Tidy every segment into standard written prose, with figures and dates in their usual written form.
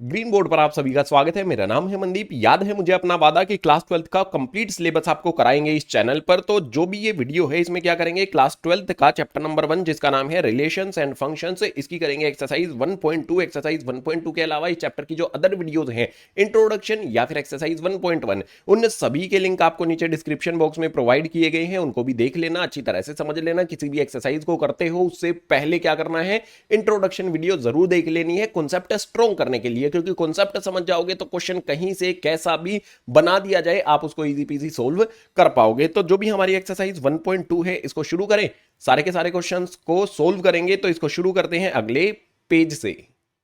Green board पर आप सभी का स्वागत है। मेरा नाम है मनदीप। याद है मुझे अपना वादा कि क्लास 12th का कंप्लीट सिलेबस आपको कराएंगे इस चैनल पर। तो जो भी ये वीडियो है इसमें क्या करेंगे, क्लास 12th का चैप्टर नंबर 1 जिसका नाम है रिलेशंस एंड फंक्शंस, इसकी करेंगे एक्सरसाइज 1.2। एक्सरसाइज 1.2 के अलावा इस चैप्टर की जो अदर वीडियोज हैं, इंट्रोडक्शन या फिर एक्सरसाइज 1.1, उन सभी के लिंक आपको नीचे डिस्क्रिप्शन बॉक्स में प्रोवाइड किए गए हैं। उनको भी देख लेना, अच्छी तरह से समझ लेना। किसी भी एक्सरसाइज को करते हो उससे पहले क्या करना है, इंट्रोडक्शन वीडियो जरूर देख लेनी है कॉन्सेप्ट स्ट्रॉन्ग करने के लिए, क्योंकि कॉन्सेप्ट समझ जाओगे तो क्वेश्चन कहीं से कैसा भी बना दिया जाए आप उसको इजी पीजी सोल्व कर पाओगे। तो जो भी हमारी एक्सरसाइज 1.2 है इसको शुरू करें। सारे के सारे क्वेश्चंस को सोल्व करेंगे। तो इसको शुरू करते हैं अगले पेज से।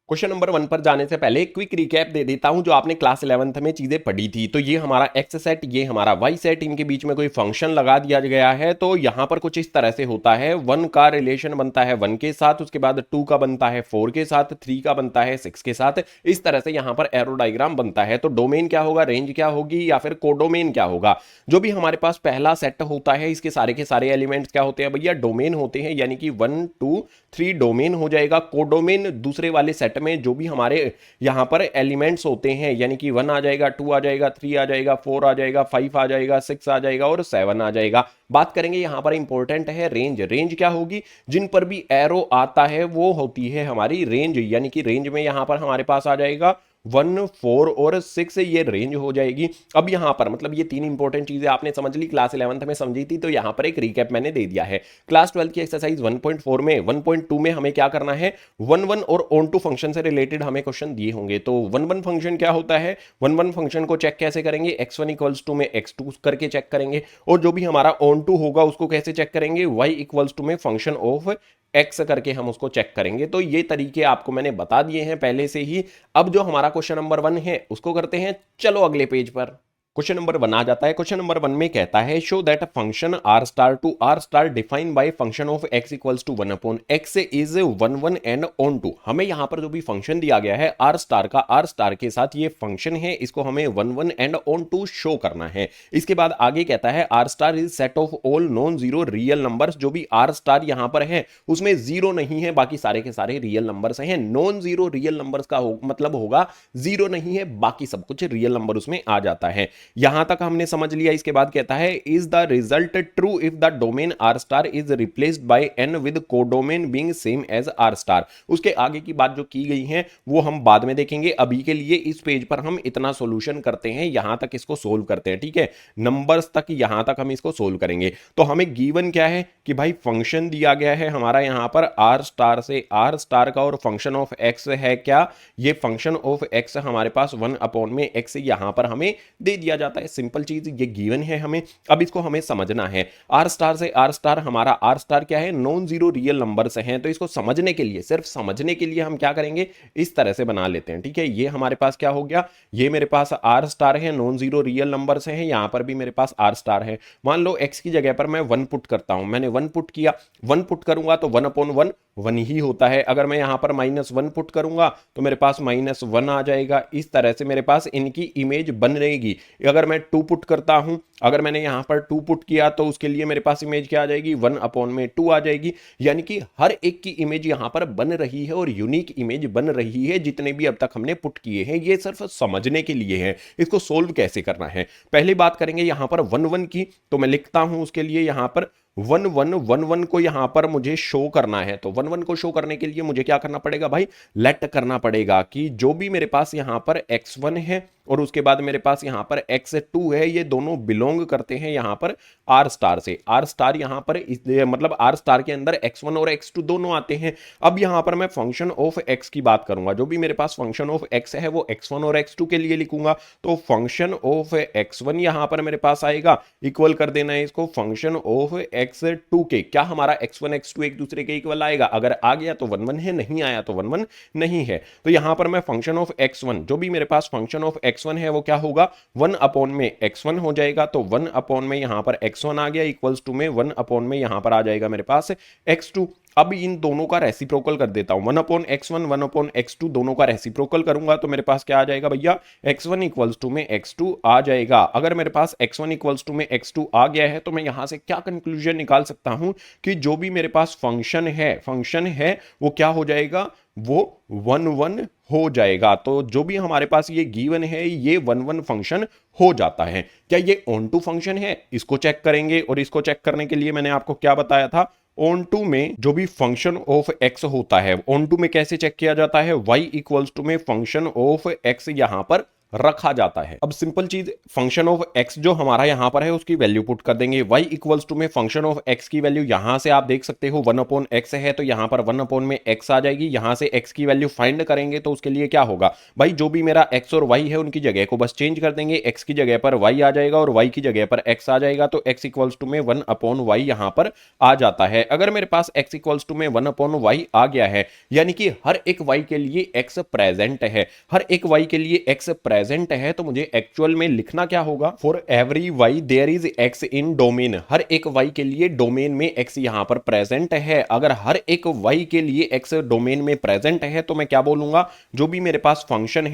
क्वेश्चन नंबर 1 पर जाने से पहले क्विक रिकैप दे देता हूं जो आपने क्लास 11th में चीजें पढ़ी थी। तो ये हमारा एक्स सेट, ये हमारा वाई सेट, इनके बीच में कोई फंक्शन लगा दिया गया है। तो यहां पर कुछ इस तरह से होता है, 1 का रिलेशन बनता है 1 के साथ, उसके बाद 2 का बनता है 4 के साथ, 3 का बनता है 6 के साथ। इस तरह से यहां पर एरो डायग्राम बनता है। तो डोमेन क्या होगा, रेंज क्या होगी, या फिर कोडोमेन क्या होगा। जो भी हमारे पास पहला सेट होता है इसके सारे के सारे एलिमेंट्स क्या होते हैं भैया, डोमेन होते हैं। यानी कि 1 2 3 डोमेन हो जाएगा। कोडोमेन दूसरे वाले सेट में जो भी हमारे यहां पर एलिमेंट्स होते हैं, यानी कि 1 आ जाएगा, 2 आ जाएगा, 3 आ जाएगा, 4 आ जाएगा, 5 आ जाएगा, 6 आ जाएगा और 7 आ जाएगा। बात करेंगे यहां पर इंपॉर्टेंट है रेंज। रेंज क्या होगी, जिन पर भी एरो आता है वो होती है हमारी रेंज। यानी कि रेंज में यहां पर हमारे पास आ जाएगा 1 4 और 6, ये रेंज हो जाएगी। अब यहां पर मतलब ये तीन इंपॉर्टेंट चीजें आपने समझ ली, क्लास 11th में समझी थी। तो यहां पर एक रिकैप मैंने दे दिया है। क्लास 12 की एक्सरसाइज 1.4 में 1.2 में हमें क्या करना है, 1 1 और ऑन टू फंक्शन से रिलेटेड हमें क्वेश्चन दिए होंगे। तो 1 1 फंक्शन क्या होता है, 1 1 फंक्शन को चेक कैसे करेंगे, x1 इक्वल्स टू में x2 करके चेक करेंगे। और जो भी हमारा ऑन टू होगा उसको कैसे चेक करेंगे, y इक्वल्स टू में फंक्शन ऑफ एक्स करके हम उसको चेक करेंगे। तो ये तरीके आपको मैंने बता दिए हैं पहले से ही। अब जो हमारा क्वेश्चन नंबर 1 है उसको करते हैं। चलो अगले पेज पर। क्वेश्चन नंबर 1 आ जाता है। क्वेश्चन नंबर 1 में कहता है, show that a function R star to R star define by function of x equals to 1 upon x is 1 1 and onto. हमें यहां पर जो भी फंक्शन दिया गया है आर स्टार का, आर स्टार के साथ ये फंक्शन है, इसको हमें 1 1 एंड ऑन टू शो करना है। इसके बाद आगे कहता है, R star is set of all non zero real numbers. जो भी आर स्टार यहां पर है उसमें जीरो नहीं है, बाकी सारे के सारे रियल नंबर्स हैं। नॉन जीरो रियल नंबर्स का मतलब होगा जीरो नहीं है, बाकी सब कुछ रियल नंबर उसमें आ जाता है। यहां तक हमने समझ लिया। इसके बाद कहता है, is the result true if the domain R star is replaced by N with codomain being same as R star. उसके आगे की बात जो की गई है वो हम बाद में देखेंगे। अभी के लिए इस पेज पर हम इतना सॉल्यूशन करते हैं, यहां तक इसको सोल्व करते हैं। ठीक है, नंबर्स तक यहां तक हम इसको सोल्व करेंगे। तो हमें गिवन क्या है कि भाई फंक्शन दिया गया है हमारा यहां पर आर स्टार से, आर स्टार का, और फंक्शन ऑफ एक्स है क्या, ये फंक्शन ऑफ एक्स हमारे पास 1 अपॉन में एक्स यहां पर हमें दे दिया जाता है। सिंपल चीज ये गिवन है हमें। अब इसको हमें समझना है। आर स्टार से आर स्टार, हमारा आर स्टार क्या है, नॉन जीरो रियल नंबर से हैं। तो इसको समझने के लिए, सिर्फ समझने के लिए हम क्या करेंगे, इस तरह से बना लेते हैं। ठीक है, ये हमारे पास क्या हो गया, ये मेरे पास आर स्टार है, नॉन जीरो रियल नंबर से है। यहां पर भी मेरे पास आर स्टार है। मान लो एक्स की जगह पर मैं 1 पुट करता हूं। मैंने 1 पुट किया, 1 पुट करूंगा तो 1 अपॉन 1 1 ही होता है। अगर मैं यहां पर -1 पुट करूंगा तो मेरे पास -1 आ जाएगा। इस तरह से मेरे पास इनकी इमेज बन रहेगी। अगर मैं 2 पुट करता हूं, अगर मैंने यहां पर 2 पुट किया तो उसके लिए मेरे पास इमेज क्या आ जाएगी, 1 अपॉन में 2 आ जाएगी। यानी कि हर एक की इमेज यहां पर बन रही है और यूनिक इमेज बन रही है जितने भी अब तक हमने पुट किए हैं। ये सिर्फ समझने के लिए है। इसको सोल्व कैसे करना है, पहले बात करेंगे यहां पर 1 1 की। तो मैं लिखता हूं उसके लिए यहां पर 1 1 1 1 को यहां पर मुझे शो करना है। तो 1 1 को शो करने के लिए मुझे क्या करना पड़ेगा भाई, लेट करना पड़ेगा कि जो भी मेरे पास यहां पर x1 है और उसके बाद मेरे पास यहां पर x2 है, ये दोनों बिलोंग करते हैं यहां पर आर स्टार से। आर स्टार यहां पर मतलब आर स्टार के अंदर x1 और x2 दोनों आते हैं। अब यहां पर मैं फंक्शन ऑफ x की बात करूंगा। जो भी मेरे पास फंक्शन ऑफ x है वो x1 और x2 के लिए लिखूंगा। तो फंक्शन ऑफ x1 यहां पर मेरे पास आएगा, इक्वल कर देना है इसको फंक्शन ऑफ x2 के। क्या हमारा x1 x2 एक दूसरे के इक्वल आएगा, अगर आ गया तो 1 1 है, नहीं आया तो 1 1 नहीं है। तो यहां पर मैं फंक्शन ऑफ x1, जो भी मेरे पास फंक्शन ऑफ x1 है वो क्या होगा, 1 अपॉन में x1 हो जाएगा। तो 1 अपॉन में यहां पर x1 आ गया, इक्वल्स टू में 1 अपॉन में यहां पर आ जाएगा मेरे पास x2। अब इन दोनों का रेसिप्रोकल कर देता हूं, 1 अपॉन x1 1 अपॉन x2, दोनों का रेसिप्रोकल करूंगा तो मेरे पास क्या आ जाएगा भैया, x1 इक्वल्स टू में x2 आ जाएगा। अगर मेरे पास x1 इक्वल्स टू में x2 आ गया है तो मैं यहां से क्या कंक्लूजन निकाल सकता हूं कि जो भी मेरे पास फंक्शन है वो क्या हो जाएगा, वो 1 1 हो जाएगा। तो जो भी हमारे पास ये गिवन है ये 1 1 फंक्शन हो जाता है। क्या ये ऑन टू फंक्शन है, इसको चेक करेंगे, और इसको चेक करने के लिए मैंने आपको क्या बताया था, ऑन टू में जो भी फंक्शन ऑफ एक्स होता है, ऑन टू में कैसे चेक किया जाता है, वाई इक्वल्स टू में फंक्शन ऑफ एक्स यहां पर रखा जाता है। अब सिंपल चीज, फंक्शन ऑफ एक्स जो हमारा यहां पर है उसकी वैल्यू पुट कर देंगे, y इक्वल्स टू में फंक्शन ऑफ एक्स की वैल्यू यहां से आप देख सकते हो 1/x है, तो यहां पर 1 में x आ जाएगी। यहां से x की वैल्यू फाइंड करेंगे तो उसके लिए क्या होगा भाई, जो भी मेरा x और y है उनकी जगह को बस चेंज कर देंगे, x की जगह पर y आ जाएगा और y की जगह पर x आ जाएगा, तो x इक्वल्स टू में 1/y यहां पर आ जाता है। अगर मेरे पास x इक्वल्स टू में 1/y आ गया है, यानी कि हर एक y के लिए x प्रेजेंट है, हर एक y के लिए x प्रेजेंट है, तो मुझे एक्चुअल में लिखना क्या होगा, for every y there is x in domain, हर एक y के लिए डोमेन में x यहां पर प्रेजेंट है। अगर हर एक y के लिए x डोमेन में प्रेजेंट है तो मैं क्या बोलूंगा, जो भी मेरे पास फंक्शन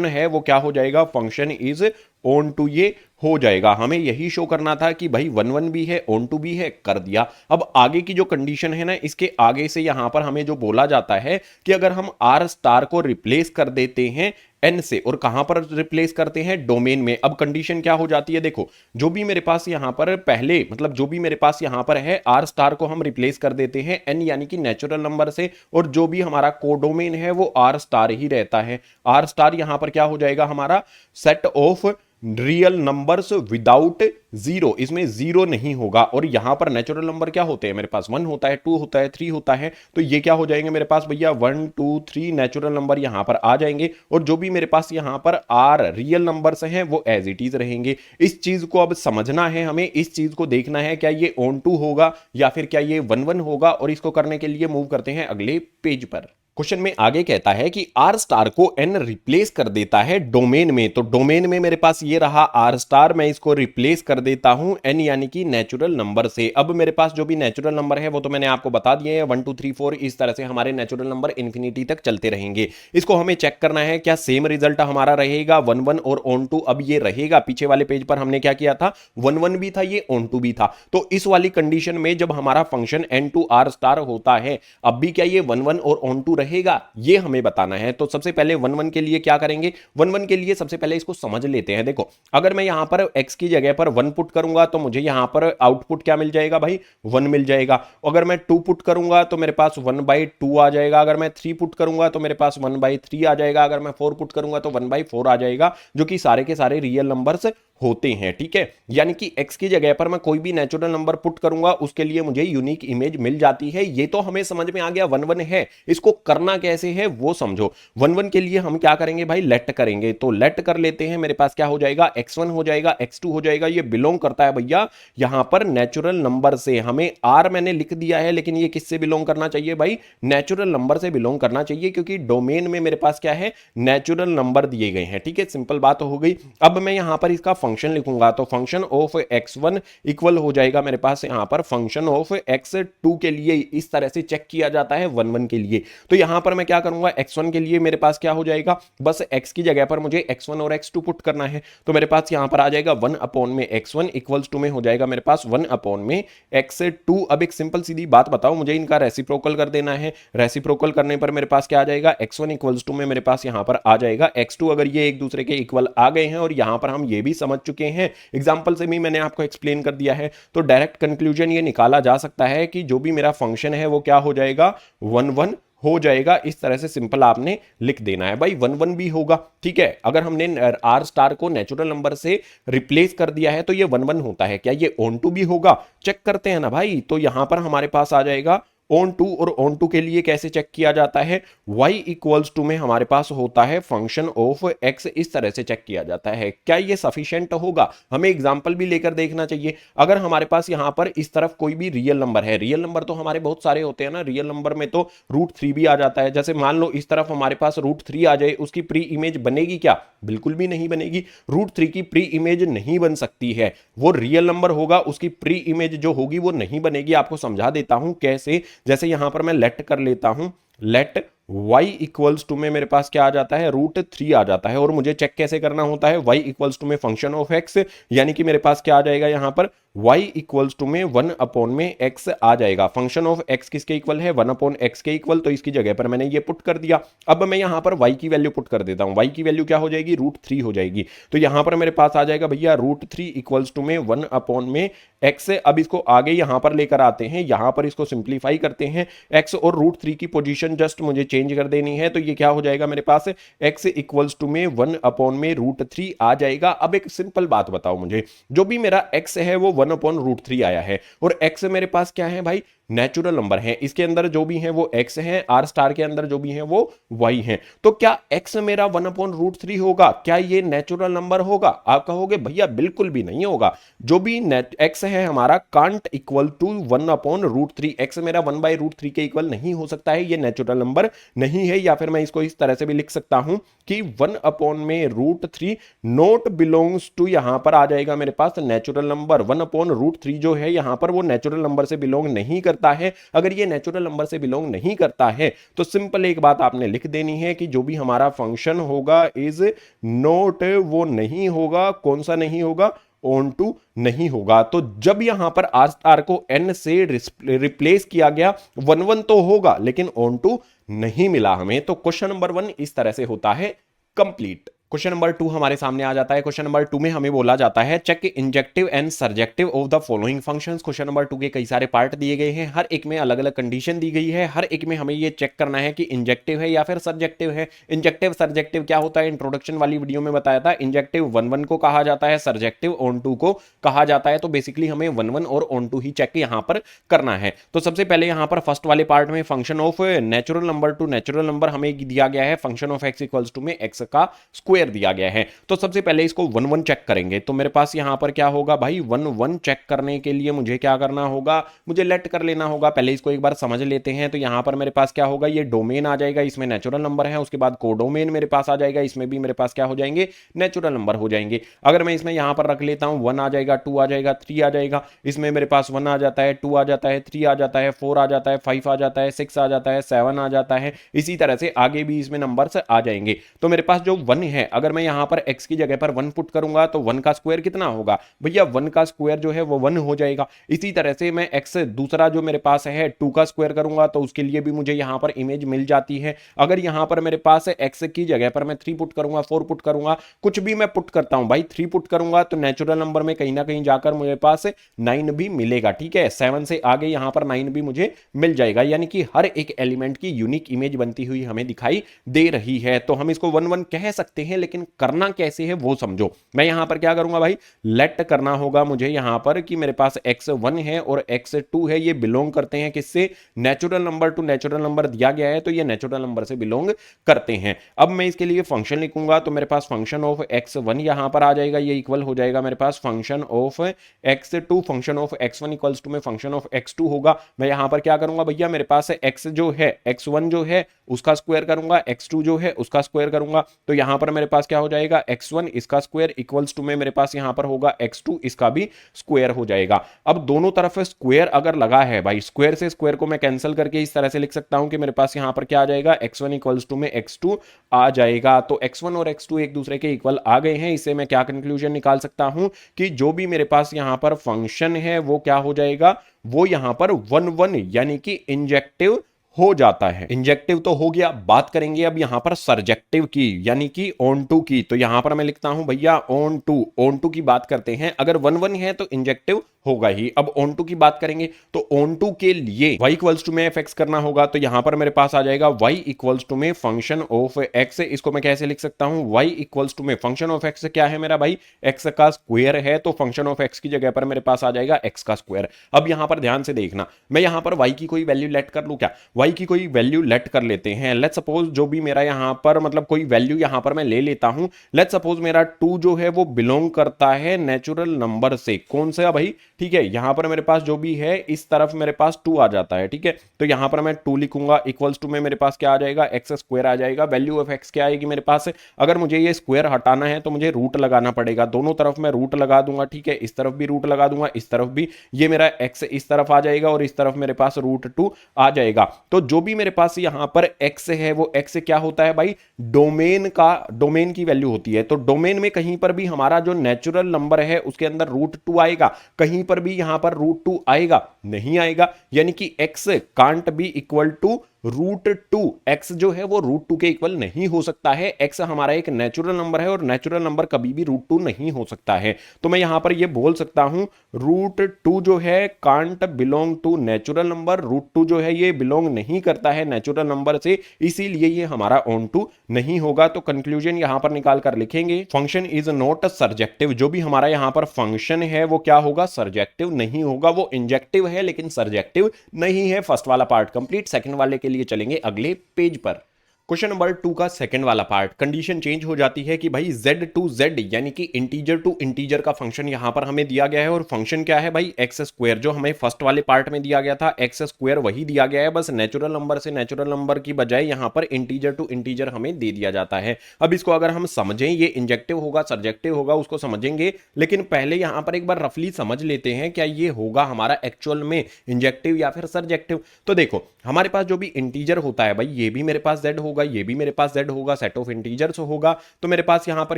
है वो क्या हो जाएगा, फंक्शन इज ऑन टू ये हो जाएगा। हमें यही शो करना था कि भाई 1 1 भी है, ऑन टू भी है, कर दिया। अब आगे की जो कंडीशन है ना, इसके आगे से यहां पर हमें जो बोला जाता है कि अगर हम आर स्टार को रिप्लेस कर देते हैं एन से, और कहां पर रिप्लेस करते हैं, डोमेन में। अब कंडीशन क्या हो जाती है, देखो जो भी मेरे पास यहां पर पहले, मतलब जो भी मेरे पास यहां पर है आर स्टार को हम रिप्लेस कर देते हैं एन यानी कि नेचुरल नंबर से, और जो भी हमारा कोडोमेन है वो आर स्टार ही रहता है। आर स्टार यहां पर क्या हो जाएगा, हमारा set of real numbers without zero, इसमें जीरो नहीं होगा। और यहां पर नेचुरल नंबर क्या होते हैं, मेरे पास 1 होता है, 2 होता है, 3 होता है, तो ये क्या हो जाएंगे मेरे पास भैया 1 2 3 नेचुरल नंबर यहां पर आ जाएंगे, और जो भी मेरे पास यहां पर आर रियल नंबर्स हैं वो एज इट इज रहेंगे। इस चीज को अब समझना है हमें, इस चीज को देखना है क्या ये ऑन टू होगा या फिर क्या ये 1 1 होगा, और इसको करने के लिए मूव करते हैं अगले पेज पर। क्वेश्चन में आगे कहता है कि आर स्टार को एन रिप्लेस कर देता है डोमेन में, तो डोमेन में मेरे पास ये रहा आर स्टार, मैं इसको रिप्लेस कर देता हूं एन यानी कि नेचुरल नंबर से। अब मेरे पास जो भी नेचुरल नंबर है वो तो मैंने आपको बता दिए हैं, 1 2 3 4 इस तरह से हमारे नेचुरल नंबर इंफिनिटी तक चलते रहेंगे। इसको हमें चेक करना है क्या सेम रिजल्ट हमारा रहेगा 1 1 और ऑन टू। अब ये रहेगा, पीछे वाले पेज पर हमने क्या किया था, 1 1 भी था, ये ऑन टू भी था, तो इस वाली कंडीशन में जब हमारा function N to R star होता है, अब भी क्या ये 1 1 और ऑन टू रहेगा, ये हमें बताना है। तो सबसे पहले 1 1 के लिए क्या करेंगे, 1 1 के लिए सबसे पहले इसको समझ लेते हैं। देखो अगर मैं यहां पर x की जगह पर 1 पुट करूंगा तो मुझे यहां पर आउटपुट क्या मिल जाएगा भाई, 1 मिल जाएगा। अगर मैं 2 पुट करूंगा तो मेरे पास 1/2 आ जाएगा। अगर मैं 3 पुट करूंगा तो मेरे पास 1/3 आ जाएगा। अगर मैं 4 पुट करूंगा तो 1/4 आ जाएगा, जो कि सारे के सारे रियल नंबर्स होते हैं। ठीक है, यानी कि x की जगह पर मैं कोई भी नेचुरल नंबर पुट करूंगा उसके लिए मुझे यूनिक इमेज मिल जाती है। ये तो हमें समझ में आ गया 1 1 है, इसको करना कैसे है वो समझो। 1 1 के लिए हम क्या करेंगे भाई, लेट करेंगे, तो लेट कर लेते हैं। मेरे पास क्या हो जाएगा, x1 हो जाएगा, x2 हो जाएगा। ये बिलोंग करता है भैया यहां पर नेचुरल नंबर से। हमें r मैंने लिख दिया है, लेकिन ये किससे बिलोंग करना चाहिए भाई, नेचुरल नंबर से बिलोंग करना चाहिए, क्योंकि डोमेन में मेरे पास क्या है, नेचुरल नंबर दिए गए हैं। ठीक है, सिंपल बात हो गई। अब मैं यहां पर इसका फंक्शन लिखूंगा, तो फंक्शन ऑफ x1 इक्वल हो जाएगा मेरे पास यहां पर फंक्शन ऑफ x2 के लिए। इस तरह से चेक किया जाता है 1 1 के लिए। तो यहां पर मैं क्या करूंगा, x1 के लिए मेरे पास क्या हो जाएगा, बस x की जगह पर मुझे x1 और x2 पुट करना है, तो मेरे पास यहां पर आ जाएगा 1 अपॉन में x1 इक्वल्स टू में हो जाएगा मेरे पास 1 अपॉन में x2। अब एक सिंपल सीधी बात बताओ, मुझे इनका रेसिप्रोकल कर देना है। रेसिप्रोकल करने पर मेरे पास क्या आ जाएगा, x1 इक्वल्स टू में मेरे पास यहां पर आ जाएगा x2। अगर ये एक दूसरे के इक्वल आ गए हैं और यहां पर हम ये भी समझ चुके हैं, एग्जांपल से भी मैंने आपको एक्सप्लेन कर दिया है, तो डायरेक्ट कंक्लूजन ये निकाला जा सकता है कि जो भी मेरा फंक्शन है वो क्या हो जाएगा, 1 1 हो जाएगा। इस तरह से सिंपल आपने लिख देना है भाई, 1 1 भी होगा। ठीक है, अगर हमने आर स्टार को नेचुरल नंबर से रिप्लेस कर दिया है तो ये 1 1 होता है। क्या ये ऑन टू भी होगा, चेक करते हैं ना भाई। तो यहां पर हमारे पास आ जाएगा ऑन टू, और ऑन टू के लिए कैसे चेक किया जाता है, y इक्वल्स टू में हमारे पास होता है फंक्शन ऑफ x, इस तरह से चेक किया जाता है। क्या ये सफिशिएंट होगा, हमें एग्जांपल भी लेकर देखना चाहिए। अगर हमारे पास यहां पर इस तरफ कोई भी रियल नंबर है, रियल नंबर तो हमारे बहुत सारे होते हैं ना, रियल नंबर में तो √3 भी आ जाता है। जैसे मान लो इस तरफ हमारे पास √3 आ जाए, उसकी प्री इमेज बनेगी क्या, बिल्कुल भी नहीं बनेगी। √3 की प्री इमेज नहीं बन सकती है, वो रियल नंबर होगा, उसकी प्री इमेज जो होगी वो नहीं बनेगी। आपको समझा देता हूं कैसे, जैसे यहां पर मैं लेट कर लेता हूं, लेट y इक्वल्स टू में मेरे पास क्या आ जाता है, √3 आ जाता है। और मुझे चेक कैसे करना होता है, y इक्वल्स टू में फंक्शन ऑफ x, यानी कि मेरे पास क्या आ जाएगा यहां पर y इक्वल्स टू में 1/x आ जाएगा। फंक्शन ऑफ x किसके इक्वल है, 1/x के इक्वल, तो इसकी जगह पर मैंने ये पुट कर दिया। अब मैं यहां पर y की वैल्यू पुट कर देता हूं, y की वैल्यू क्या हो जाएगी, √3 हो जाएगी। तो यहां पर मेरे पास आ जाएगा भैया √3 इक्वल्स टू में 1/x। अब इसको आगे यहां पर लेकर आते हैं, यहां पर इसको सिंप्लीफाई करते हैं, x और √3 की पोजीशन जस्ट मुझे चेंज कर देनी है। तो ये क्या हो जाएगा मेरे पास, x इक्वल्स टू में 1/√3 आ जाएगा। अब एक सिंपल बात बताओ मुझे, जो भी मेरा x है वो 1/√3 आया है, और x मेरे पास क्या है भाई, नेचुरल नंबर है। इसके अंदर जो भी है वो x है, r स्टार के अंदर जो भी है वो y है। तो क्या x मेरा 1/√3 होगा, क्या ये नेचुरल नंबर होगा? आप कहोगे भैया बिल्कुल भी नहीं होगा। जो भी x है हमारा कांट इक्वल टू 1/√3, x मेरा 1/√3 के इक्वल नहीं हो सकता है, ये नेचुरल नंबर नहीं है। या फिर मैं इसको इस तरह से भी लिख सकता हूं कि 1/√3 नॉट बिलोंग्स टू, यहां पर आ जाएगा मेरे पास नेचुरल नंबर। 1/√3 जो है यहां पर वो नेचुरल नंबर से बिलोंग नहीं करता है। अगर ये नेचुरल नंबर से बिलोंग नहीं करता है तो सिंपल एक बात आपने लिख देनी है कि जो भी हमारा फंक्शन होगा इज नॉट, वो नहीं होगा। कौन सा नहीं होगा, ऑन टू नहीं होगा। तो जब यहां पर आर स्टार को एन से रिप्लेस किया गया, 1 तो होगा लेकिन ऑन टू नहीं मिला हमें। तो क्वेश्चन नंबर 1 इस तरह से होता है कंप्लीट। क्वेश्चन नंबर 2 हमारे सामने आ जाता है। क्वेश्चन नंबर 2 में हमें बोला जाता है check injective and surjective of the following functions. Question number 2 के कई सारे पार्ट दिए गए हैं, हर एक में अलग अलग कंडीशन दी गई है, हर एक में हमें ये चेक करना है कि इंजेक्टिव है या फिर सर्जेक्टिव है। इंजेक्टिव सर्जेक्टिव क्या होता है, इंट्रोडक्शन वाली वीडियो में बताया था। इंजेक्टिव 1 को कहा जाता है, सर्जेक्टिव ऑन टू को कहा जाता है। तो बेसिकली हमें 1 और ऑन टू ही चेक यहां पर करना है। तो सबसे पहले यहां पर फर्स्ट वाले पार्ट में function of natural number to natural number हमें दिया गया है, function of x equals to में x का स्क्वायर दिया गया है। तो सबसे पहले इसको 1 चेक करेंगे। तो मेरे पास यहां पर क्या होगा भाई, 1 चेक करने के लिए मुझे क्या करना होगा, मुझे लेट कर लेना होगा। पहले इसको एक बार समझ लेते हैं। तो यहां पर मेरे पास क्या होगा, ये डोमेन आ जाएगा, इसमें नेचुरल नंबर है। उसके बाद कोडोमेन मेरे पास आ जाएगा, इसमें भी मेरे पास क्या हो जाएंगे, नेचुरल नंबर हो जाएंगे। अगर मैं इसमें यहां पर रख लेता हूं, 1 आ जाएगा, 2 आ जाएगा, 3 आ जाएगा। इसमें मेरे पास 1 आ जाता है, 2 आ जाता है, 3 आ जाता है, 4 आ जाता है, 5 आ जाता है, 6 आ जाता है, 7 आ जाता है। इसी तरह से आगे भी इसमें नंबर्स आ जाएंगे। तो मेरे पास जो 1 है, अगर मैं यहां पर x की जगह पर 1 पुट करूंगा तो 1 का स्क्वायर कितना होगा भैया, 1 का स्क्वायर जो है वो 1 हो जाएगा। इसी तरह से मैं x दूसरा जो मेरे पास है 2 का स्क्वायर करूंगा तो उसके लिए भी मुझे यहां पर इमेज मिल जाती है। अगर यहां पर मेरे पास x की जगह पर मैं 3 पुट करूंगा, 4 पुट करूंगा, कुछ भी मैं पुट करता हूं भाई, 3 पुट करूंगा तो नेचुरल नंबर में कहीं ना कहीं जाकर मेरे पास 9 भी मिलेगा। ठीक है, 7 से आगे यहां पर 9 भी मुझे मिल जाएगा, यानी कि हर एक एलिमेंट की यूनिक इमेज बनती हुई हमें दिखाई दे रही है। तो हम इसको 1 कह सकते हैं, लेकिन करना कैसे है वो समझो। मैं यहां पर क्या करूंगा भाई, लेट करना होगा मुझे यहां पर कि मेरे पास x1 है और x2 है, ये बिलोंग करते हैं किससे, natural number to natural number दिया गया है तो ये नेचुरल नंबर से बिलोंग करते हैं। अब मैं इसके लिए फंक्शन लिखूंगा तो मेरे पास फंक्शन ऑफ x1 यहां पर आ जाएगा, ये इक्वल हो जाएगा मेरे पास function of x2, function of x1 equals to में फंक्शन ऑफ x2 होगा। मैं यहां पर क्या करूंगा भैया, मेरे पास x जो है, x1 जो है उसका स्क्वायर करूंगा, x2 जो है उसका स्क्वायर करूंगा। तो यहां पर मेरे पास क्या हो जाएगा, x1 इसका स्क्वायर इक्वल्स टू में मेरे पास यहां पर होगा x2 इसका भी स्क्वायर हो जाएगा। अब दोनों तरफ स्क्वायर अगर लगा है भाई, स्क्वायर से स्क्वायर को मैं कैंसिल करके इस तरह से लिख सकता हूं कि मेरे पास यहां पर क्या आ जाएगा, x1 इक्वल्स टू में x2 आ जाएगा। तो x1 और x2 एक दूसरे के इक्वल आ गए हैं। इससे मैं क्या कंक्लूजन निकाल सकता हूं कि जो भी मेरे पास यहां पर फंक्शन है वो क्या हो जाएगा, वो यहां पर 1 यानी कि इंजेक्टिव हो जाता है। इंजेक्टिव तो हो गया, बात करेंगे अब यहां पर सर्जेक्टिव की, यानी कि ऑन टू की। तो यहां पर मैं लिखता हूं भैया ऑन टू की बात करते हैं। अगर 1 है तो इंजेक्टिव होगा ही। अब ऑन टू की बात करेंगे तो ऑन टू के लिए y इक्वल्स टू में fx करना होगा। तो यहां पर मेरे पास आ जाएगा y इक्वल्स टू में फंक्शन ऑफ x। इसको मैं कैसे लिख सकता हूं, y इक्वल्स टू में फंक्शन ऑफ x क्या है मेरा भाई, x का स्क्वायर है। तो फंक्शन ऑफ x की जगह पर मेरे पास आ जाएगा x का स्क्वायर। अब यहां पर ध्यान से देखना, मैं यहां पर y की कोई वैल्यू लेट कर लूं क्या, y की कोई वैल्यू लेट कर लेते हैं। लेट सपोज जो भी मेरा यहां पर मतलब कोई वैल्यू यहां पर मैं ले लेता हूं। लेट सपोज मेरा 2 जो है वो बिलोंग करता है नेचुरल नंबर से। कौन सा भाई, ठीक है, यहां पर मेरे पास जो भी है इस तरफ मेरे पास 2 आ जाता है। ठीक है, तो यहां पर मैं 2 लिखूंगा, इक्वल्स टू में मेरे पास क्या आ जाएगा, एक्स स्क्वायर आ जाएगा। वैल्यू ऑफ एक्स क्या आएगी मेरे पास, अगर मुझे ये स्क्वायर हटाना है तो मुझे रूट लगाना पड़ेगा। दोनों तरफ मैं रूट लगा दूंगा। ठीक है, इस तरफ भी रूट लगा दूंगा, इस तरफ भी। ये मेरा एक्स इस तरफ आ जाएगा और इस तरफ मेरे पास √2 आ जाएगा। तो जो भी मेरे पास यहां पर x है वो x क्या होता है भाई, डोमेन की वैल्यू होती है। तो डोमेन में कहीं पर भी हमारा जो नेचुरल नंबर है उसके अंदर √2 आएगा, कहीं पर भी यहां पर √2 आएगा नहीं आएगा, यानी कि x can't be equal to √2। x जो है वो √2 के इक्वल नहीं हो सकता है। x हमारा एक नेचुरल नंबर है और नेचुरल नंबर कभी भी √2 नहीं हो सकता है। तो मैं यहां पर ये बोल सकता हूं √2 जो है can't belong to natural number, √2 जो है ये बिलोंग नहीं करता है नेचुरल नंबर से, इसीलिए ये हमारा ऑन टू नहीं होगा। तो कंक्लूजन यहां पर निकाल कर लिखेंगे फंक्शन इज नॉट सर्जेक्टिव। जो भी हमारा यहां पर फंक्शन है वो क्या होगा, सर्जेक्टिव नहीं होगा। वो इंजेक्टिव है लेकिन सर्जेक्टिव नहीं है। फर्स्ट वाला पार्ट कंप्लीट। सेकंड वाले के लिए चलेंगे अगले पेज पर। क्वेश्चन नंबर 2 का सेकंड वाला पार्ट, कंडीशन चेंज हो जाती है कि भाई z टू z यानी कि इंटीजर टू इंटीजर का फंक्शन यहां पर हमें दिया गया है, और फंक्शन क्या है भाई, एक्स स्क्वायर। जो हमें फर्स्ट वाले पार्ट में दिया गया था एक्स स्क्वायर वही दिया गया है, बस नेचुरल नंबर से नेचुरल नंबर की बजाय यहां पर इंटीजर टू इंटीजर हमें दे दिया जाता है। अब इसको अगर हम समझें, ये इंजेक्टिव होगा सर्जेक्टिव होगा उसको समझेंगे, लेकिन पहले यहां पर एक बार रफली समझ लेते हैं क्या ये होगा हमारा एक्चुअल में इंजेक्टिव या फिर सर्जेक्टिव। तो देखो हमारे पास जो भी इंटीजर होता है भाई, ये भी मेरे पास z होगा, ये भी मेरे पास z होगा, सेट ऑफ इंटीजर्स होगा। तो मेरे पास यहां पर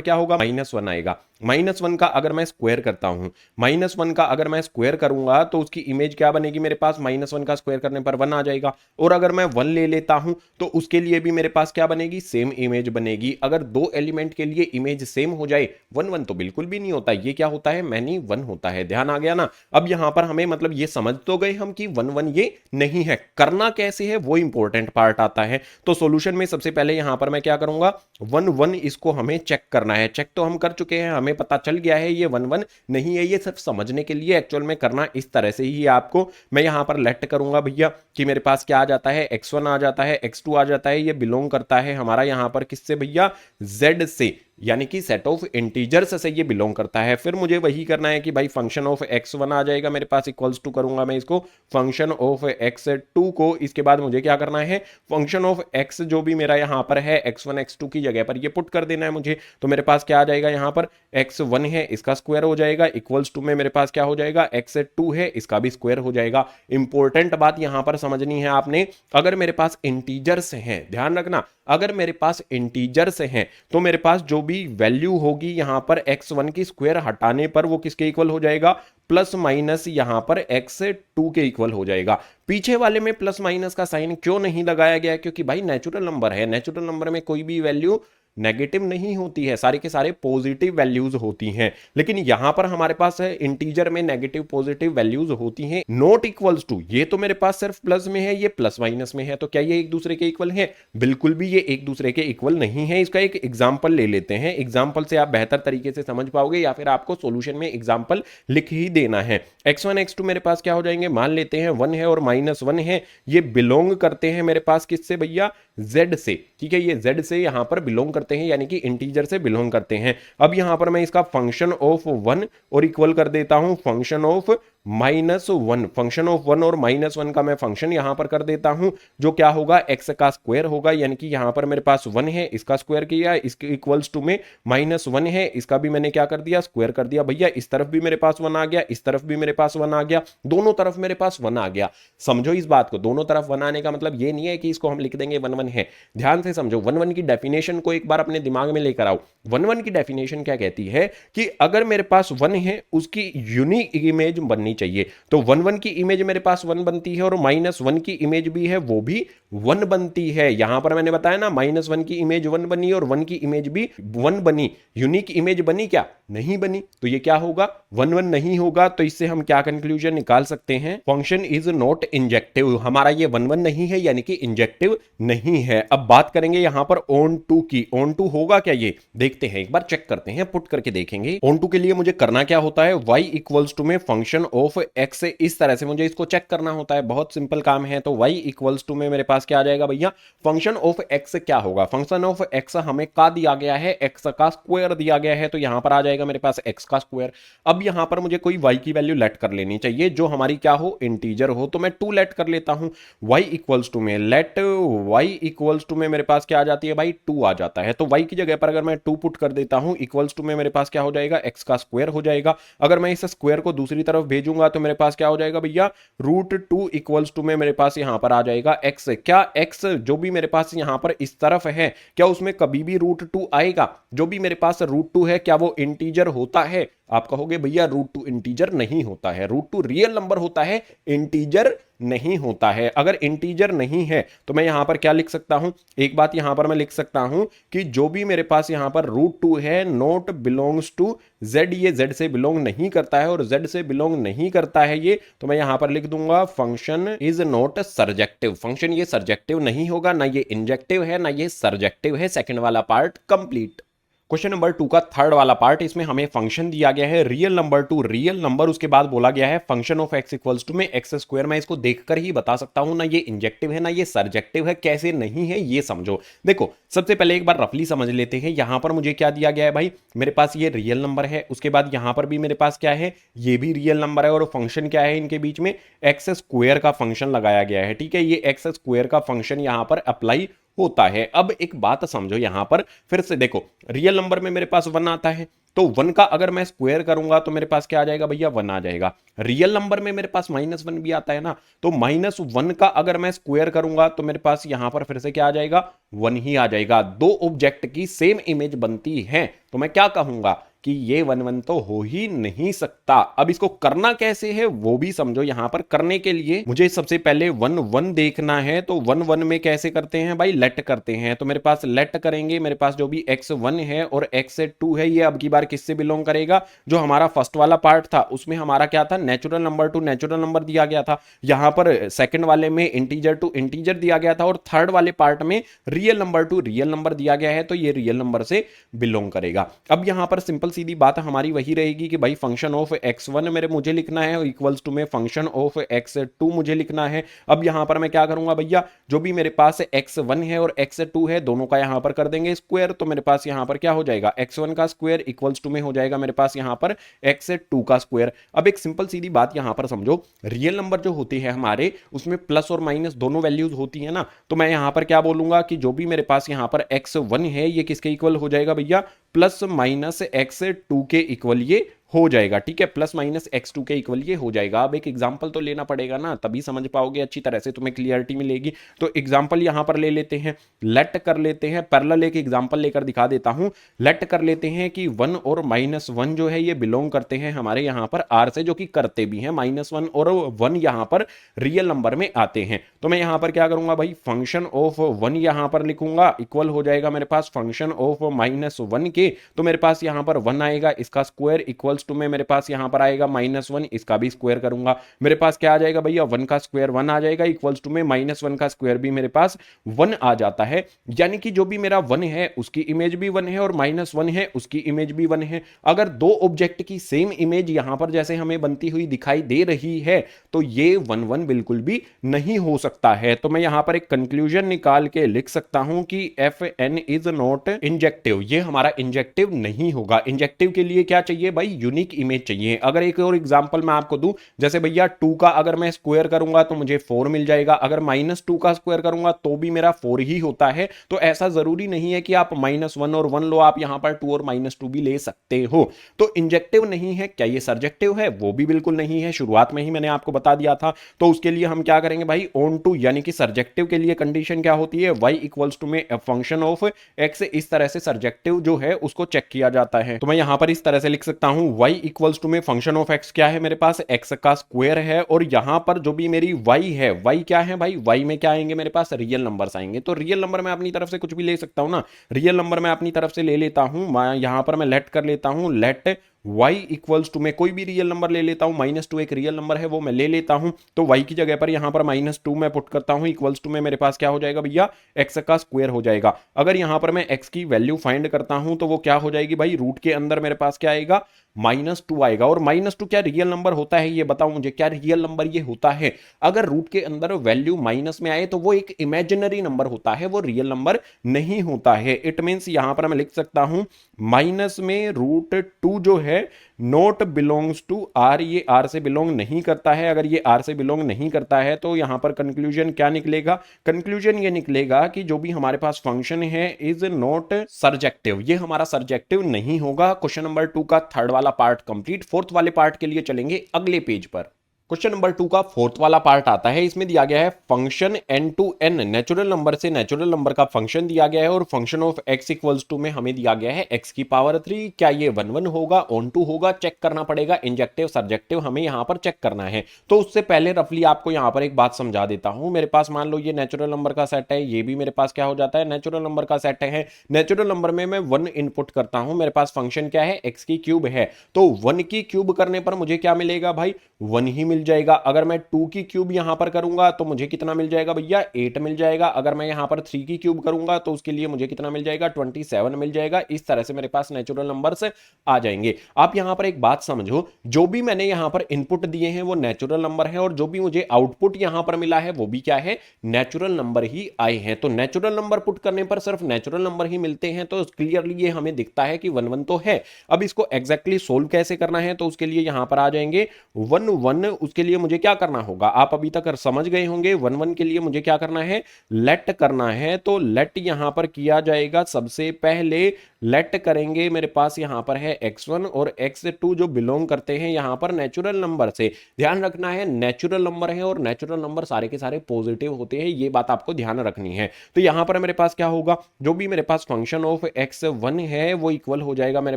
क्या होगा, -1 आएगा। -1 का अगर मैं स्क्वायर करता हूं, -1 का अगर मैं स्क्वायर करूंगा तो उसकी इमेज क्या बनेगी मेरे पास, -1 का स्क्वायर करने पर 1 आ जाएगा। और अगर मैं 1 ले लेता हूं तो उसके लिए भी मेरे पास क्या बनेगी, सेम इमेज बनेगी। अगर दो एलिमेंट के लिए इमेज सेम हो जाए, 1 1 तो बिल्कुल भी नहीं होता, ये क्या होता है, मैनी 1 होता है। ध्यान आ गया ना। अब यहां पर हमें मतलब ये समझ तो गए हम कि 1 1 ये नहीं है, करना कैसे है वो इंपॉर्टेंट पार्ट आता है। तो सॉल्यूशन में सबसे पहले यहां पर मैं क्या करूंगा, 1 1 इसको हमें चेक करना है। चेक तो हम कर चुके हैं, हमें पता चल गया है ये 1 1 नहीं है। ये सिर्फ समझने के लिए, एक्चुअल में करना इस तरह से ही आपको। मैं यहां पर लेट करूंगा भैया कि मेरे पास क्या आ जाता है, x1 आ जाता है, x2 आ जाता है। ये बिलोंग करता है हमारा यहां पर किससे भैया, z से, यानी कि सेट ऑफ इंटीजर्स से ये बिलोंग करता है। फिर मुझे वही करना है कि भाई फंक्शन ऑफ x1 आ जाएगा मेरे पास, इक्वल्स टू करूंगा मैं इसको फंक्शन ऑफ x2 को। इसके बाद मुझे क्या करना है, फंक्शन ऑफ x जो भी मेरा यहां पर है x1 x2 की जगह पर ये पुट कर देना है मुझे। तो मेरे पास क्या आ जाएगा, यहां पर x1 है इसका स्क्वायर हो जाएगा, इक्वल्स टू में मेरे पास क्या हो जाएगा, x2 है इसका भी स्क्वायर हो जाएगा। इंपॉर्टेंट बात यहां पर समझनी है आपने, अगर मेरे पास इंटीजर्स हैं, ध्यान रखना, अगर मेरे पास इंटीजर्स हैं तो मेरे पास जो भी वैल्यू होगी यहां पर x1 की स्क्वायर हटाने पर वो किसके इक्वल हो जाएगा, प्लस माइनस यहां पर x2 के इक्वल हो जाएगा। पीछे वाले में प्लस माइनस का साइन क्यों नहीं लगाया गया, क्योंकि भाई नेचुरल नंबर है, नेचुरल नंबर में कोई भी वैल्यू नेगेटिव नहीं होती है, सारे के सारे पॉजिटिव वैल्यूज होती हैं। लेकिन यहां पर हमारे पास है इंटीजर में नेगेटिव पॉजिटिव वैल्यूज होती हैं। नॉट इक्वल्स टू, ये तो मेरे पास सिर्फ प्लस में है, ये प्लस माइनस में है, तो क्या ये एक दूसरे के इक्वल है, बिल्कुल भी ये एक दूसरे के इक्वल नहीं है। इसका एक एग्जांपल ले लेते हैं, एग्जांपल से आप बेहतर तरीके से समझ पाओगे, या फिर आपको सॉल्यूशन में एग्जांपल लिख ही देना है। x1 x2 मेरे पास क्या हो जाएंगे, मान लेते हैं 1 है और -1 है, ये बिलोंग करते हैं मेरे पास किससे भैया, z से। ठीक है, ये z से यहां पर बिलोंग करते हैं, यानी कि इंटीजर से बिलोंग करते हैं। अब यहां पर मैं इसका फंक्शन ऑफ 1 और इक्वल कर देता हूं फंक्शन ऑफ -1, फंक्शन ऑफ 1 और -1 का मैं फंक्शन यहां पर कर देता हूं, जो क्या होगा, x का स्क्वायर होगा, यानी कि यहां पर मेरे पास 1 है इसका स्क्वायर किया, इसके इक्वल्स टू में -1 है इसका भी मैंने क्या कर दिया, स्क्वायर कर दिया। भैया इस तरफ भी मेरे पास 1 आ गया, इस तरफ भी मेरे पास 1 आ गया, दोनों तरफ मेरे पास 1 आ गया। समझो इस बात को, दोनों तरफ 1 आने का मतलब ये नहीं है कि इसको हम लिख देंगे 1 1 है। ध्यान से समझो, 1 1 की डेफिनेशन को एक बार अपने दिमाग में लेकर आओ। 1 1 की डेफिनेशन क्या कहती है कि अगर मेरे पास 1 है उसकी यूनिक इमेज बननी चाहिए। तो 1 1 की इमेज मेरे पास 1 बनती है और -1 की इमेज भी है वो भी 1 बनती है। यहां पर मैंने बताया ना, -1 की इमेज 1 बनी और 1 की इमेज भी 1 बनी। यूनिक इमेज बनी क्या, नहीं बनी। तो ये क्या होगा, 1 1 नहीं होगा। तो इससे हम क्या कंक्लूजन निकाल सकते हैं, फंक्शन इज नॉट इंजेक्टिव। हमारा ये 1 1 नहीं है, यानी कि इंजेक्टिव नहीं है। अब बात करेंगे यहां पर ऑन टू की। ऑन टू होगा क्या, ये देखते हैं, एक बार चेक करते हैं, पुट करके देखेंगे। ऑन टू के लिए मुझे करना क्या होता है, y इक्वल्स टू में फंक्शन ऑफ x, इस तरह से मुझे इसको चेक करना होता है, बहुत सिंपल काम है। तो y इक्वल्स टू में मेरे पास क्या आ जाएगा भैया, फंक्शन ऑफ x क्या होगा, फंक्शन ऑफ x हमें का दिया गया है, x का स्क्वायर दिया गया है, तो यहां पर आ जाएगा मेरे पास x का स्क्वायर। अब यहां पर मुझे कोई y की वैल्यू लेट कर लेनी चाहिए जो हमारी क्या हो, इंटीजर हो। तो मैं 2 लेट कर लेता हूं, y इक्वल्स टू में लेट y इक्वल्स टू में मेरे पास क्या आ जाती है भाई, 2 आ जाता है। तो y की जगह पर अगर मैं 2 पुट कर देता हूं, इक्वल्स टू में मेरे पास क्या हो जाएगा, x का स्क्वायर हो जाएगा। अगर मैं इस स्क्वायर को दूसरी तरफ भेजूंगा दूंगा तो मेरे पास क्या हो जाएगा भैया, √2 इक्वल्स टू में मेरे पास यहां पर आ जाएगा x। क्या x जो भी मेरे पास यहां पर इस तरफ है, क्या उसमें कभी भी √2 आएगा? जो भी मेरे पास √2 है क्या वो इंटीजर होता है? आप कहोगे भैया √2 इंटीजर नहीं होता है, √2 रियल नंबर होता है, इंटीजर नहीं होता है। अगर इंटीजर नहीं है तो मैं यहां पर क्या लिख सकता हूं, एक बात यहां पर मैं लिख सकता हूं कि जो भी मेरे पास यहां पर √2 है नॉट बिलोंग्स टू z, ये z से बिलोंग नहीं करता है, और z से बिलोंग नहीं करता है ये, तो मैं यहां पर लिख दूंगा function is not surjective. Function ये सर्जेक्टिव नहीं होगा, ना ये इंजेक्टिव है ना ये सर्जेक्टिव है। सेकंड वाला पार्ट कंप्लीट। क्वेश्चन नंबर 2 का थर्ड वाला पार्ट, इसमें हमें फंक्शन दिया गया है real number to real number, उसके बाद बोला गया है function of x equals to में x स्क्वायर। मैं इसको देखकर ही बता सकता हूं ना ये इंजेक्टिव है ना ये सर्जेक्टिव है, कैसे नहीं है ये समझो। देखो सबसे पहले एक बार रफली समझ लेते हैं, यहां पर मुझे क्या दिया गया है भाई, मेरे पास ये रियल नंबर है, उसके बाद यहां पर भी मेरे पास क्या है, ये भी रियल नंबर है, और फंक्शन क्या है इनके बीच में, एक्स स्क्वायर का फंक्शन लगाया गया है। ठीक है, ये एक्स स्क्वायर का फंक्शन यहां पर अप्लाई होता है। अब एक बात समझो यहां पर फिर से, देखो रियल नंबर में मेरे पास 1 आता है, तो 1 का अगर मैं स्क्वायर करूंगा तो मेरे पास क्या आ जाएगा भैया, 1 आ जाएगा। रियल नंबर में मेरे पास -1 भी आता है ना, तो -1 का अगर मैं स्क्वायर करूंगा तो मेरे पास यहां पर फिर से क्या आ जाएगा, 1 ही आ जाएगा। दो ऑब्जेक्ट की सेम इमेज बनती है, तो मैं क्या कहूंगा कि ये 1 तो हो ही नहीं सकता। अब इसको करना कैसे है वो भी समझो। यहां पर करने के लिए मुझे सबसे पहले 1 1 देखना है, तो 1 1 में कैसे करते हैं भाई, लेट करते हैं। तो मेरे पास लेट करेंगे, मेरे पास जो भी x1 है और x2 है, ये अब की बार किससे बिलोंग करेगा, जो हमारा फर्स्ट वाला पार्ट था उसमें हमारा क्या था, natural number to natural number दिया गया था। यहां पर सेकंड वाले में इंटीजर टू इंटीजर दिया गया था, और थर्ड वाले पार्ट में real number to real number दिया गया है, तो ये रियल नंबर से बिलोंग करेगा। अब यहां पर सिंपल सीधी बात हमारी वही रहेगी कि भाई फंक्शन ऑफ x1 मेरे मुझे लिखना है इक्वल्स टू में फंक्शन ऑफ x2 मुझे लिखना है। अब यहां पर मैं क्या करूंगा भैया, जो भी मेरे पास x1 है और x2 है दोनों का यहां पर कर देंगे स्क्वायर, तो मेरे पास यहां पर क्या हो जाएगा, x1 का स्क्वायर इक्वल्स टू में हो जाएगा मेरे पास यहां पर x2 का स्क्वायर। अब एक सिंपल सीधी बात यहां पर समझो, रियल नंबर जो होते हैं हमारे उसमें प्लस और माइनस दोनों वैल्यूज होती है ना, तो मैं यहां पर क्या बोलूंगा कि जो भी मेरे पास यहां पर x1 है ये किसके इक्वल हो जाएगा भैया, प्लस माइनस x2 के इक्वल ये हो जाएगा। ठीक है, प्लस माइनस x2 के इक्वल ये हो जाएगा। अब एक एग्जांपल तो लेना पड़ेगा ना, तभी समझ पाओगे अच्छी तरह से, तुम्हें क्लियरिटी मिलेगी। तो एग्जांपल यहां पर ले लेते हैं, लेट कर लेते हैं, पैरेलल एक एग्जांपल लेकर दिखा देता हूं। लेट कर लेते हैं कि 1 और -1 जो है ये बिलोंग करते हैं हमारे यहां पर r से, जो कि करते भी हैं, -1 और 1 यहां पर रियल नंबर में आते हैं। तो मैं यहां पर क्या करूंगा भाई, फंक्शन ऑफ 1 यहां पर लिखूंगा, इक्वल हो जाएगा मेरे पास फंक्शन ऑफ -1 के, तो मेरे पास यहां पर 1 आएगा, इसका स्क्वायर इक्वल्स टू में मेरे पास यहां पर आएगा -1, इसका भी स्क्वायर करूंगा, मेरे पास क्या आ जाएगा भैया, 1 का स्क्वायर 1 आ जाएगा, इक्वल्स टू में -1 का स्क्वायर भी मेरे पास 1 आ जाता है। यानी कि जो भी मेरा 1 है उसकी इमेज भी 1 है और -1 है उसकी इमेज भी 1 है। अगर दो ऑब्जेक्ट की सेम इमेज यहां पर जैसे हमें बनती हुई दिखाई दे रही है तो ये 1 1 बिल्कुल भी नहीं हो सकता है। तो मैं यहां पर एक कंक्लूजन निकाल के लिख सकता हूं कि fn इज नॉट इंजेक्टिव, ये हमारा इंजेक्टिव नहीं होगा। इंजेक्टिव के लिए क्या चाहिए भाई, यूनिक इमेज चाहिए। अगर एक और एग्जांपल मैं आपको दूं, जैसे भैया 2 का अगर मैं स्क्वायर करूंगा तो मुझे 4 मिल जाएगा, अगर -2 का स्क्वायर करूंगा तो भी मेरा 4 ही होता है। तो ऐसा जरूरी नहीं है कि आप -1 और 1 लो, आप यहां पर 2 और -2 भी ले सकते हो। तो इंजेक्टिव नहीं है। क्या ये सर्जेक्टिव है, वो भी बिल्कुल नहीं है, शुरुआत में ही मैंने आपको बता दिया था। तो उसके लिए हम क्या करेंगे भाई, ऑन टू, यानी कि सर्जेक्टिव के लिए कंडीशन क्या होती है, y इक्वल्स टू में फंक्शन ऑफ x, इस तरह से सर्जेक्टिव जो है उसको चेक किया जाता है। तो मैं यहां पर इस तरह से लिख सकता हूं, y इक्वल्स टू में फंक्शन ऑफ x क्या है, मेरे पास x का स्क्वायर है, और यहां पर जो भी मेरी y है, y क्या है भाई, y में क्या आएंगे मेरे पास, रियल नंबर्स आएंगे। तो रियल नंबर मैं अपनी तरफ से कुछ भी ले सकता हूं ना, रियल नंबर मैं अपनी तरफ से ले लेता हूं, यहां पर मैं लेट कर लेता हूं, लेट y इक्वल्स टू में कोई भी रियल नंबर ले लेता हूं, -2 एक रियल नंबर है वो मैं ले लेता हूं, तो y की जगह पर यहां पर -2 मैं पुट करता हूं, इक्वल्स टू में मेरे पास क्या हो जाएगा भैया, x का स्क्वायर हो जाएगा। अगर यहां पर मैं x की वैल्यू फाइंड करता हूं तो वो क्या हो जाएगी भाई, रूट के अंदर मेरे पास क्या आएगा, -2 आएगा। और -2 क्या रियल नंबर होता है, ये बताओ मुझे, क्या रियल नंबर ये होता है? अगर रूट के अंदर वैल्यू माइनस में आए तो वो एक इमेजिनरी नंबर होता है, वो रियल नंबर नहीं होता है। इट मींस यहां पर मैं लिख सकता हूं माइनस में √2 जो है है नॉट बिलोंग्स टू आर, ये आर से बिलोंग नहीं करता है। अगर ये आर से बिलोंग नहीं करता है तो यहां पर कंक्लूजन क्या निकलेगा? कंक्लूजन ये निकलेगा कि जो भी हमारे पास फंक्शन है इज नॉट सर्जेक्टिव, ये हमारा सर्जेक्टिव नहीं होगा। क्वेश्चन नंबर 2 का थर्ड वाला पार्ट कंप्लीट। फोर्थ वाले पार्ट के लिए चलेंगे अगले पेज पर। क्वेश्चन नंबर 2 का फोर्थ वाला पार्ट आता है। इसमें दिया गया है function n to n, natural number से नेचुरल नंबर का फंक्शन दिया गया है और function of x equals to में हमें दिया गया है x की पावर 3। क्या ये 1 1 होगा, ऑन टू होगा? चेक करना पड़ेगा। इंजेक्टिव सर्जेक्टिव हमें यहां पर चेक करना है। तो उससे पहले रफली आपको यहां पर एक बात समझा देता हूं। मेरे पास मान लो ये नेचुरल नंबर का सेट है, ये भी मेरे पास क्या हो जाता है? नेचुरल नंबर का सेट है। नेचुरल नंबर में मैं 1 इनपुट करता हूं, मेरे पास फंक्शन क्या है? x की क्यूब है। तो 1 की क्यूब करने पर मुझे क्या मिलेगा भाई? 1 ही मिल जाएगा। अगर मैं 2 की क्यूब यहां पर करूंगा तो मुझे कितना मिल जाएगा भैया? 8 मिल जाएगा। अगर मैं यहां पर 3 की क्यूब करूंगा तो उसके लिए मुझे कितना मिल जाएगा? 27 मिल जाएगा। इस तरह से मेरे पास नेचुरल नंबर्स आ जाएंगे। आप यहां पर एक बात समझो, जो भी मैंने यहां पर इनपुट दिए हैं वो नेचुरल नंबर है और जो भी मुझे आउटपुट यहां पर मिला है वो भी क्या है? नेचुरल नंबर ही आए हैं। तो नेचुरल नंबर पुट करने पर सिर्फ नेचुरल नंबर ही मिलते हैं। तो क्लियरली ये हमें दिखता है कि 1 1 तो है। अब इसको एग्जैक्टली सोल्व कैसे करना है? तो उसके लिए यहां पर आ जाएंगे 1 1। उसके लिए मुझे क्या करना होगा? आप अभी तक समझ गए होंगे। 1 1 के लिए मुझे क्या करना है? लेट करना है। तो लेट यहां पर किया जाएगा। सबसे पहले लेट करेंगे, मेरे पास यहां पर है x1 और x2 जो बिलोंग करते हैं यहां पर नेचुरल नंबर से। ध्यान रखना है नेचुरल नंबर है और नेचुरल नंबर सारे के सारे पॉजिटिव होते हैं, ये बात आपको ध्यान रखनी है। तो यहां पर मेरे पास क्या होगा? जो भी मेरे पास फंक्शन ऑफ x1 है वो इक्वल हो जाएगा मेरे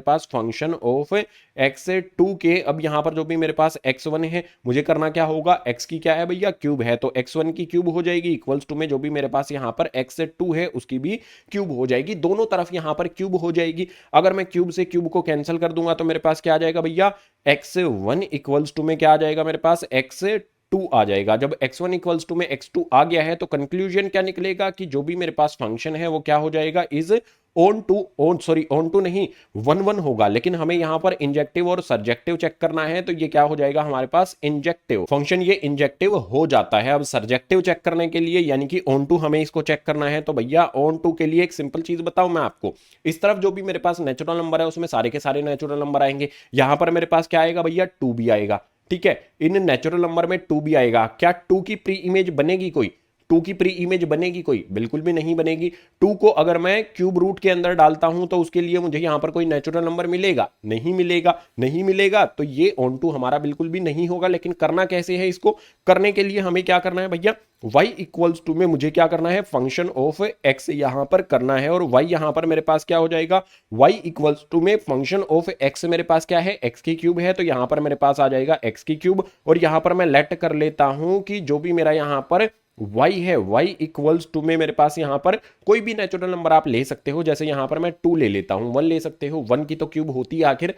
पास फंक्शन ऑफ x2 के। अब यहां पर जो भी मेरे पास x1 है मुझे करना क्या होगा? x की क्या है भैया? क्यूब है। तो x1 की क्यूब हो जाएगी इक्वल्स टू में जो भी मेरे पास यहां पर x2 है उसकी भी क्यूब हो जाएगी। दोनों तरफ यहां पर क्यूब हो जाएगी। अगर मैं क्यूब से क्यूब को कैंसिल कर दूंगा तो मेरे पास क्या आ जाएगा भैया? x1 इक्वल्स टू में क्या आ जाएगा मेरे पास? x2 आ जाएगा। जब x1 इक्वल्स टू में x2 आ गया है तो कंक्लूजन क्या निकलेगा कि जो भी मेरे पास फंक्शन है वो क्या हो जाएगा? इज ऑन टू नहीं 1 1 होगा। लेकिन हमें यहां पर इंजेक्टिव और सर्जेक्टिव चेक करना है तो ये क्या हो जाएगा हमारे पास? इंजेक्टिव फंक्शन ये इंजेक्टिव हो जाता है। अब सर्जेक्टिव चेक करने के लिए यानी कि ऑन टू हमें इसको चेक करना है तो भैया ऑन टू के लिए एक सिंपल चीज बताऊं मैं आपको। इस तरफ जो भी मेरे पास नेचुरल नंबर है उसमें सारे के सारे नेचुरल नंबर आएंगे। यहां पर मेरे पास क्या आएगा भैया? 2 भी आएगा। ठीक है, इन नेचुरल नंबर में 2 भी आएगा। क्या 2 की प्री इमेज बनेगी कोई? 2 की प्री इमेज बनेगी कोई? बिल्कुल भी नहीं बनेगी। 2 को अगर मैं क्यूब रूट के अंदर डालता हूं तो उसके लिए मुझे यहां पर कोई नेचुरल नंबर मिलेगा? नहीं मिलेगा। नहीं मिलेगा तो ये ऑन टू हमारा बिल्कुल भी नहीं होगा। लेकिन करना कैसे है? इसको करने के लिए हमें क्या करना है भैया? y इक्वल्स टू में मुझे क्या करना है? फंक्शन ऑफ x यहां पर करना है और y यहां पर मेरे पास क्या हो जाएगा? y इक्वल्स टू में फंक्शन ऑफ x मेरे पास क्या है? x की क्यूब है। तो यहां पर मेरे पास आ जाएगा x की क्यूब और यहां पर मैं लेट कर लेता हूं कि जो भी मेरा यहां पर y है y इक्वल्स टू में मेरे पास यहां पर कोई भी नेचुरल नंबर आप ले सकते हो। जैसे यहां पर मैं 2 ले लेता हूं, 1 ले सकते हो, 1 की तो क्यूब होती है आखिर।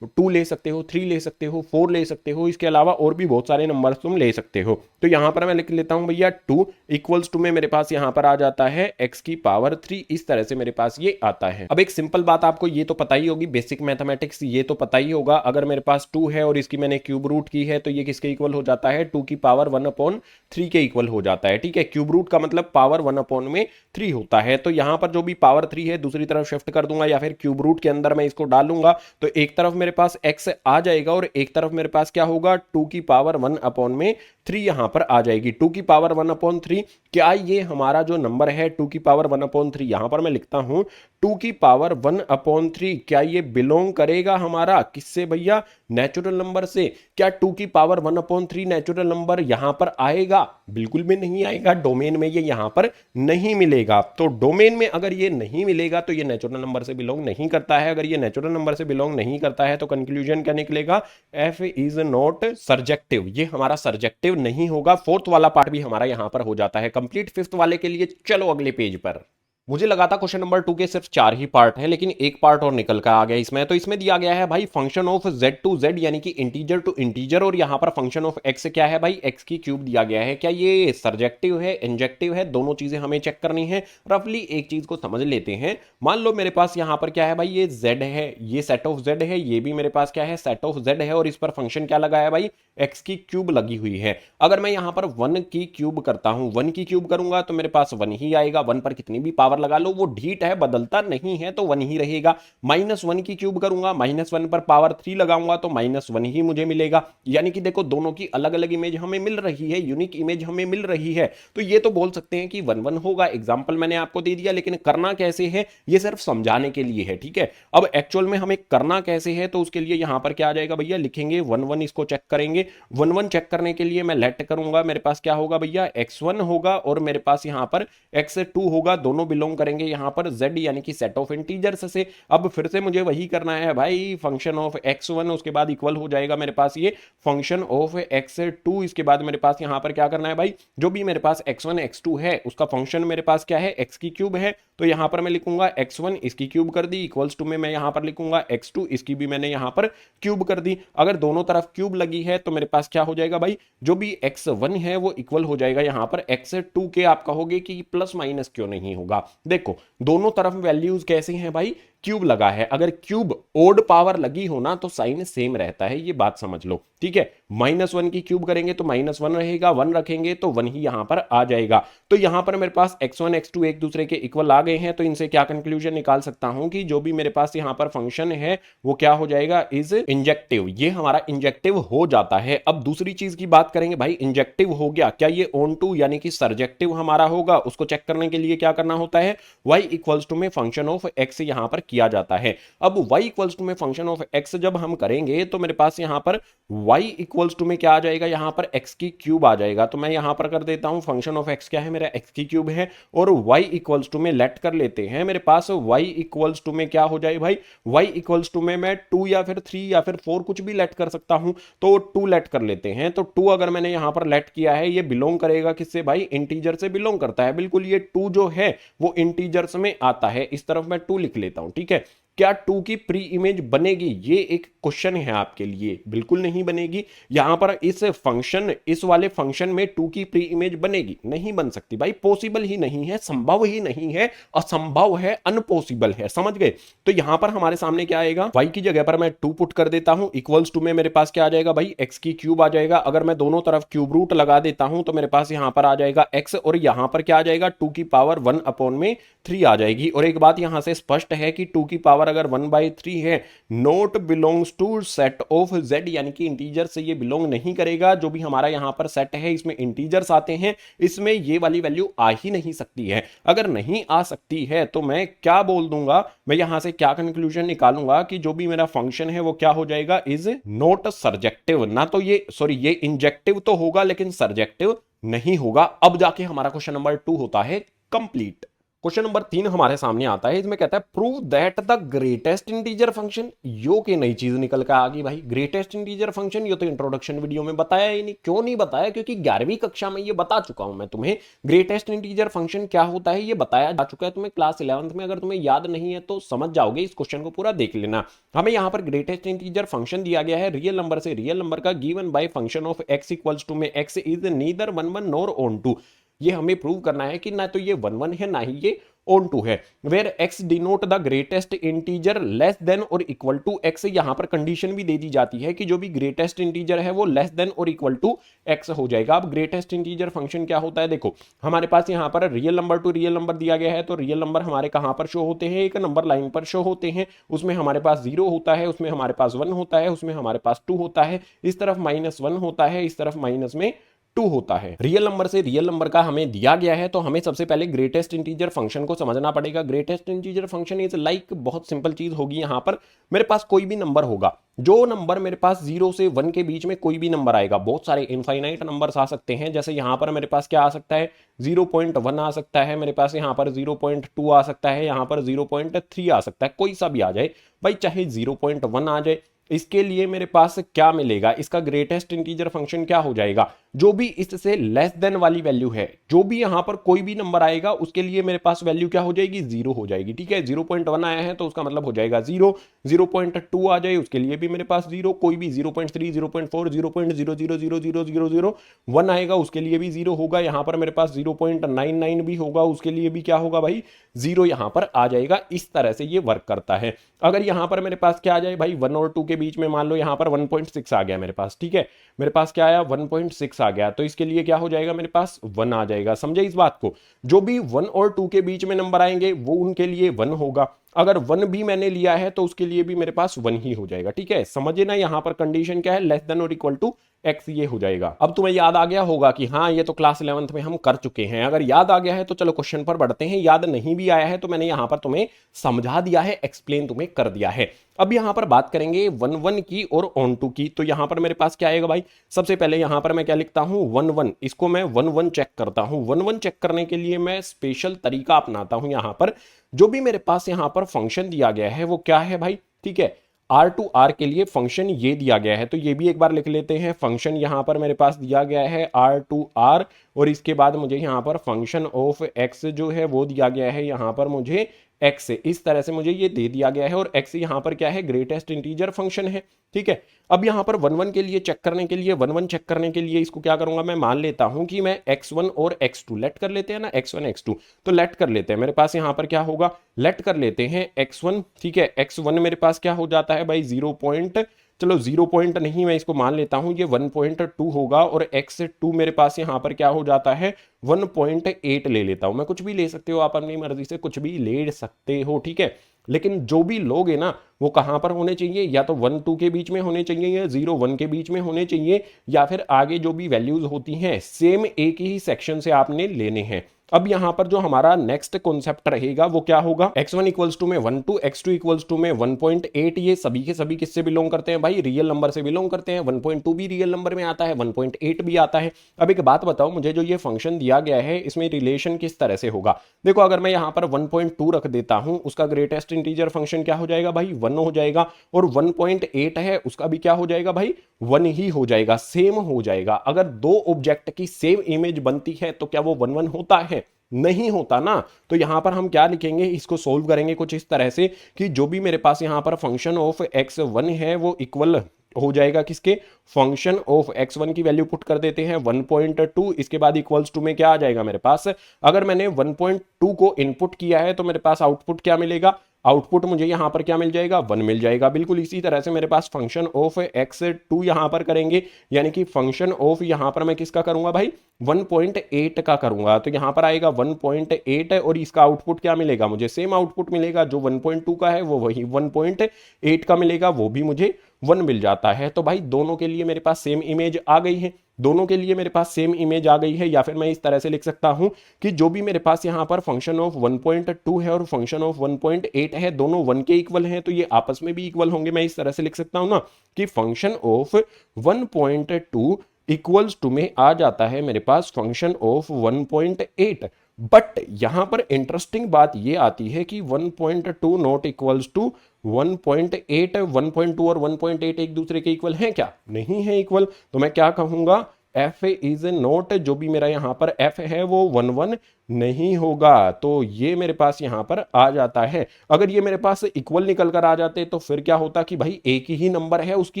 2 ले सकते हो, 3 ले सकते हो, 4 ले सकते हो, इसके अलावा और भी बहुत सारे नंबर तुम ले सकते हो। तो यहां पर मैं लिख लेता हूं भैया 2 इक्वल्स टू में मेरे पास यहां पर आ जाता है x की पावर 3। इस तरह से मेरे पास ये आता है। अब एक सिंपल बात आपको ये तो पता ही होगी, बेसिक मैथमेटिक्स ये तो पता ही होगा। अगर मेरे पास 2 है और इसकी मैंने क्यूब रूट की है तो ये किसके इक्वल हो जाता है? 2 की पावर 1/3 के इक्वल हो जाता है। ठीक है, क्यूब रूट का मतलब पावर 1/3 होता है। तो यहां पर जो भी पावर 3 है दूसरी तरफ शिफ्ट कर दूंगा या फिर क्यूब रूट के अंदर मैं इसको डालूंगा तो एक तरफ मेरे पास x आ जाएगा और एक तरफ मेरे पास क्या होगा? 2 की पावर 1/3 यहां पर आ जाएगी। 2 की पावर 1/3 क्या ये हमारा जो नंबर है 2 की पावर 1/3 यहां पर मैं लिखता हूं 2 की पावर 1/3 क्या ये बिलोंग करेगा हमारा किससे भैया? नेचुरल नंबर से। क्या 2 की पावर 1/3 नेचुरल नंबर यहां पर आएगा? बिल्कुल भी नहीं आएगा। डोमेन में ये यहां पर नहीं मिलेगा। तो डोमेन में अगर ये नहीं मिलेगा तो ये नेचुरल नंबर से बिलोंग नहीं करता है। अगर ये नेचुरल नंबर से बिलोंग नहीं करता है तो कंक्लूजन क्या निकलेगा? f इज नॉट सर्जेक्टिव, ये हमारा सर्जेक्टिव नहीं होगा। फोर्थ वाला पार्ट भी हमारा यहां पर हो जाता है कंप्लीट। फिफ्थ वाले के लिए चलो अगले पेज पर। मुझे लगा था क्वेश्चन नंबर 2 के सिर्फ 4 ही पार्ट हैं लेकिन एक पार्ट और निकल कर आ गया इसमें। तो इसमें दिया गया है भाई function of z to z यानी कि इंटीजर टू इंटीजर और यहां पर फंक्शन ऑफ x क्या है भाई? x की क्यूब दिया गया है। क्या ये सर्जेक्टिव है इंजेक्टिव है? दोनों चीजें हमें चेक करनी है। रफली एक चीज को समझ लेते हैं। मान लो मेरे पास यहां पर क्या है भाई? ये z है, ये सेट ऑफ z है, ये भी मेरे पास क्या है? सेट ऑफ z है और इस पर फंक्शन क्या लगा है भाई? x की क्यूब लगी हुई है। अगर मैं यहां पर 1 की क्यूब करता हूं, 1 की क्यूब करूंगा तो मेरे पास 1 ही आएगा। 1 पर कितनी भी पावर पावर लगा लो, वो ढीठ है, बदलता नहीं है, तो 1 ही रहेगा। -1 की क्यूब करूंगा, -1 पर पावर 3 लगाऊंगा तो -1 ही मुझे मिलेगा। यानी कि देखो दोनों की अलग अलग इमेज हमें मिल रही है, यूनिक इमेज हमें मिल रही है, तो ये तो बोल सकते हैं कि 1 1 होगा। एग्जाम्पल मैंने आपको दे दिया, लेकिन करना कैसे है ये सिर्फ समझाने के लिए है, ठीक है। अब एक्चुअल में हमें करना कैसे है, तो उसके लिए यहां पर क्या आ जाएगा भैया, लिखेंगे 1 1, इसको चेक करेंगे। 1 1 चेक करने के लिए मैं लेट करूंगा, मेरे पास क्या होगा भैया, x1 होगा और मेरे पास यहां पर x2 होगा, दोनों बिलोंग करेंगे यहां पर z यानी कि सेट ऑफ इंटीजर्स से। अब फिर से मुझे वही करना है भाई, फंक्शन ऑफ x1, उसके बाद इक्वल हो जाएगा मेरे पास ये फंक्शन ऑफ x2, इसके बाद मेरे पास यहां पर क्या करना है भाई, जो भी मेरे पास x1 x2 है उसका फंक्शन मेरे पास क्या है, x की क्यूब है, तो यहां पर मैं लिखूंगा x1 इसकी क्यूब कर दी, इक्वल्स टू में मैं यहां पर लिखूंगा x2 इसकी भी मैंने यहां पर क्यूब कर दी। अगर दोनों तरफ क्यूब लगी है तो मेरे पास क्या हो जाएगा भाई, जो भी x1 है वो इक्वल हो जाएगा यहां पर x2 के। आप कहोगे कि प्लस माइनस क्यों नहीं होगा, देखो दोनों तरफ वैल्यूज कैसी हैं भाई, क्यूब लगा है, अगर क्यूब ओड पावर लगी हो ना तो साइन सेम रहता है, ये बात समझ लो, ठीक है। -1 की क्यूब करेंगे तो -1 रहेगा, 1 रखेंगे तो 1 ही यहां पर आ जाएगा। तो यहां पर मेरे पास x1 x2 एक दूसरे के इक्वल आ गए हैं, तो इनसे क्या कंक्लूजन निकाल सकता हूं कि जो भी मेरे पास यहां पर फंक्शन है वो क्या हो जाएगा, इज इंजेक्टिव, ये हमारा इंजेक्टिव हो जाता है। अब दूसरी चीज की बात करेंगे भाई, इंजेक्टिव हो गया, क्या ये ऑन टू यानी कि सर्जेक्टिव हमारा होगा, उसको चेक करने के लिए क्या करना होता है, y इक्वल्स टू में फंक्शन ऑफ x यहां पर किया जाता है। अब y इक्वल्स टू में फंक्शन ऑफ x जब हम करेंगे तो मेरे पास यहां पर y इक्वल्स टू में क्या आ जाएगा, यहां पर x की क्यूब आ जाएगा, तो मैं यहां पर कर देता हूं फंक्शन ऑफ x क्या है मेरा, x की क्यूब है, और y इक्वल्स टू में लेट कर लेते हैं, मेरे पास y इक्वल्स टू में क्या हो जाए भाई, y इक्वल्स टू में मैं 2 या फिर 3 या फिर 4 कुछ भी लेट कर सकता हूं, तो 2 लेट कर लेते हैं। तो 2 अगर मैंने यहां पर लेट किया है, ये बिलोंग करेगा किससे भाई, इंटीजर से बिलोंग करता है, बिल्कुल ये 2 जो है वो इंटीजर्स में आता है, इस तरफ मैं 2 लिख लेता हूं, ठीक है। क्या 2 की प्री इमेज बनेगी, ये एक क्वेश्चन है आपके लिए, बिल्कुल नहीं बनेगी। यहां पर इस फंक्शन, इस वाले फंक्शन में 2 की प्री इमेज बनेगी, नहीं बन सकती भाई, पॉसिबल ही नहीं है, संभव ही नहीं है, असंभव है, अनपॉसिबल है, समझ गए। तो यहां पर हमारे सामने क्या आएगा, y की जगह पर मैं 2 पुट कर देता हूं, इक्वल्स टू में मेरे पास क्या आ जाएगा भाई, x की क्यूब आ जाएगा। अगर मैं दोनों तरफ क्यूब रूट लगा देता हूं तो मेरे पास यहां पर आ जाएगा x, और यहां पर क्या आ जाएगा, 2 की पावर 1/3 आ जाएगी। और एक बात यहां से स्पष्ट है कि 2 की पावर अगर 1/3 है, not belongs to set of z, यानी कि इंटीजर से ये बिलोंग नहीं करेगा। जो भी हमारा यहां पर सेट है इसमें इंटीजर्स आते हैं, इसमें ये वाली वैल्यू आ ही नहीं सकती है। अगर नहीं आ सकती है तो मैं क्या बोल दूंगा, मैं यहां से क्या कंक्लूजन निकालूंगा कि जो भी मेरा फंक्शन है वो क्या हो जाएगा, इज नॉट सर्जेक्टिव, ना तो ये सॉरी ये इंजेक्टिव तो होगा लेकिन सर्जेक्टिव नहीं होगा। अब जाके हमारा क्वेश्चन नंबर 2 होता है कंप्लीट। क्वेश्चन नंबर 3 हमारे सामने आता है, इसमें कहता है prove that the greatest integer function, यो की नई चीज निकल कर आ गई भाई, ग्रेटेस्ट इंटीजर फंक्शन, ये तो इंट्रोडक्शन वीडियो में बताया ही नहीं। क्यों नहीं बताया, क्योंकि 11वीं कक्षा में ये बता चुका हूं मैं तुम्हें, ग्रेटेस्ट इंटीजर फंक्शन क्या होता है ये बताया जा चुका है तुम्हें क्लास 11th में। अगर तुम्हें याद नहीं है तो समझ जाओगे, इस क्वेश्चन को पूरा देख लेना। हमें यहां पर ग्रेटेस्ट इंटीजर फंक्शन दिया गया है, रियल नंबर से रियल नंबर का, given by function of x equals to में x is neither 1 1 nor onto. ये हमें प्रूव करना है कि ना तो ये 1 1 है ना ही ये ऑन टू है। Where x denote the greatest integer less than और इक्वल टू x, यहां पर कंडीशन भी दे दी जाती है कि जो भी ग्रेटेस्ट इंटीजर है वो लेस देन और इक्वल टू x हो जाएगा। अब ग्रेटेस्ट इंटीजर फंक्शन क्या होता है, देखो हमारे पास यहां पर real number to real number दिया गया है, तो रियल नंबर हमारे कहां पर शो होते हैं, एक नंबर लाइन पर शो होते हैं, उसमें हमारे पास 0 होता है, उसमें हमारे पास 1 होता है, उसमें हमारे पास 2 होता है, इस तरफ -1 होता है, इस तरफ माइनस में 2 होता है। रियल नंबर से रियल नंबर का हमें दिया गया है, तो हमें सबसे पहले ग्रेटेस्ट इंटीजर फंक्शन को समझना पड़ेगा। Greatest integer function is like, बहुत सिंपल चीज होगी, यहां पर मेरे पास कोई भी नंबर होगा, जो नंबर मेरे पास 0 से 1 के बीच में कोई भी नंबर आएगा, बहुत सारे इनफाइनाइट नंबर्स आ सकते हैं, जैसे यहां पर मेरे पास क्या आ सकता है, 0.1 आ सकता है, मेरे पास यहां पर 0.2 आ सकता है, यहां पर 0.3 आ सकता है, कोई सा भी आ जाए भाई, चाहे 0.1 आ जाए, इसके लिए मेरे पास क्या मिलेगा, इसका ग्रेटेस्ट इंटीजर फंक्शन क्या हो जाएगा, जो भी इससे लेस देन वाली वैल्यू है, जो भी यहां पर कोई भी नंबर आएगा उसके लिए मेरे पास वैल्यू क्या हो जाएगी, 0 हो जाएगी, ठीक है। 0.1 आया है तो उसका मतलब हो जाएगा 0, 0.2 आ जाए उसके लिए भी मेरे पास 0, कोई भी 0.3, 0.4, 0.0000001 आएगा उसके लिए भी 0 होगा, यहां पर मेरे पास 0.99 भी होगा उसके लिए भी क्या होगा भाई, 0 यहां पर आ जाएगा। इस तरह से ये वर्क करता है। अगर यहां पर मेरे पास क्या आ जाए भाई, 1 और 2 के बीच में मान लो यहां पर 1.6 आ गया मेरे पास, ठीक है, मेरे पास क्या आया 1.6 आ गया, तो इसके लिए क्या हो जाएगा, मेरे पास 1 आ जाएगा। समझे इस बात को? जो भी 1 और 2 के बीच में नंबर आएंगे वो उनके लिए 1 होगा। अगर 1 भी मैंने लिया है तो उसके लिए भी मेरे पास 1 ही हो जाएगा। ठीक है, समझे ना? यहां पर कंडीशन क्या है, लेस देन और इक्वल टू x, ये हो जाएगा। अब तुम्हें याद आ गया होगा कि हाँ ये तो क्लास 11th में हम कर चुके हैं। अगर याद आ गया है तो चलो क्वेश्चन पर बढ़ते हैं। याद नहीं भी आया है तो मैंने यहां पर तुम्हें समझा दिया है, एक्सप्लेन तुम्हें कर दिया है। अब यहां पर बात करेंगे 1 1 की और ऑन टू की। तो यहां पर मेरे पास क्या आएगा भाई, सबसे पहले यहां पर मैं क्या लिखता हूं, 1 1, इसको मैं 1 1 चेक करता हूं। 1 1 चेक करने के लिए मैं स्पेशल तरीका अपनाता हूं। यहां पर जो भी मेरे पास यहां पर फंक्शन दिया गया है वो क्या है भाई, ठीक है, आर टू आर के लिए फंक्शन ये दिया गया है, तो ये भी एक बार लिख लेते हैं। फंक्शन यहां पर मेरे पास दिया गया है आर टू आर, और इसके बाद मुझे यहां पर फंक्शन ऑफ एक्स जो है वो दिया गया है यहां पर मुझे एक्स, इस तरह से मुझे ये दे दिया गया है। और एक्स यहां पर क्या है, ग्रेटेस्ट इंटीजर फंक्शन है। ठीक है, अब यहां पर 1 1 के लिए चेक करने के लिए 1 1 चेक करने के लिए इसको क्या करूंगा, मैं मान लेता हूं कि मैं x1 और x2 लेट कर लेते हैं ना, x1 x2, तो लेट कर लेते हैं। मेरे पास यहां पर क्या होगा, लेट कर लेते हैं x1। ठीक है, x1 मेरे पास क्या हो जाता है भाई, 0 पॉइंट, चलो 0 पॉइंट नहीं, मैं इसको मान लेता हूं ये 1.2 होगा। और x2 मेरे पास यहां पर क्या हो जाता है, 1.8 ले लेता हूं। मैं कुछ भी ले सकते हो, आप अपनी मर्जी से कुछ भी ले सकते हो। ठीक है, लेकिन जो भी लोग है ना वो कहां पर होने चाहिए, या तो 1 2 के बीच में होने चाहिए, या 0 1 के बीच में होने चाहिए, या फिर आगे जो भी वैल्यूज होती हैं सेम एक ही सेक्शन से आपने लेने हैं। अब यहां पर जो हमारा नेक्स्ट कॉन्सेप्ट रहेगा वो क्या होगा, x1 इक्वल्स टू में 1 2, x2 इक्वल्स टू में 1.8, ये सभी के सभी किससे बिलोंग करते हैं भाई, रियल नंबर से बिलोंग करते हैं। 1.2 भी रियल नंबर में आता है, 1.8 भी आता है। अब एक बात बताओ मुझे, जो ये फंक्शन दिया गया है इसमें रिलेशन किस तरह से होगा। देखो, अगर मैं यहां पर 1.2 रख देता हूं, उसका ग्रेटेस्ट इंटीजर फंक्शन क्या हो जाएगा भाई, 1 हो जाएगा। और 1.8 है, उसका भी क्या हो जाएगा भाई, 1 ही हो जाएगा, सेम हो जाएगा। अगर दो ऑब्जेक्ट की सेम इमेज बनती है तो क्या वो 1 1 होता है, नहीं होता ना। तो यहां पर हम क्या लिखेंगे, इसको सोल्व करेंगे कुछ इस तरह से कि जो भी मेरे पास यहां पर फंक्शन ऑफ x1 है वो इक्वल हो जाएगा किसके, फंक्शन ऑफ x1 की वैल्यू पुट कर देते हैं 1.2, इसके बाद इक्वल्स टू में क्या आ जाएगा मेरे पास, अगर मैंने 1.2 को इनपुट किया है तो मेरे पास आउटपुट क्या मिलेगा, आउटपुट मुझे यहां पर क्या मिल जाएगा, 1 मिल जाएगा। बिल्कुल इसी तरह से मेरे पास फंक्शन ऑफ x2 यहां पर करेंगे, यानी कि फंक्शन ऑफ यहां पर मैं किसका करूंगा भाई, 1.8 का करूंगा। तो यहां पर आएगा 1.8 और इसका आउटपुट क्या मिलेगा, मुझे सेम आउटपुट मिलेगा। जो 1.2 का है वो वही 1.8 का मिलेगा, वो भी मुझे 1 मिल जाता है। तो भाई दोनों के लिए मेरे पास सेम इमेज आ गई है, दोनों के लिए मेरे पास सेम इमेज आ गई है। या फिर मैं इस तरह से लिख सकता हूं कि जो भी मेरे पास यहां पर फंक्शन ऑफ 1.2 है और फंक्शन ऑफ 1.8 है, दोनों 1 के इक्वल हैं, तो ये आपस में भी इक्वल होंगे। मैं इस तरह से लिख सकता हूं ना कि फंक्शन ऑफ 1.2 इक्वल्स टू में आ जाता है मेरे पास फंक्शन ऑफ 1.8। बट यहां पर इंटरेस्टिंग बात ये आती है कि 1.2 नॉट इक्वल्स टू 1.8, 1.2 और 1.8 एक दूसरे के इक्वल हैं क्या, नहीं है इक्वल। तो मैं क्या कहूंगा, f इज नॉट, जो भी मेरा यहां पर f है वो 1 1 नहीं होगा। तो ये मेरे पास यहां पर आ जाता है। अगर ये मेरे पास इक्वल निकल कर आ जाते तो फिर क्या होता कि भाई एक ही नंबर है, उसकी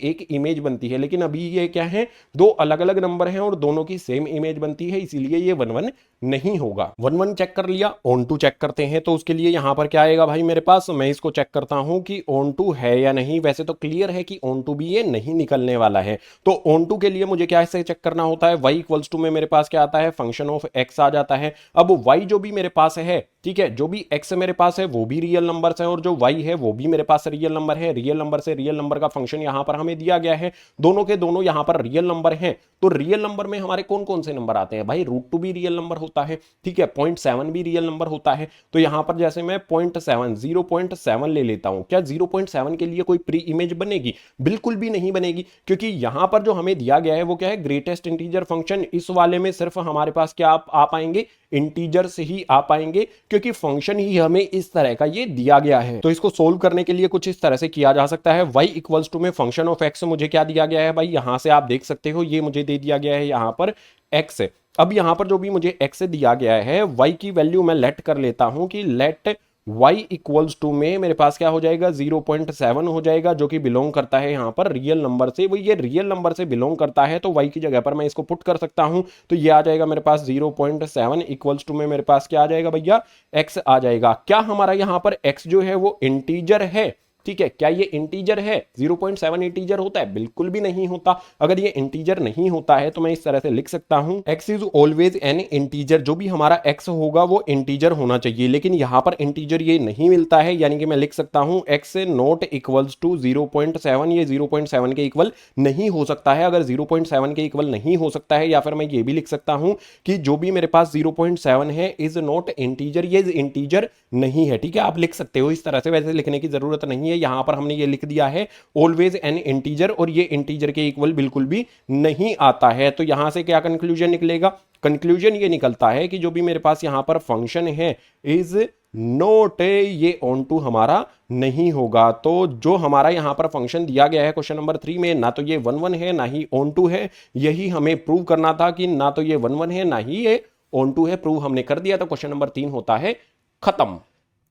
एक इमेज बनती है। लेकिन अभी ये क्या है, दो अलग अलग नंबर हैं और दोनों की सेम इमेज बनती है, इसीलिए ये 1 1 नहीं होगा। 1 1 चेक कर लिया, ऑन टू चेक करते हैं। तो उसके लिए यहां पर क्या आएगा भाई मेरे पास, मैं इसको चेक करता हूं कि ऑन टू है या नहीं। वैसे तो क्लियर है कि ऑन टू भी ये नहीं निकलने वाला है। तो ऑन टू के लिए मुझे क्या ऐसे चेक करना होता है, y इक्वल्स टू में मेरे पास क्या आता है, फंक्शन ऑफ x आ जाता है। अब y जो भी मेरे पास है, ठीक है, जो भी x मेरे पास है वो भी रियल नंबर है, और जो y है वो भी मेरे पास रियल नंबर है। रियल नंबर से रियल नंबर का फंक्शन यहां पर हमें दिया गया है, दोनों के दोनों यहां पर रियल नंबर हैं। तो रियल नंबर में हमारे कौन कौन से नंबर आते हैं भाई, √2 भी रियल नंबर होता है, ठीक है, 0.7 भी रियल नंबर होता है। तो यहां पर जैसे मैं 0.7 ले लेता हूं, क्या 0.7 के लिए कोई प्री इमेज बनेगी, बिल्कुल भी नहीं बनेगी, क्योंकि यहां पर जो हमें दिया गया है वो क्या है, ग्रेटेस्ट इंटीजर फंक्शन। इस वाले में सिर्फ हमारे पास क्या आ पाएंगे, इंटीजर से ही आ पाएंगे, क्योंकि फंक्शन ही हमें इस तरह का ये दिया गया है। तो इसको सोल्व करने के लिए कुछ इस तरह से किया जा सकता है। y इक्वल्स टू में फंक्शन ऑफ x मुझे क्या दिया गया है भाई, यहां से आप देख सकते हो ये मुझे दे दिया गया है यहां पर x। अब यहां पर जो भी मुझे x दिया गया है, y की वैल्यू मैं लेट कर लेता हूं कि लेट y इक्वल्स टू में मेरे पास क्या हो जाएगा, 0.7 हो जाएगा, जो कि बिलोंग करता है यहां पर रियल नंबर से। वो ये रियल नंबर से बिलोंग करता है, तो y की जगह पर मैं इसको पुट कर सकता हूं। तो ये आ जाएगा मेरे पास 0.7 इक्वल्स टू में मेरे पास क्या आ जाएगा भैया, x आ जाएगा। क्या हमारा यहां पर x जो है वो इंटीजर है, ठीक है, क्या ये इंटीजर है? 0.7 इंटीजर होता है? बिल्कुल भी नहीं होता। अगर ये इंटीजर नहीं होता है तो मैं इस तरह से लिख सकता हूं, x is always an integer. जो भी हमारा x होगा वो इंटीजर होना चाहिए, लेकिन यहां पर इंटीजर ये नहीं मिलता है, यानी कि मैं लिख सकता हूं x नॉट इक्वल्स टू 0.7। ये 0.7 के इक्वल नहीं हो सकता है। अगर 0.7 के इक्वल नहीं हो सकता है, या फिर मैं ये भी लिख सकता हूं कि जो भी मेरे पास 0.7 है इज नॉट इंटीजर, ये इंटीजर नहीं है। ठीक है, आप लिख सकते हो इस तरह से, वैसे लिखने की जरूरत नहीं है। यहां पर हमने ये लिख दिया है ऑलवेज एन इंटीजर, और ये इंटीजर के इक्वल बिल्कुल भी नहीं आता है। तो यहां से क्या कंक्लूजन निकलेगा? कंक्लूजन ये निकलता है कि जो भी मेरे पास यहां पर फंक्शन है इज नोट, ये ऑन टू हमारा नहीं होगा। तो जो हमारा यहां पर फंक्शन दिया गया है क्वेश्चन नंबर 3 में, ना तो ये 1 1 है ना ही ऑन टू है। यही हमें प्रूव करना था कि ना तो ये 1 1 है ना ही ये ऑन टू है। प्रूव हमने कर दिया, तो क्वेश्चन नंबर 3 होता है खत्म।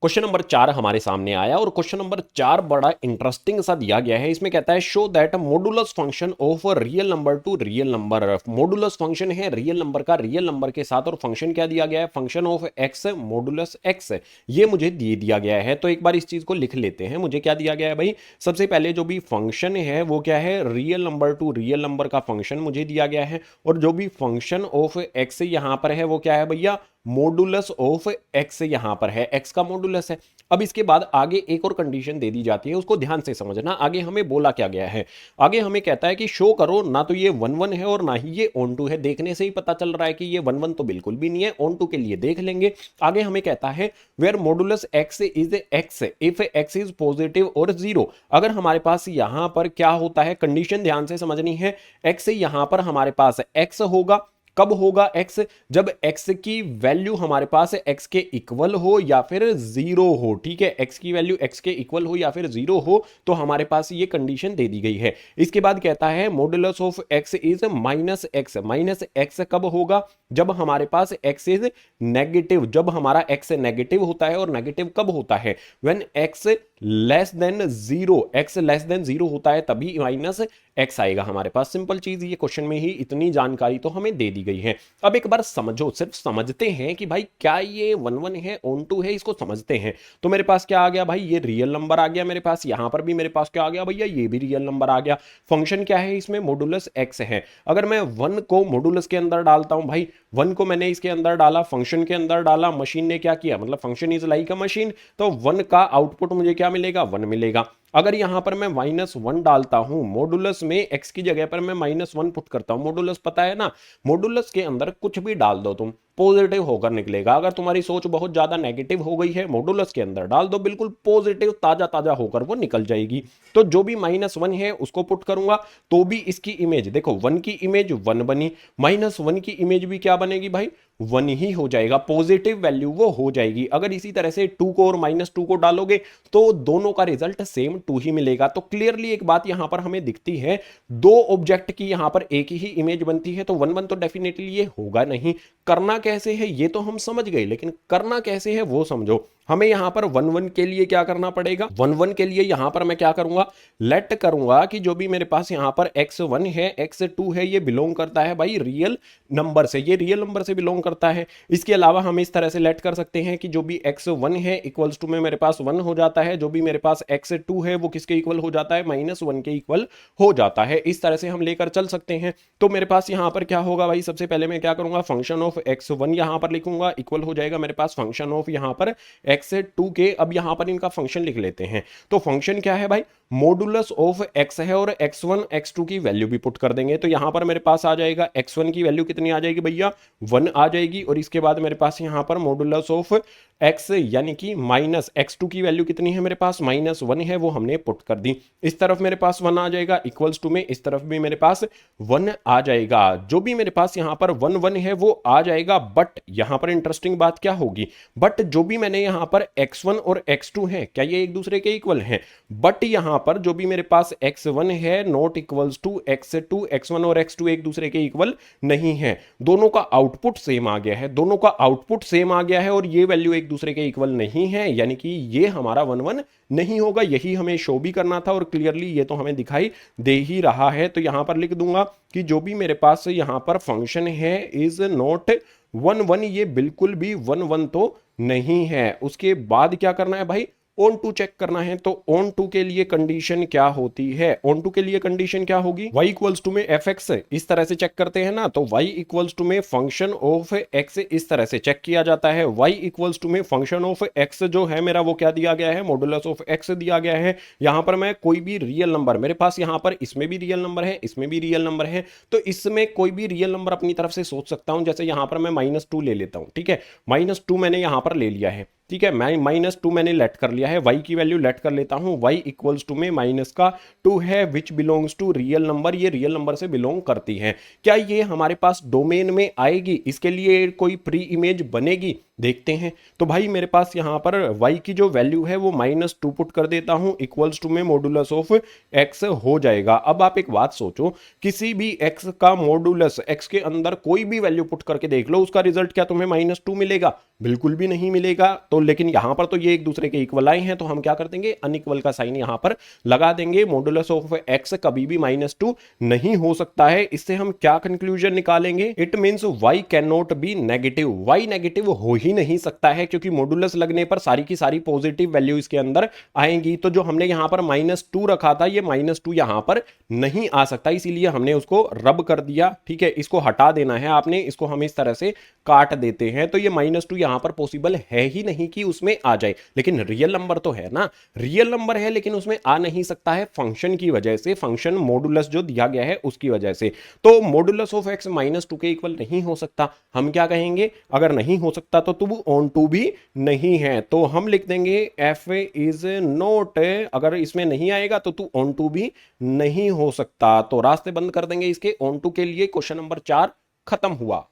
क्वेश्चन नंबर 4 हमारे सामने आया, और क्वेश्चन नंबर 4 बड़ा इंटरेस्टिंग सा दिया गया है। इसमें कहता है show that modulus function of real number to real number. Modulus function है रियल नंबर का रियल नंबर के साथ, और फंक्शन क्या दिया गया है? Function of x modulus x, ये मुझे दे दिया गया है। तो एक बार इस चीज को लिख लेते हैं। मुझे क्या दिया गया है भाई? सबसे पहले जो भी फंक्शन है वो क्या है? Real number to real number का फंक्शन मुझे दिया गया है, और जो भी फंक्शन ऑफ एक्स यहां पर है वो क्या है भैया? मॉडुलस ऑफ एक्स यहां पर है, एक्स का मॉडुलस है। अब इसके बाद आगे एक और कंडीशन दे दी जाती है, उसको ध्यान से समझना। आगे हमें बोला क्या गया है? आगे हमें कहता है कि शो करो ना तो ये 1 1 है और ना ही ये ऑन टू है। देखने से ही पता चल रहा है कि ये 1 1 तो बिल्कुल भी नहीं है, ऑन टू के लिए देख लेंगे। आगे हमें कहता है where modulus x is x if x is positive और 0। अगर हमारे पास यहां पर क्या होता है, कंडीशन ध्यान से समझनी है। एक्स यहां पर हमारे पास एक्स होगा, कब होगा x? जब x की वैल्यू हमारे पास x के इक्वल हो या फिर 0 हो। ठीक है, x की वैल्यू x के इक्वल हो या फिर 0 हो, तो हमारे पास ये कंडीशन दे दी गई है। इसके बाद कहता है modulus of x is minus x. Minus x कब होगा? जब हमारे पास x इज नेगेटिव। जब हमारा x नेगेटिव होता है, और नेगेटिव कब होता है? When x less than 0। x less than 0 होता है तभी माइनस x आएगा हमारे पास। सिंपल चीज, ये क्वेश्चन में ही इतनी जानकारी तो हमें दे दी गई है। अब एक बार समझो, सिर्फ समझते हैं कि भाई क्या ये 1 1 है, ऑन टू है, इसको समझते हैं। तो मेरे पास क्या आ गया भाई? ये रियल नंबर आ गया मेरे पास। यहां पर भी मेरे पास क्या आ गया भैया? ये भी रियल नंबर आ गया। फंक्शन क्या है इसमें? मॉडुलस एक्स है। अगर मैं 1 को मॉडुलस के अंदर डालता हूं भाई, 1 को मैंने इसके अंदर डाला, फंक्शन के अंदर डाला, मशीन ने क्या किया? मतलब function is like a machine, तो 1 का आउटपुट मुझे क्या मिलेगा? 1 मिलेगा। अगर यहां पर मैं -1 डालता हूं मॉडुलस में, एक्स की जगह पर मैं -1 पुट करता हूं। मॉडुलस पता है ना, मॉडुलस के अंदर कुछ भी डाल दो तुम, पॉजिटिव होकर निकलेगा। अगर तुम्हारी सोच बहुत ज्यादा नेगेटिव हो गई है, मॉडुलस के अंदर डाल दो, बिल्कुल पॉजिटिव ताजा ताजा होकर वो निकल जाएगी। तो जो भी -1 है उसको पुट करूंगा, तो भी इसकी इमेज देखो, 1 की इमेज 1 बनी, -1 की इमेज भी क्या बनेगी भाई? 1 ही हो जाएगा, पॉजिटिव वैल्यू वो हो जाएगी। अगर इसी तरह से 2 को और -2 को डालोगे तो दोनों का रिजल्ट सेम 2 ही मिलेगा। तो क्लियरली एक बात यहां पर हमें दिखती है, दो ऑब्जेक्ट की यहां पर एक ही इमेज बनती है, तो 1 1 तो डेफिनेटली ये होगा नहीं। करना कैसे है ये तो हम समझ गए, लेकिन करना कैसे है वो समझो। हमें यहां पर 1 1 के लिए क्या करना पड़ेगा? 1 1 के लिए यहां पर मैं क्या करूंगा? लेट करूंगा कि जो भी मेरे पास यहां पर x1 है, x2 है, ये बिलोंग करता है भाई रियल नंबर से, ये रियल नंबर से बिलोंग करता है। इसके अलावा हम इस तरह से लेट कर सकते हैं कि जो भी x1 है इक्वल्स टू में मेरे पास 1 हो जाता है, जो भी मेरे पास x2 है वो किसके इक्वल हो जाता है? -1 के इक्वल हो जाता है। इस तरह से हम लेकर चल सकते हैं। तो मेरे पास यहां पर क्या होगा भाई? सबसे पहले मैं क्या करूंगा? फंक्शन ऑफ x1 यहां पर लिखूंगा, इक्वल हो जाएगा मेरे पास फंक्शन ऑफ यहां पर x2 के। अब यहां पर इनका फंक्शन लिख लेते हैं। तो फंक्शन क्या है भाई? मॉडुलस ऑफ x है, और x1 x2 की वैल्यू भी पुट कर देंगे। तो यहां पर मेरे पास आ जाएगा x1 की वैल्यू कितनी आ जाएगी भैया? 1 आ जाएगी। और इसके बाद मेरे पास यहां पर मॉडुलस ऑफ x यानी कि -x2 की वैल्यू कितनी है मेरे पास? -1 है, वो हमने पुट कर दी। इस तरफ मेरे पास 1 आ जाएगा इक्वल्स टू में, इस तरफ भी मेरे पास 1 आ जाएगा। जो भी मेरे पास यहां पर 1 1 है वो आ जाएगा। बट यहां पर इंटरेस्टिंग बात क्या होगी? बट जो भी मैंने यहां पर x1 और x2 है, क्या ये एक दूसरे के इक्वल हैं? बट यहां पर जो भी मेरे पास x1 है not equals to x2, x1 और x2 एक दूसरे के इक्वल नहीं है। दोनों का आउटपुट सेम आ गया है, दोनों का आउटपुट सेम आ गया है, और ये वैल्यू एक दूसरे के इक्वल नहीं है, यानी कि ये हमारा 1 1 नहीं होगा। यही हमें शो भी करना था, और क्लियरली ये तो हमें दिखाई दे ही रहा है। तो यहां पर लिख दूंगा कि जो भी मेरे पास यहां पर फंक्शन है इज नॉट 1 1, ये बिल्कुल भी 1 1 तो नहीं है। उसके बाद क्या करना है भाई? ऑन टू चेक करना है तो ऑन टू के लिए कंडीशन क्या होती है, ऑन टू के लिए कंडीशन क्या होगी, y इक्वल्स टू में एफ एक्स इस तरह से चेक करते हैं ना, तो y इक्वल्स टू में फंक्शन ऑफ x इस तरह से चेक किया जाता है। y इक्वल्स टू में फंक्शन ऑफ x जो है मेरा वो क्या दिया गया है, मॉडुलस ऑफ x दिया गया है। यहां पर मैं कोई भी रियल नंबर मेरे पास यहां पर इसमें भी रियल नंबर है, इसमें भी रियल नंबर है, तो इसमें कोई भी रियल नंबर अपनी तरफ से सोच सकता हूं। जैसे यहां पर मैं -2 ले लेता हूं, ठीक है, -2 मैंने यहां पर ले लिया है, ठीक है, मैं -2 मैंने लेट कर लिया है, y की वैल्यू लेट कर लेता हूं, y इक्वल्स टू में माइनस का 2 है which belongs to real number, ये रियल नंबर से बिलोंग करती है। क्या ये हमारे पास डोमेन में आएगी, इसके लिए कोई प्री इमेज बनेगी, देखते हैं। तो भाई मेरे पास यहां पर y की जो वैल्यू है वो -2 पुट कर देता हूं, इक्वल्स टू में मॉडुलस ऑफ x हो जाएगा। अब आप एक बात सोचो, किसी भी x का मॉडुलस x के अंदर कोई भी वैल्यू पुट करके देख लो, उसका रिजल्ट क्या तुम्हें -2 मिलेगा, बिल्कुल भी नहीं मिलेगा। तो लेकिन यहां पर तो ये एक दूसरे के इक्वल आए हैं, तो हम क्या कर देंगे, अनइक्वल का साइन यहां पर लगा देंगे। मॉडुलस ऑफ x कभी भी -2 नहीं हो सकता है। इससे हम क्या कंक्लूजन निकालेंगे, it means y can not be negative, y negative हो ही नहीं सकता है, क्योंकि मॉडुलस लगने पर सारी की सारी पॉजिटिव वैल्यू इसके अंदर आएंगी। तो जो हमने यहां पर -2 रखा था, ये -2 यहां पर नहीं आ सकता, इसीलिए हमने उसको रब कर दिया, ठीक है, इसको हटा देना है आपने, इसको हम इस तरह से काट देते हैं। तो ये -2 यहां पर पॉसिबल है ही नहीं कि उसमें आ जाए, लेकिन रियल नंबर तो है ना, रियल नंबर है लेकिन उसमें आ नहीं सकता है फंक्शन की वजह से, फंक्शन मॉडुलस जो दिया गया है उसकी वजह से। तो मॉडुलस ऑफ x -2 के इक्वल नहीं हो सकता, हम क्या कहेंगे, अगर नहीं हो सकता तो तू ऑन टू भी नहीं है, तो हम लिख देंगे f इज नॉट, अगर इसमें नहीं आएगा तो तू ऑन टू भी नहीं हो सकता। तो रास्ते बंद कर देंगे इसके ऑन टू के लिए। क्वेश्चन नंबर 4 खत्म हुआ।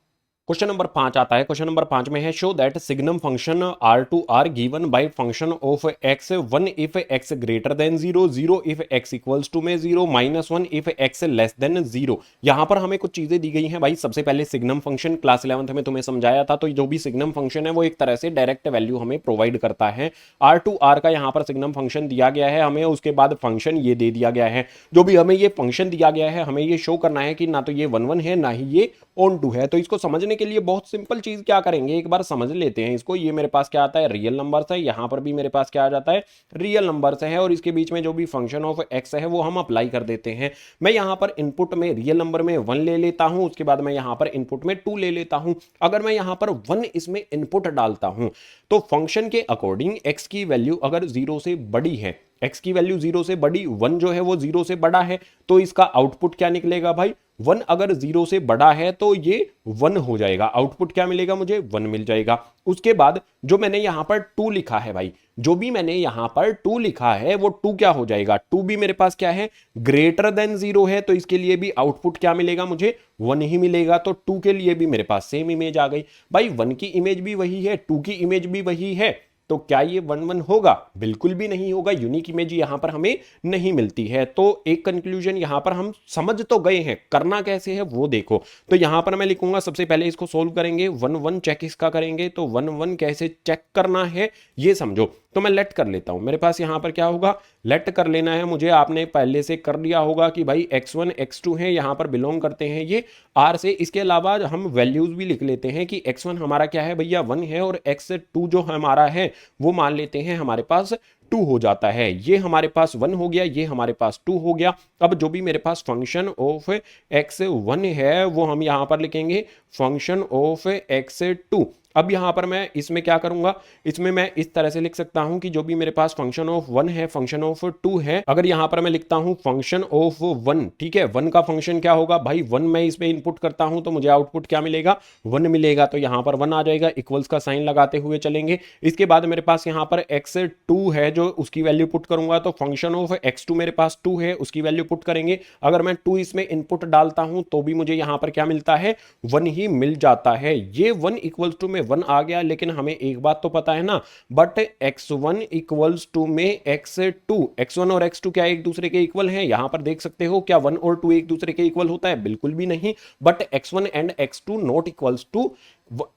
क्वेश्चन नंबर 5 आता है। क्वेश्चन नंबर 5 में है, show that signum function R2R given by function of x 1 if x greater than 0, 0 if x equals to में 0, -1 इफ x लेस देन 0। यहां पर हमें कुछ चीजें दी गई हैं भाई। सबसे पहले सिग्नम फंक्शन क्लास 11th में तुम्हें समझाया था, तो जो भी सिग्नम फंक्शन है वो एक तरह से डायरेक्ट वैल्यू हमें प्रोवाइड करता है। R2R का यहां पर सिग्नम फंक्शन दिया गया है हमें, उसके बाद फंक्शन ये दे दिया गया है। जो भी हमें ये फंक्शन दिया गया है, हमें ये शो करना है कि ना तो ये 1 1 है, ना ही ये ऑन टू है। तो इसको समझने के लिए बहुत सिंपल चीज क्या करेंगे, एक बार समझ लेते हैं इसको। ये मेरे पास क्या आता है, रियल नंबर है, यहां पर भी मेरे पास क्या आ जाता है, रियल नंबर है, और इसके बीच में जो भी फंक्शन ऑफ x है वो हम अप्लाई कर देते हैं। मैं यहां पर इनपुट में रियल नंबर में 1 ले लेता हूं, उसके बाद मैं यहां पर इनपुट में 2 ले लेता हूं। अगर मैं यहां पर 1 इसमें इनपुट डालता हूं तो फंक्शन के अकॉर्डिंग x की वैल्यू अगर 0 से बड़ी है, x की वैल्यू 0 से बड़ी, 1 जो है वो 0 से बड़ा है, तो इसका आउटपुट क्या निकलेगा भाई, 1 अगर 0 से बड़ा है तो ये 1 हो जाएगा, आउटपुट क्या मिलेगा मुझे, 1 मिल जाएगा। उसके बाद जो मैंने यहां पर 2 लिखा है भाई, जो भी मैंने यहां पर 2 लिखा है वो 2 क्या हो जाएगा, 2 भी मेरे पास क्या है, ग्रेटर देन 0 है, तो इसके लिए भी आउटपुट क्या मिलेगा मुझे, 1 ही मिलेगा। तो 2 के लिए भी मेरे पास सेम इमेज आ गई भाई, 1 की इमेज भी वही है, 2 की इमेज भी वही है, तो क्या ये 1 1 होगा, बिल्कुल भी नहीं होगा, यूनिक इमेज यहां पर हमें नहीं मिलती है। तो एक कंक्लूजन यहां पर हम समझ तो गए हैं, करना कैसे है वो देखो। तो यहां पर मैं लिखूंगा, सबसे पहले इसको सोल्व करेंगे, 1 1 चेक इसका करेंगे, तो 1 1 कैसे चेक करना है ये समझो। तो मैं लेट कर लेता हूं, मेरे पास यहां पर क्या होगा, लेट कर लेना है मुझे, आपने पहले से कर लिया होगा कि भाई x1 x2 है, यहां पर बिलोंग करते हैं ये r से। इसके अलावा हम वैल्यूज भी लिख लेते हैं कि x1 हमारा क्या है भैया 1 है, और x2 जो हमारा है वो मान लेते हैं हमारे पास 2 हो जाता है। ये हमारे पास 1 हो गया, ये हमारे पास 2 हो गया। अब जो भी मेरे पास फंक्शन ऑफ x1 है वो हम यहां पर लिखेंगे फंक्शन ऑफ x2। अब यहां पर मैं इसमें क्या करूंगा, इसमें मैं इस तरह से लिख सकता हूं कि जो भी मेरे पास फंक्शन ऑफ 1 है, फंक्शन ऑफ 2 है, अगर यहां पर मैं लिखता हूं फंक्शन ऑफ 1, ठीक है, 1 का फंक्शन क्या होगा भाई, 1 मैं इसमें इनपुट करता हूं तो मुझे आउटपुट क्या मिलेगा, 1 मिलेगा। तो यहां पर 1 आ जाएगा, इक्वल्स का साइन लगाते हुए चलेंगे। इसके बाद मेरे पास यहां पर x2 है, जो उसकी वैल्यू पुट करूंगा, तो फंक्शन ऑफ x2 मेरे पास 2 है, उसकी वैल्यू पुट करेंगे। अगर मैं 2 इसमें इनपुट डालता हूं तो भी मुझे यहां पर क्या मिलता है, 1 ही मिल जाता है। ये 1 इक्वल्स टू में 1 आ गया, लेकिन हमें एक बात तो पता है ना, बट x1 इक्वल्स टू में x2, x1 और x2 क्या एक दूसरे के इक्वल हैं, यहां पर देख सकते हो, क्या 1 और 2 एक दूसरे के इक्वल होता है, बिल्कुल भी नहीं। But x1 and x2 not equals to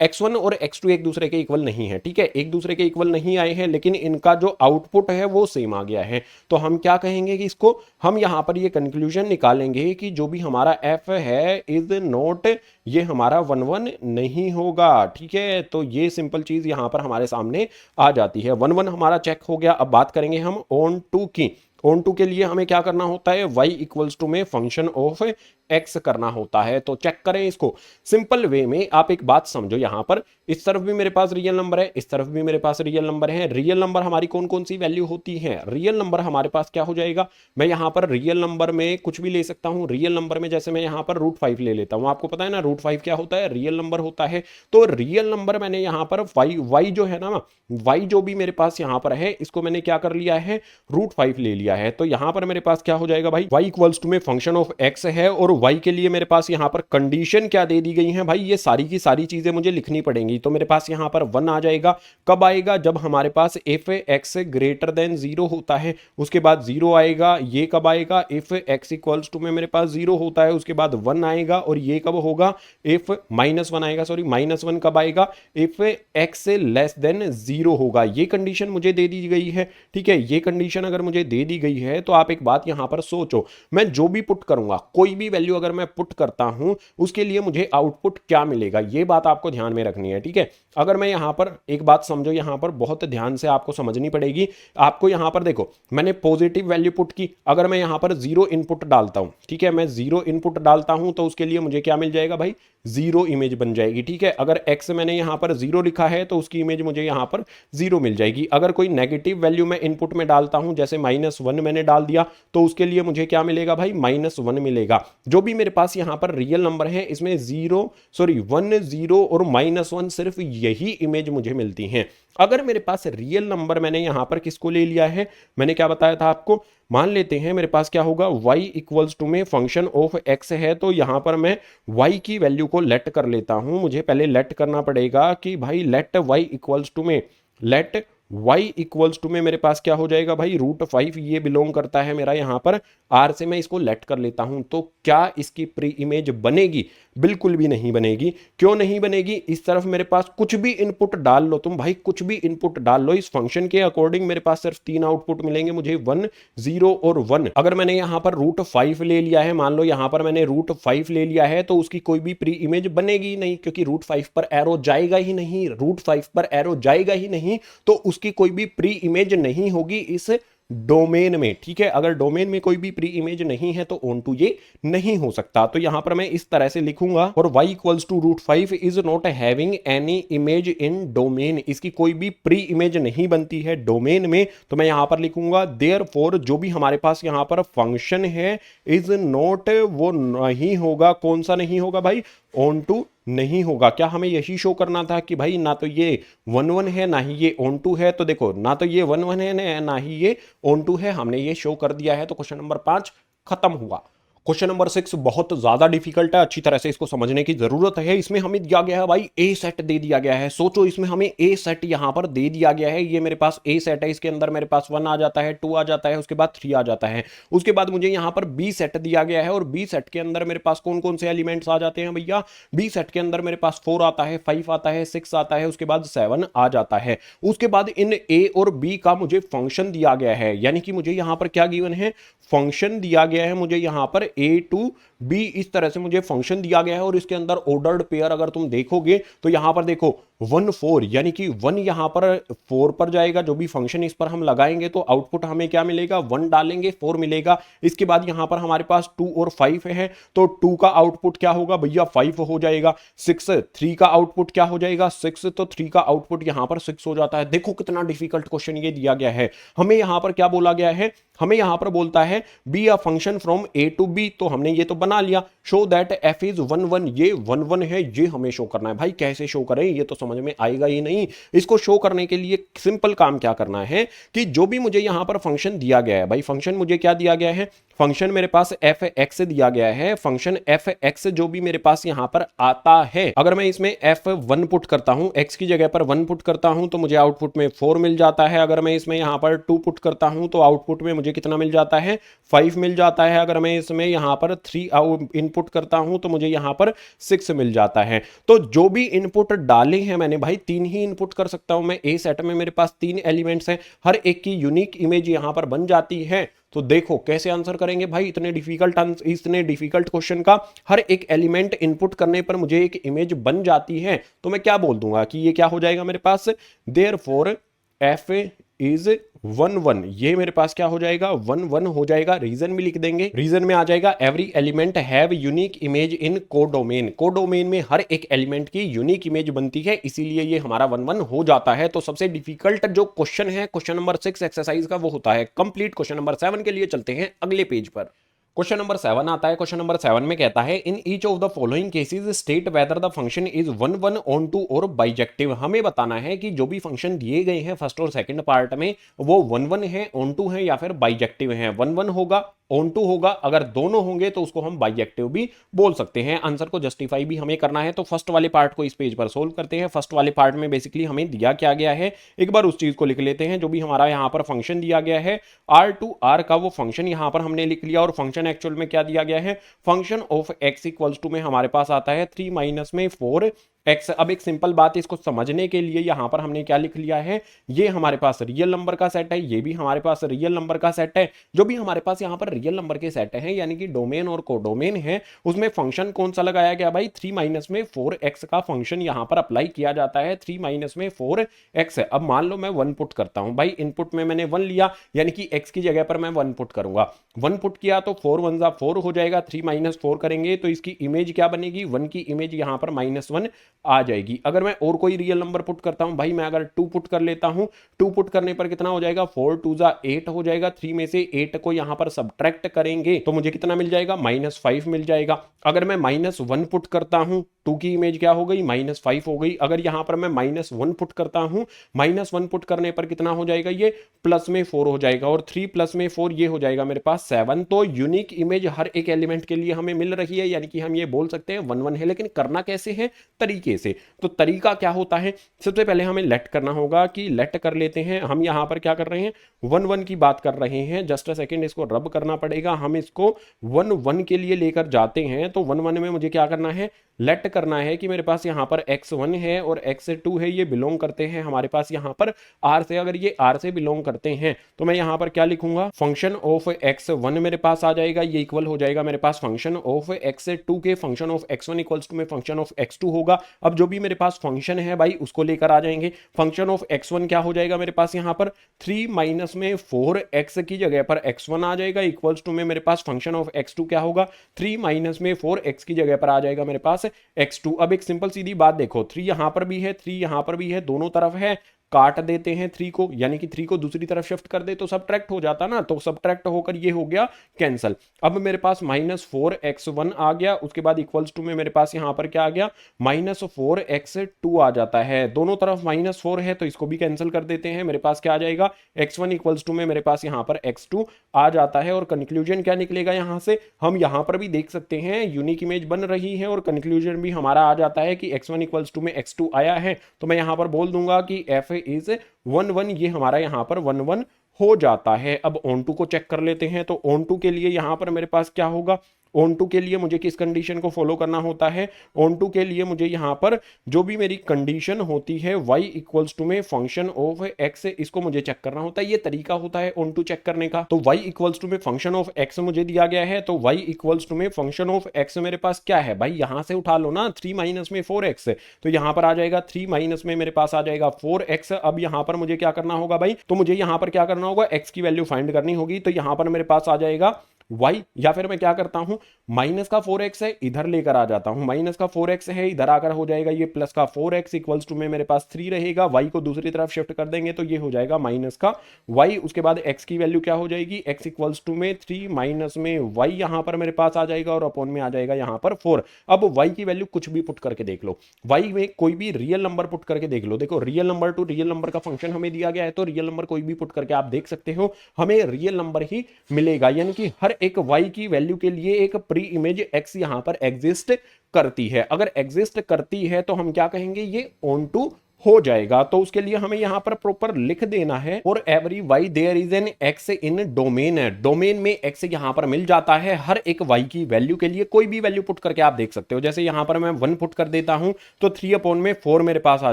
x1 और x2 एक दूसरे के इक्वल नहीं है, ठीक है, एक दूसरे के इक्वल नहीं आए हैं, लेकिन इनका जो आउटपुट है वो सेम आ गया है। तो हम क्या कहेंगे कि इसको हम यहां पर ये कंक्लूजन निकालेंगे कि जो भी हमारा f है इज नॉट, ये हमारा 1 1 नहीं होगा, ठीक है। तो ये सिंपल चीज यहां पर हमारे सामने आ जाती है। 1 1 हमारा चेक हो गया। अब बात करेंगे हम ऑन टू की। ऑन टू के लिए हमें क्या करना होता है, y इक्वल्स टू में फंक्शन ऑफ x करना होता है। तो चेक करें इसको सिंपल वे में। आप एक बात समझो, यहां पर इस तरफ भी मेरे पास रियल नंबर है, इस तरफ भी मेरे पास रियल नंबर है। रियल नंबर हमारी कौन कौन सी वैल्यू होती है, रियल नंबर हमारे पास क्या हो जाएगा, मैं यहां पर रियल नंबर में कुछ भी ले सकता हूं। रियल नंबर में जैसे मैं यहां पर √5 ले लेता हूं, आपको पता है ना √5 क्या होता है, रियल नंबर होता है। तो रियल नंबर मैंने यहां पर y जो है ना, y जो भी मेरे पास यहां पर है, इसको मैंने क्या कर लिया है, √5 ले लिया है। तो यहां पर मेरे पास क्या हो जाएगा भाई, y इक्वल्स टू में फंक्शन ऑफ x है, और y के लिए मेरे पास यहां पर कंडीशन क्या दे दी गई है भाई, ये सारी की सारी चीजें मुझे लिखनी पड़ेंगी। तो मेरे पास यहां पर 1 आ जाएगा। कब आएगा, जब हमारे पास इफ x ग्रेटर देन 0 होता है। उसके बाद 0 आएगा। ये कब आएगा, इफ x इक्वल्स टू में मेरे पास 0 होता है। उसके बाद 1 आएगा, और ये कब होगा, इफ -1 आएगा, सॉरी -1 कब आएगा, इफ x लेस देन 0 होगा। ये कंडीशन मुझे दे दी गई है, ठीक है। ये कंडीशन अगर मुझे दे दी गई है तो आप एक बात यहां पर सोचो, मैं जो भी पुट करूंगा, कोई भी वैल्यू अगर मैं पुट करता हूं, उसके लिए मुझे आउटपुट क्या मिलेगा, ये बात आपको ध्यान में रखनी है, ठीक है। अगर मैं यहां पर एक बात समझो, यहां पर बहुत ध्यान से आपको समझनी पड़ेगी। आपको यहां पर देखो, मैंने पॉजिटिव वैल्यू पुट की, अगर मैं यहां पर 0 इनपुट डालता हूं, ठीक है, मैं 0 इनपुट डालता हूं, तो उसके लिए मुझे क्या मिल जाएगा भाई, 0 इमेज बन जाएगी, ठीक है। अगर x मैंने यहां पर 0 लिखा है, तो उसकी इमेज मुझे यहां पर 0 मिल जाएगी। अगर कोई नेगेटिव वैल्यू मैं इनपुट में डालता हूं, जैसे -1 मैंने डाल दिया, तो उसके लिए मुझे क्या मिलेगा भाई, -1 मिलेगा। जो भी मेरे पास यहां पर रियल नंबर है, इसमें 1 0 और -1 सिर्फ यही इमेज मुझे मिलती हैं। अगर मेरे पास रियल नंबर मैंने यहां पर किसको ले लिया है, मैंने क्या बताया था आपको, मान लेते हैं मेरे पास क्या होगा, y इक्वल्स टू में फंक्शन ऑफ x है। तो यहां पर मैं y की वैल्यू को लेट कर लेता हूं। मुझे पहले लेट करना पड़ेगा कि भाई लेट y इक्वल्स टू में, लेट y इक्वल्स टू में मेरे पास क्या हो जाएगा भाई, √5, ये बिलोंग करता है मेरा यहां पर r से, मैं इसको लेट कर लेता हूं। तो क्या इसकी प्री इमेज बनेगी, बिल्कुल भी नहीं बनेगी। क्यों नहीं बनेगी, इस तरफ मेरे पास कुछ भी इनपुट डाल लो तुम भाई, कुछ भी इनपुट डाल लो, इस फंक्शन के अकॉर्डिंग मेरे पास सिर्फ 3 आउटपुट मिलेंगे मुझे, 1 0 और 1। अगर मैंने यहां पर √5 ले लिया है, मान लो यहां पर मैंने √5 ले लिया है, तो उसकी कोई भी प्री इमेज बनेगी ही नहीं, क्योंकि √5 पर एरो जाएगा ही नहीं, √5 पर एरो जाएगा ही नहीं, तो उसकी कोई भी प्री इमेज नहीं होगी इस डोमेन में, ठीक है। अगर डोमेन में कोई भी प्री इमेज नहीं है, तो ऑन टू ये नहीं हो सकता। तो यहां पर मैं इस तरह से लिखूंगा, और y equals to √5 is not having any image in domain, इसकी कोई भी प्री इमेज नहीं बनती है डोमेन में। तो मैं यहां पर लिखूंगा देयरफॉर, जो भी हमारे पास यहां पर फंक्शन है इज नॉट, वो नहीं होगा, कौन सा नहीं होगा भाई, ऑन टू नहीं होगा। क्या हमें यही शो करना था कि भाई ना तो ये 1 1 है, ना ही ये ऑन टू है। तो देखो, ना तो ये 1 1 है, ना ही ये ऑन टू है, हमने ये शो कर दिया है। तो क्वेश्चन नंबर 5 खत्म हुआ। क्वेश्चन नंबर 6 बहुत ज्यादा डिफिकल्ट है, अच्छी तरह से इसको समझने की जरूरत है। इसमें हमें दिया गया है भाई ए सेट दे दिया गया है। सोचो, इसमें हमें ए सेट यहां पर दे दिया गया है। ये मेरे पास ए सेट है, इसके अंदर मेरे पास 1 आ जाता है, 2 आ जाता है, उसके बाद 3 आ जाता है। उसके बाद मुझे यहां पर बी सेट दिया गया है, और बी सेट के अंदर मेरे पास कौन कौन से एलिमेंट्स आ जाते हैं भैया, बी सेट के अंदर मेरे पास 4 आता है, 5 आता है, 6 आता है, उसके बाद 7 आ जाता है। उसके बाद इन ए और बी का मुझे फंक्शन दिया गया है, यानी कि मुझे यहां पर क्या गिवन है, फंक्शन दिया गया है मुझे यहां पर ए टू बी, इस तरह से मुझे फंक्शन दिया गया है। और इसके अंदर ऑर्डर्ड पेयर अगर तुम देखोगे, तो यहां पर देखो 1 4, यानी कि 1 यहां पर 4 पर जाएगा, जो भी फंक्शन इस पर हम लगाएंगे तो आउटपुट हमें क्या मिलेगा, 1 डालेंगे 4 मिलेगा। इसके बाद यहां पर हमारे पास 2 और 5 है, तो 2 का आउटपुट क्या होगा भैया, 5 हो जाएगा। 6 3 का आउटपुट क्या हो जाएगा, 6, तो 3 का आउटपुट यहां पर 6 हो जाता है। देखो कितना डिफिकल्ट क्वेश्चन ये दिया गया है। हमें यहां पर क्या बोला गया है, हमें यहां पर बोलता है be a function from A to B, तो हमने ये तो बना लिया। शो दैट एफ इज 1 1, ये 1 1 है, ये हमें शो करना है। भाई कैसे शो करें, ये तो समझ में आएगा ही नहीं। इसको शो करने के लिए सिंपल काम क्या करना है कि जो भी मुझे यहां पर फंक्शन दिया गया है, भाई फंक्शन मुझे क्या दिया गया है, फंक्शन मेरे पास एफ एक्स दिया गया है, फंक्शन एफ एक्स जो भी मेरे पास यहां पर आता है, अगर मैं इसमें एफ वन पुट करता हूं, एक्स की जगह पर वन पुट करता हूं तो मुझे आउटपुट में 4 मिल जाता है। अगर मैं इसमें यहां पर 2 पुट करता हूं तो आउटपुट में मुझे कितना मिल जाता है, 5 मिल जाता है। अगर मैं इसमें यहां पर 3 इनपुट करता हूं तो मुझे यहां पर 6 मिल जाता है। तो जो भी इनपुट डाले हैं मैंने भाई 3 ही इनपुट कर सकता हूं मैं। ए सेट में मेरे पास 3 एलिमेंट्स हैं, हर एक की यूनिक इमेज यहां पर बन जाती है। तो देखो कैसे आंसर करेंगे भाई, इतने डिफिकल्ट क्वेश्चन का हर एक एलिमेंट इनपुट करने पर मुझे एक इमेज बन जाती है। तो मैं क्या बोल दूंगा कि ये क्या हो जाएगा मेरे पास, देयरफॉर एफ इज 1 1, ये मेरे पास क्या हो जाएगा, 1 1 हो जाएगा। रीजन भी लिख देंगे, रीजन में आ जाएगा every element have unique image in codomain. Codomain में हर एक एलिमेंट की यूनिक इमेज बनती है, इसीलिए ये हमारा 1 1 हो जाता है। तो सबसे डिफिकल्ट जो क्वेश्चन है क्वेश्चन नंबर 6 एक्सरसाइज का वो होता है कंप्लीट। क्वेश्चन नंबर 7 के लिए चलते हैं अगले पेज पर। क्वेश्चन नंबर 7 आता है। क्वेश्चन नंबर 7 में कहता है in each of the following cases state whether the function is 1 1 onto और बाइजेक्टिव। हमें बताना है कि जो भी फंक्शन दिए गए हैं फर्स्ट और सेकंड पार्ट में वो 1 1 है, ऑन टू है या फिर बाइजेक्टिव है। 1 1 होगा, ऑन टू होगा, अगर दोनों होंगे तो उसको हम बाइजेक्टिव भी बोल सकते हैं। आंसर को जस्टिफाई भी हमें करना है, तो फर्स्ट वाले पार्ट को इस पेज पर सोल्व करते हैं। फर्स्ट वाले पार्ट में बेसिकली हमें दिया क्या गया है, एक बार उस चीज को लिख लेते हैं। जो भी हमारा यहां पर फंक्शन दिया गया है R2R का, वो फंक्शन यहां पर हमने लिख लिया। और फंक्शन एक्चुअल में क्या दिया गया है, function of x equals to में हमारे पास आता है 3 माइनस में 4 x। अब एक सिंपल बात, इसको समझने के लिए यहां पर हमने क्या लिख लिया है, ये हमारे पास रियल नंबर का सेट है, ये भी हमारे पास रियल नंबर का सेट है। जो भी हमारे पास यहां पर रियल नंबर के सेट है यानी कि डोमेन और कोडोमेन है, उसमें फंक्शन कौन सा लगाया गया भाई, 3 माइनस में 4x का फंक्शन यहां पर अप्लाई किया जाता है। 3 माइनस में 4x है। अब मान लो मैं 1 पुट करता हूं भाई, इनपुट में मैंने 1 लिया यानी कि x की जगह पर मैं 1 पुट करूंगा। 1 पुट किया तो 4 1 जा 4 हो जाएगा। 3 माइनस 4 करेंगे तो इसकी इमेज क्या बनेगी, 1 की इमेज यहां पर -1 आ जाएगी। अगर मैं और कोई रियल नंबर पुट करता हूं भाई, मैं अगर 2 पुट कर लेता हूं, 2 पुट करने पर कितना हो जाएगा, 4 2 जा 8 हो जाएगा। 3 में से 8 को यहां पर सब्ट्रैक्ट करेंगे तो मुझे कितना मिल जाएगा, -5 मिल जाएगा। अगर मैं -1 पुट करता हूं, 2 की इमेज क्या हो गई, -5 हो गई। अगर यहां पर मैं -1 पुट करता हूं, -1 पुट करने पर कितना हो जाएगा, ये प्लस में 4 हो जाएगा। और 3 प्लस में 4 ये हो जाएगा मेरे पास 7। तो यूनिक इमेज हर एक एलिमेंट के लिए हमें मिल रही है, यानी कि हम ये बोल सकते हैं 1 1 है। लेकिन करना कैसे है, तरीके से। तो तरीका क्या होता है, सबसे पहले हमें लेट करना होगा कि लेट कर लेते हैं। हम यहां पर क्या कर रहे हैं, 1 1 की बात कर रहे हैं। जस्ट अ सेकंड, इसको रब करना पड़ेगा। हम इसको 1 1 के लिए लेकर जाते हैं तो 1 1 में मुझे क्या करना है, लेट करना है कि मेरे पास यहां पर x1 है और x2 है, ये बिलोंग करते हैं हमारे पास यहां पर r से। अगर ये r से बिलोंग करते हैं तो मैं यहां पर क्या लिखूंगा, फंक्शन ऑफ x1 मेरे पास आ जाएगा, ये इक्वल हो जाएगा मेरे पास फंक्शन ऑफ x2 के। Function of x1 equals to में फंक्शन ऑफ x2 होगा। अब जो भी मेरे पास फंक्शन है भाई उसको लेकर आ जाएंगे। फंक्शन ऑफ x1 क्या हो जाएगा मेरे पास यहां पर, 3 माइनस में 4x की जगह पर x1 आ जाएगा, इक्वल्स टू में मेरे पास फंक्शन ऑफ x2 क्या होगा, 3 माइनस में 4x की जगह पर आ जाएगा मेरे पास x2। अब एक सिंपल सीधी बात देखो, 3 यहां पर भी है, 3 यहां पर भी है, दोनों तरफ है, काट देते हैं 3 को, यानी कि 3 को दूसरी तरफ शिफ्ट कर दे तो सब्ट्रैक्ट हो जाता ना, तो सब्ट्रैक्ट होकर ये हो गया कैंसल। अब मेरे पास -4x1 आ गया, उसके बाद इक्वल्स टू में मेरे पास यहां पर क्या आ गया, -4x2 आ जाता है। दोनों तरफ -4 है तो इसको भी कैंसिल कर देते हैं। मेरे पास क्या आ जाएगा, x1 इक्वल्स टू में मेरे पास यहां पर x2 आ जाता है। और कंक्लूजन क्या निकलेगा यहां से, हम यहां पर भी देख सकते हैं यूनिक इमेज बन रही है और कंक्लूजन भी हमारा आ जाता है कि x1 इक्वल्स टू में x2 आया है। तो मैं यहां पर बोल दूंगा कि f इज 1 1, ये हमारा यहां पर 1 1 हो जाता है। अब ऑन टू को चेक कर लेते हैं। तो ऑन टू के लिए यहां पर मेरे पास क्या होगा, ऑन टू के लिए मुझे किस कंडीशन को फॉलो करना होता है, ऑन टू के लिए मुझे यहां पर जो भी मेरी कंडीशन होती है y इक्वल्स टू में फंक्शन ऑफ x, इसको मुझे चेक करना होता है। ये तरीका होता है ऑन टू चेक करने का। तो y इक्वल्स टू में फंक्शन ऑफ x मुझे दिया गया है, तो y इक्वल्स टू में फंक्शन ऑफ x मेरे पास क्या है भाई, यहां से उठा लो ना, 3 माइनस में 4x, तो यहां पर आ जाएगा 3 माइनस में मेरे पास आ जाएगा 4x। अब यहां पर मुझे क्या करना होगा भाई, तो मुझे यहां पर क्या करना होगा, x की वैल्यू फाइंड करनी होगी। तो यहां पर मेरे पास आ जाएगा y, या फिर मैं क्या करता हूं, माइनस का 4x है इधर लेकर आ जाता हूं, माइनस का 4x है इधर आकर हो जाएगा ये प्लस का 4x इक्वल्स टू में मेरे पास 3 रहेगा। y को दूसरी तरफ शिफ्ट कर देंगे तो ये हो जाएगा माइनस का y। उसके बाद x की वैल्यू क्या हो जाएगी, x इक्वल्स टू में 3 माइनस में y यहां पर मेरे पास आ जाएगा और अपॉन में आ जाएगा यहां पर 4। अब y की वैल्यू कुछ भी पुट करके देख लो, y में कोई भी रियल नंबर पुट करके देख लो। देखो real number to real number का फंक्शन हमें दिया गया है, तो रियल नंबर कोई भी पुट करके आप देख सकते हो, हमें रियल नंबर ही मिलेगा। यानी कि हर हर एक y की वैल्यू के लिए एक प्री इमेज x यहां पर एग्जिस्ट करती है। अगर एग्जिस्ट करती है तो हम क्या कहेंगे, ये ऑन टू हो जाएगा। तो उसके लिए हमें यहां पर प्रॉपर लिख देना है, और every y there is an x in domain है, डोमेन में एक्स यहां पर मिल जाता है हर एक वाई की वैल्यू के लिए। कोई भी वैल्यू पुट करके आप देख सकते हो, जैसे यहां पर मैं 1 पुट कर देता हूं तो 3/4 मेरे पास आ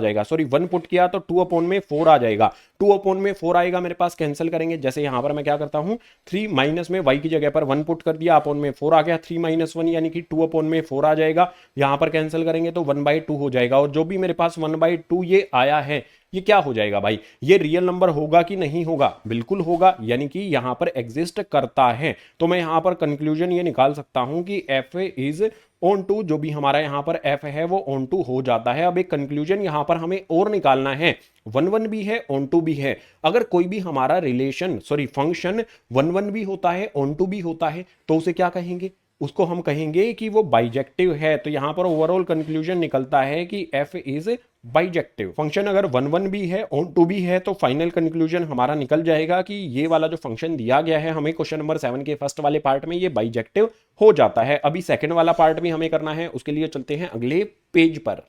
जाएगा, सॉरी 1 पुट किया तो 2/4 आ जाएगा, 2/4 आएगा मेरे पास, कैंसिल करेंगे। जैसे यहां पर मैं क्या करता हूं, 3 माइनस में वाई की जगह पर 1 पुट कर दिया, अपॉन में 4 आ गया, 3 - 1 यानी कि 2/4 आ जाएगा। यहां पर कैंसिल करेंगे तो 1/2 हो जाएगा, और जो भी मेरे पास 1/2 ये आया है ये क्या हो जाएगा भाई, ये रियल नंबर होगा कि नहीं होगा, बिल्कुल होगा, यानी कि यहां पर एग्जिस्ट करता है। तो मैं यहां पर कंक्लूजन ये निकाल सकता हूं कि एफ इज ऑन टू, जो भी हमारा यहां पर एफ है वो ऑन टू हो जाता है। अब एक कंक्लूजन यहां पर हमें और निकालना है, 1 भी है ऑन टू भी है। अगर कोई भी हमारा रिलेशन सॉरी फंक्शन 1 भी होता है ऑन टू भी होता है तो उसे क्या कहेंगे, उसको हम कहेंगे कि वो बाइजेक्टिव है। तो यहां पर ओवरऑल कंक्लूजन निकलता है कि एफ इज बाइजेक्टिव। फंक्शन अगर 1 भी है ऑन टू भी है तो फाइनल कंक्लूजन हमारा निकल जाएगा कि ये वाला जो फंक्शन दिया गया है हमें क्वेश्चन नंबर 7 के फर्स्ट वाले पार्ट में, ये बाइजेक्टिव हो जाता है। अभी सेकंड वाला पार्ट भी हमें करना है, उसके लिए चलते हैं अगले पेज पर।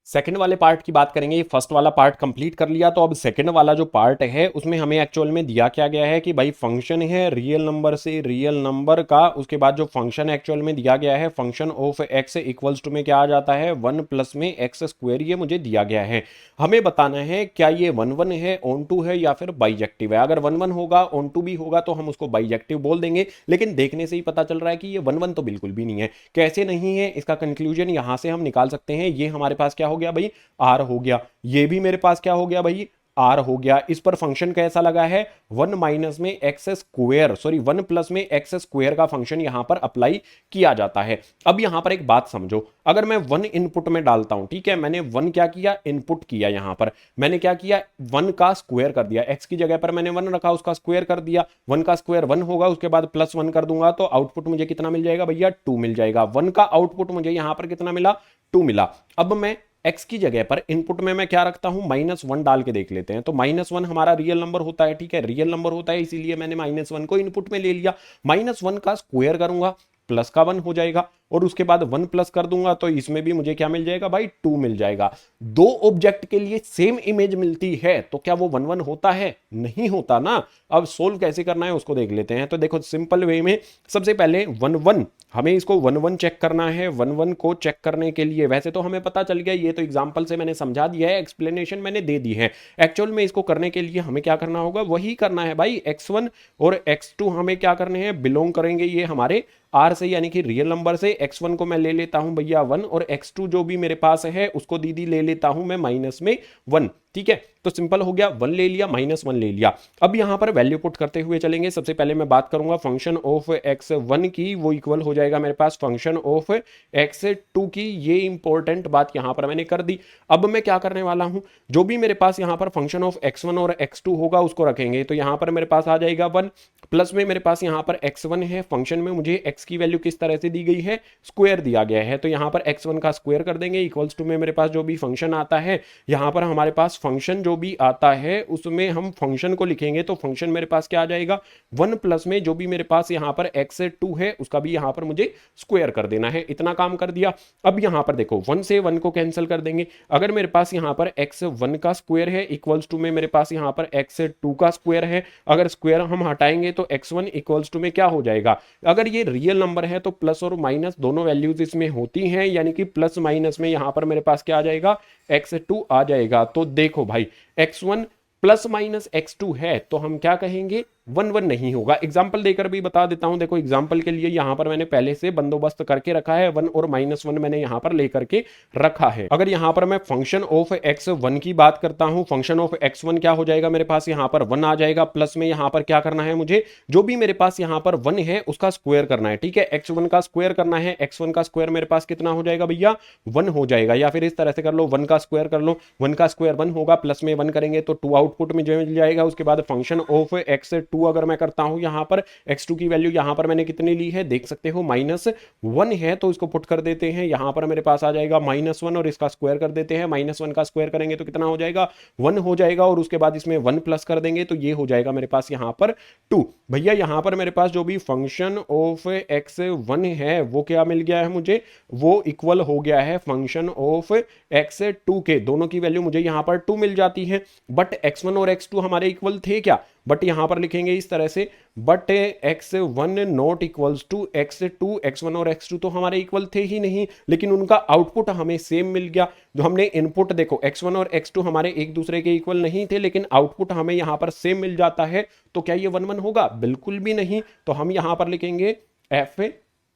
सेकंड वाले पार्ट की बात करेंगे, फर्स्ट वाला पार्ट कंप्लीट कर लिया, तो अब सेकंड वाला जो पार्ट है उसमें हमें एक्चुअल में दिया क्या गया है कि भाई फंक्शन है रियल नंबर से रियल नंबर का, उसके बाद जो फंक्शन एक्चुअल में दिया गया है function of x equals to में क्या आ जाता है 1 प्लस में एक्स स्क्वायर, ये मुझे दिया गया है। हमें बताना है क्या ये 1 है ऑन टू है या फिर बाइजेक्टिव है। अगर 1 होगा ऑन टू भी होगा तो हम उसको बाइजेक्टिव बोल देंगे, लेकिन देखने से ही पता चल रहा है कि ये 1 तो बिल्कुल भी नहीं है। कैसे नहीं है, इसका कंक्लूजन यहां से हम निकाल सकते हैं। ये हमारे पास क्या हो गया भाई, आर हो गया, ये भी मेरे पास क्या हो गया भाई, आर हो गया। इस पर फंक्शन कैसा लगा है 1 माइनस में एक्स स्क्वायर, सॉरी 1 प्लस में एक्स स्क्वायर का फंक्शन यहां पर अप्लाई किया जाता है। अब यहां पर एक बात समझो, अगर मैं 1 इनपुट में डालता हूं, ठीक है, मैंने 1 क्या किया, इनपुट किया, यहां पर मैंने क्या किया 1 का स्क्वायर कर दिया, एक्स की जगह पर मैंने 1 रखा, उसका स्क्वायर कर दिया, 1 का स्क्वायर 1 होगा, उसके बाद +1 कर दूंगा तो आउटपुट मुझे कितना मिल जाएगा भैया 2 मिल जाएगा। 1 का आउटपुट मुझे यहां पर कितना मिला 2 मिला। अब मैं x की जगह पर इनपुट में मैं क्या रखता हूं -1 डाल के देख लेते हैं। तो -1 हमारा रियल नंबर होता है, ठीक है, रियल नंबर होता है, इसीलिए मैंने -1 को इनपुट में ले लिया। -1 का स्क्वायर करूंगा प्लस का 1 हो जाएगा, और उसके बाद 1 प्लस कर दूंगा तो इसमें भी मुझे क्या मिल जाएगा भाई 2 मिल जाएगा। दो ऑब्जेक्ट के लिए सेम इमेज मिलती है तो क्या वो 1 1 होता है, नहीं होता ना। अब सोल्व कैसे करना है उसको देख लेते हैं। तो देखो सिंपल वे में सबसे पहले 1 1 हमें इसको 1 1 चेक करना है। 1 1 को चेक करने के लिए वैसे तो हमें पता चल गया, ये तो एग्जांपल से मैंने समझा दिया है, एक्सप्लेनेशन मैंने दे दी है। एक्चुअल में इसको करने के लिए हमें क्या करना होगा, वही करना है भाई, x1 और x2 हमें क्या करने हैं, बिलोंग करेंगे ये हमारे r से, यानी कि रियल नंबर से। x1 को मैं ले लेता हूं भैया 1, और x2 जो भी मेरे पास है उसको दीदी ले लेता हूं मैं -1, ठीक है। तो सिंपल हो गया, 1 ले लिया -1 ले लिया। अब यहां पर वैल्यू पुट करते हुए चलेंगे। सबसे पहले मैं बात करूंगा फंक्शन ऑफ x1 की, वो इक्वल हो जाएगा मेरे पास फंक्शन ऑफ x2 की। ये इंपॉर्टेंट बात यहां पर मैंने कर दी। अब मैं क्या करने वाला हूं, जो भी मेरे पास यहां पर फंक्शन ऑफ x1 और x2 होगा उसको रखेंगे। तो यहां पर मेरे पास आ जाएगा 1 प्लस में मेरे पास यहां पर x1 है, फंक्शन में मुझे x की वैल्यू किस तरह से दी गई है, स्क्वायर दिया गया है, तो यहां पर x1 का स्क्वायर कर देंगे, इक्वल्स टू में मेरे पास जो भी फंक्शन आता है, यहां पर हमारे पास फंक्शन जो भी आता है उसमें हम फंक्शन को लिखेंगे। तो फंक्शन मेरे पास क्या आ जाएगा 1 प्लस में जो भी मेरे पास यहां पर x2 है उसका भी यहां पर मुझे स्क्वायर कर देना है। इतना काम कर दिया। अब यहां पर देखो 1 से 1 को कैंसिल कर देंगे। अगर मेरे पास यहां पर x1 का स्क्वायर है इक्वल्स टू में मेरे पास यहां पर x2 का स्क्वायर है, अगर स्क्वायर हम हटाएंगे तो x1 इक्वल्स टू में क्या हो जाएगा, अगर ये रियल नंबर है तो प्लस और माइनस दोनों वैल्यूज इसमें होती हैं, यानी कि प्लस माइनस में यहां पर मेरे पास क्या आ जाएगा x2 आ जाएगा। तो देखो भाई x1 प्लस माइनस x2 है तो हम क्या कहेंगे 1 1 नहीं होगा। एग्जाम्पल देकर भी बता देता हूं। देखो एग्जाम्पल के लिए यहां पर मैंने पहले से बंदोबस्त करके रखा है, 1 और -1 मैंने यहां पर लेकर के रखा है। अगर यहां पर मैं फंक्शन ऑफ x1 की बात करता हूं, फंक्शन ऑफ x1 क्या हो जाएगा मेरे पास यहां पर 1 आ जाएगा, प्लस में यहां पर क्या करना है मुझे, जो भी मेरे पास यहां पर 1 है उसका स्क्वायर करना है, ठीक है, x1 का स्क्वायर करना है। x1 का स्क्वायर मेरे पास कितना हो जाएगा भैया 1 हो जाएगा, या फिर इस तरह से कर लो 1 का स्क्वायर कर लो, 1 का स्क्वायर 1 होगा, प्लस में 1 करेंगे तो 2 आउटपुट में जो मिल जाएगा। उसके बाद फंक्शन ऑफ x2 टू अगर मैं करता हूं यहां पर x2 की वैल्यू यहां पर मैंने कितनी ली है देख सकते हो -1 है, तो इसको पुट कर देते हैं, यहां पर मेरे पास आ जाएगा -1 और इसका स्क्वायर कर देते हैं, -1 का स्क्वायर करेंगे तो कितना हो जाएगा 1 हो जाएगा और उसके बाद इसमें 1 प्लस कर देंगे तो ये हो जाएगा मेरे पास यहां पर 2। भैया यहां पर मेरे पास जो भी फंक्शन ऑफ x1 है वो क्या मिल गया है मुझे, वो इक्वल हो गया है फंक्शन ऑफ x2 के, दोनों की वैल्यू मुझे यहां पर 2 मिल जाती है। बट x1 और x2 हमारे इक्वल थे क्या, बट यहां पर लिखेंगे इस तरह से, but x1 not equals to x2, x1 और x2 तो हमारे इक्वल थे ही नहीं, लेकिन उनका आउटपुट हमें सेम मिल गया। जो हमने इनपुट देखो x1 और x2 हमारे एक दूसरे के इक्वल नहीं थे, लेकिन आउटपुट हमें यहां पर सेम मिल जाता है, तो क्या ये 1 1 होगा, बिल्कुल भी नहीं। तो हम यहां पर लिखेंगे f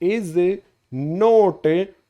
इज नॉट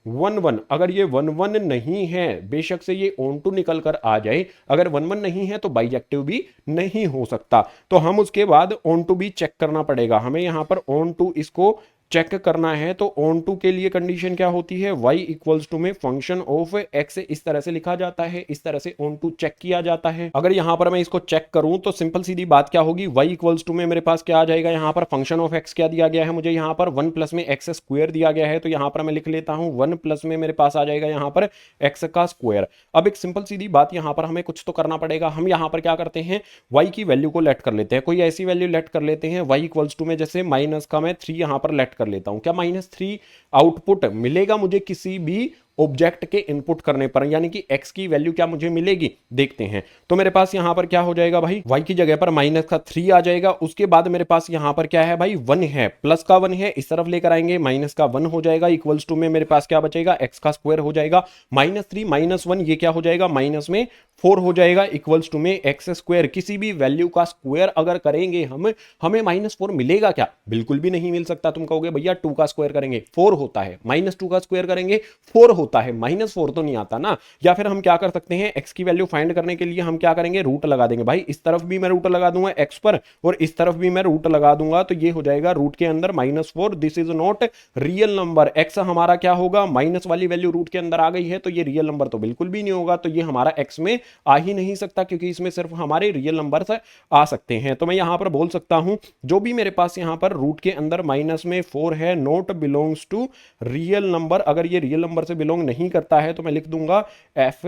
1 1। अगर ये 1 1 नहीं है, बेशक से ये ऑन टू निकल कर आ जाए, अगर 1 1 नहीं है तो बाइजेक्टिव भी नहीं हो सकता। तो हम उसके बाद ऑन टू भी चेक करना पड़ेगा, हमें यहां पर ऑन टू इसको चेक करना है। तो ऑन टू के लिए कंडीशन क्या होती है, y इक्वल्स टू में फंक्शन ऑफ x इस तरह से लिखा जाता है, इस तरह से ऑन टू चेक किया जाता है। अगर यहां पर मैं इसको चेक करूं तो सिंपल सीधी बात क्या होगी, y इक्वल्स टू में मेरे पास क्या आ जाएगा, यहां पर फंक्शन ऑफ x क्या दिया गया है मुझे, यहां पर 1 प्लस में x स्क्वायर दिया गया है, तो यहां पर मैं लिख लेता हूं 1 प्लस में मेरे पास आ जाएगा यहां पर x का स्क्वायर। अब एक सिंपल सीधी बात, यहां पर हमें कुछ तो करना पड़ेगा। हम यहां पर क्या करते हैं, y की वैल्यू को लेट कर लेते हैं, कोई ऐसी वैल्यू लेट कर लेते हैं y इक्वल्स टू में, जैसे माइनस का मैं 3 यहां पर लेट कर लेता हूं। क्या -3 आउटपुट मिलेगा मुझे किसी भी ऑब्जेक्ट के इनपुट करने पर, यानी कि x की वैल्यू क्या मुझे मिलेगी, देखते हैं। तो मेरे पास यहां पर क्या हो जाएगा भाई, y की जगह पर -3 आ जाएगा, उसके बाद मेरे पास यहां पर क्या है भाई 1 है, प्लस का 1 है, इस तरफ लेकर आएंगे माइनस का 1 हो जाएगा, इक्वल्स टू में मेरे पास क्या बचेगा, x का स्क्वायर हो जाएगा, -3 -1 ये क्या हो जाएगा, माइनस में 4 हो जाएगा, इक्वल्स टू में x स्क्वायर। किसी भी वैल्यू का स्क्वायर अगर करेंगे हमें -4 मिलेगा क्या, बिल्कुल भी नहीं मिल सकता। तुम कहोगे भैया 2 का स्क्वायर करेंगे 4 होता है, -2 का स्क्वायर करेंगे 4 होता है, -4 तो नहीं आता ना। या फिर हम क्या कर सकते हैं, x की वैल्यू फाइंड करने के लिए हम क्या करेंगे, रूट लगा देंगे। भाई इस तरफ भी मैं रूट लगा दूंगा x पर और इस तरफ भी मैं रूट लगा दूंगा, तो ये हो जाएगा रूट के अंदर -4, this is not real number. x हमारा क्या होगा, माइनस वाली वैल्यू रूट के अंदर आ गई है, तो ये रियल नंबर तो बिल्कुल भी नहीं होगा, तो ये हमारा x में आ ही नहीं सकता, क्योंकि इसमें सिर्फ हमारे रियल नंबर से आ सकते हैं। तो मैं यहां पर बोल सकता हूं जो भी मेरे पास यहां पर रूट के अंदर माइनस में 4 है, not belongs to real number. अगर ये रियल नंबर से बिलोंग नहीं करता है तो मैं लिख दूंगा f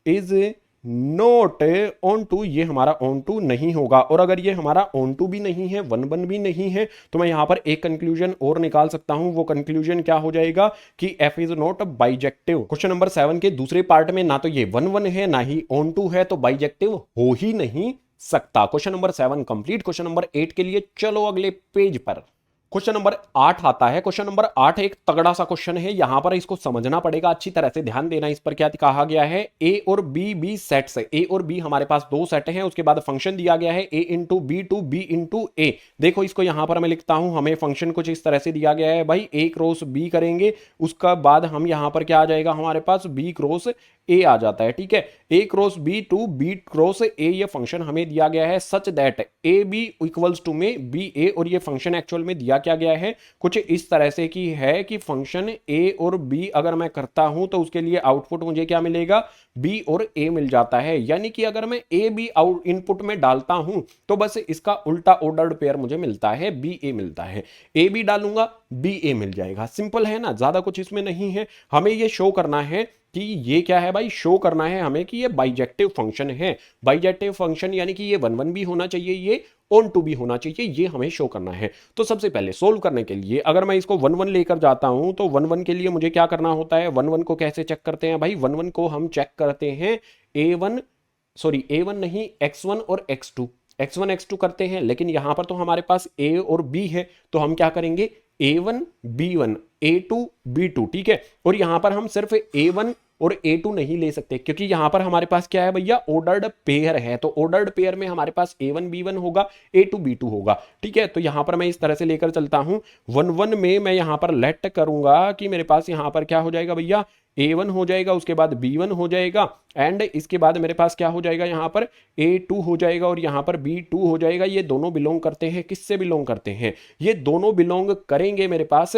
is not onto, ये हमारा ऑन टू नहीं होगा। और अगर ये हमारा ऑन टू भी नहीं है, 1 1 भी नहीं है, तो मैं यहां पर एक कंक्लूजन और निकाल सकता हूं। वो कंक्लूजन क्या हो जाएगा कि f is not bijective. Question number 7 के दूसरे पार्ट में ना तो ये 1 1 है ना ही ऑन टू है, तो बाइजेक्टिव हो ही नहीं सकता। Question number 7 complete. Question number 8 के लिए चलो अगले पेज पर। क्वेश्चन नंबर 8 आता है। क्वेश्चन नंबर 8 एक तगड़ा सा क्वेश्चन है, यहां पर इसको समझना पड़ेगा, अच्छी तरह से ध्यान देना। इस पर क्या कहा गया है, a और b सेट्स है, a और b हमारे पास दो सेट हैं, उसके बाद फंक्शन दिया गया है a into B to b into a। देखो इसको यहां पर मैं लिखता हूं, हमें फंक्शन कुछ इस तरह से दिया गया है भाई, a क्रॉस b करेंगे, उसका बाद हम यहां पर क्या आ जाएगा हमारे पास b क्रॉस a आ जाता है, ठीक है। a cross b to b cross a ये फंक्शन हमें दिया गया है such that a b equals to में b a, और ये फंक्शन एक्चुअल में दिया क्या गया है कुछ इस तरह से की है कि फंक्शन a और b अगर मैं करता हूं तो उसके लिए आउटपुट मुझे क्या मिलेगा, b और a मिल जाता है। यानी कि अगर मैं a b आउट इनपुट में डालता हूं तो बस इसका उल्टा ऑर्डर्ड पेयर मुझे मिलता है, b a मिलता है। a b डालूंगा b a मिल जाएगा, सिंपल है ना, ज्यादा कुछ इसमें नहीं है। हमें ये शो करना है कि ये क्या है भाई, शो करना है हमें कि ये बाइजेक्टिव फंक्शन है। बाइजेक्टिव फंक्शन यानी कि ये 1 1 भी होना चाहिए, ये ऑन टू भी होना चाहिए, ये हमें शो करना है। तो सबसे पहले सोल्व करने के लिए अगर मैं इसको 1 1 लेकर जाता हूं तो 1 1 के लिए मुझे क्या करना होता है, 1 1 को कैसे चेक करते हैं भाई, 1 1 को हम चेक करते हैं a1 नहीं x1 और x2 x1 x2 करते हैं। लेकिन यहां पर तो हमारे पास a और b है, तो हम क्या करेंगे a1 b1 a2 b2, ठीक है। और यहां पर हम सिर्फ a1 और a2 नहीं ले सकते, क्योंकि यहां पर हमारे पास क्या है भैया, ऑर्डर्ड पेयर है। तो ऑर्डर्ड पेयर में हमारे पास a1 b1 होगा, a2 b2 होगा, ठीक है। तो यहां पर मैं इस तरह से लेकर चलता हूं, 1 1 में मैं यहां पर लेट करूंगा कि मेरे पास यहां पर क्या हो जाएगा भैया, a1 हो जाएगा, उसके बाद b1 हो जाएगा, एंड इसके बाद मेरे पास क्या हो जाएगा, यहां पर a2 हो जाएगा और यहां पर b2 हो जाएगा। ये दोनों बिलोंग करते हैं, किससे बिलोंग करते हैं, ये दोनों बिलोंग करेंगे मेरे पास,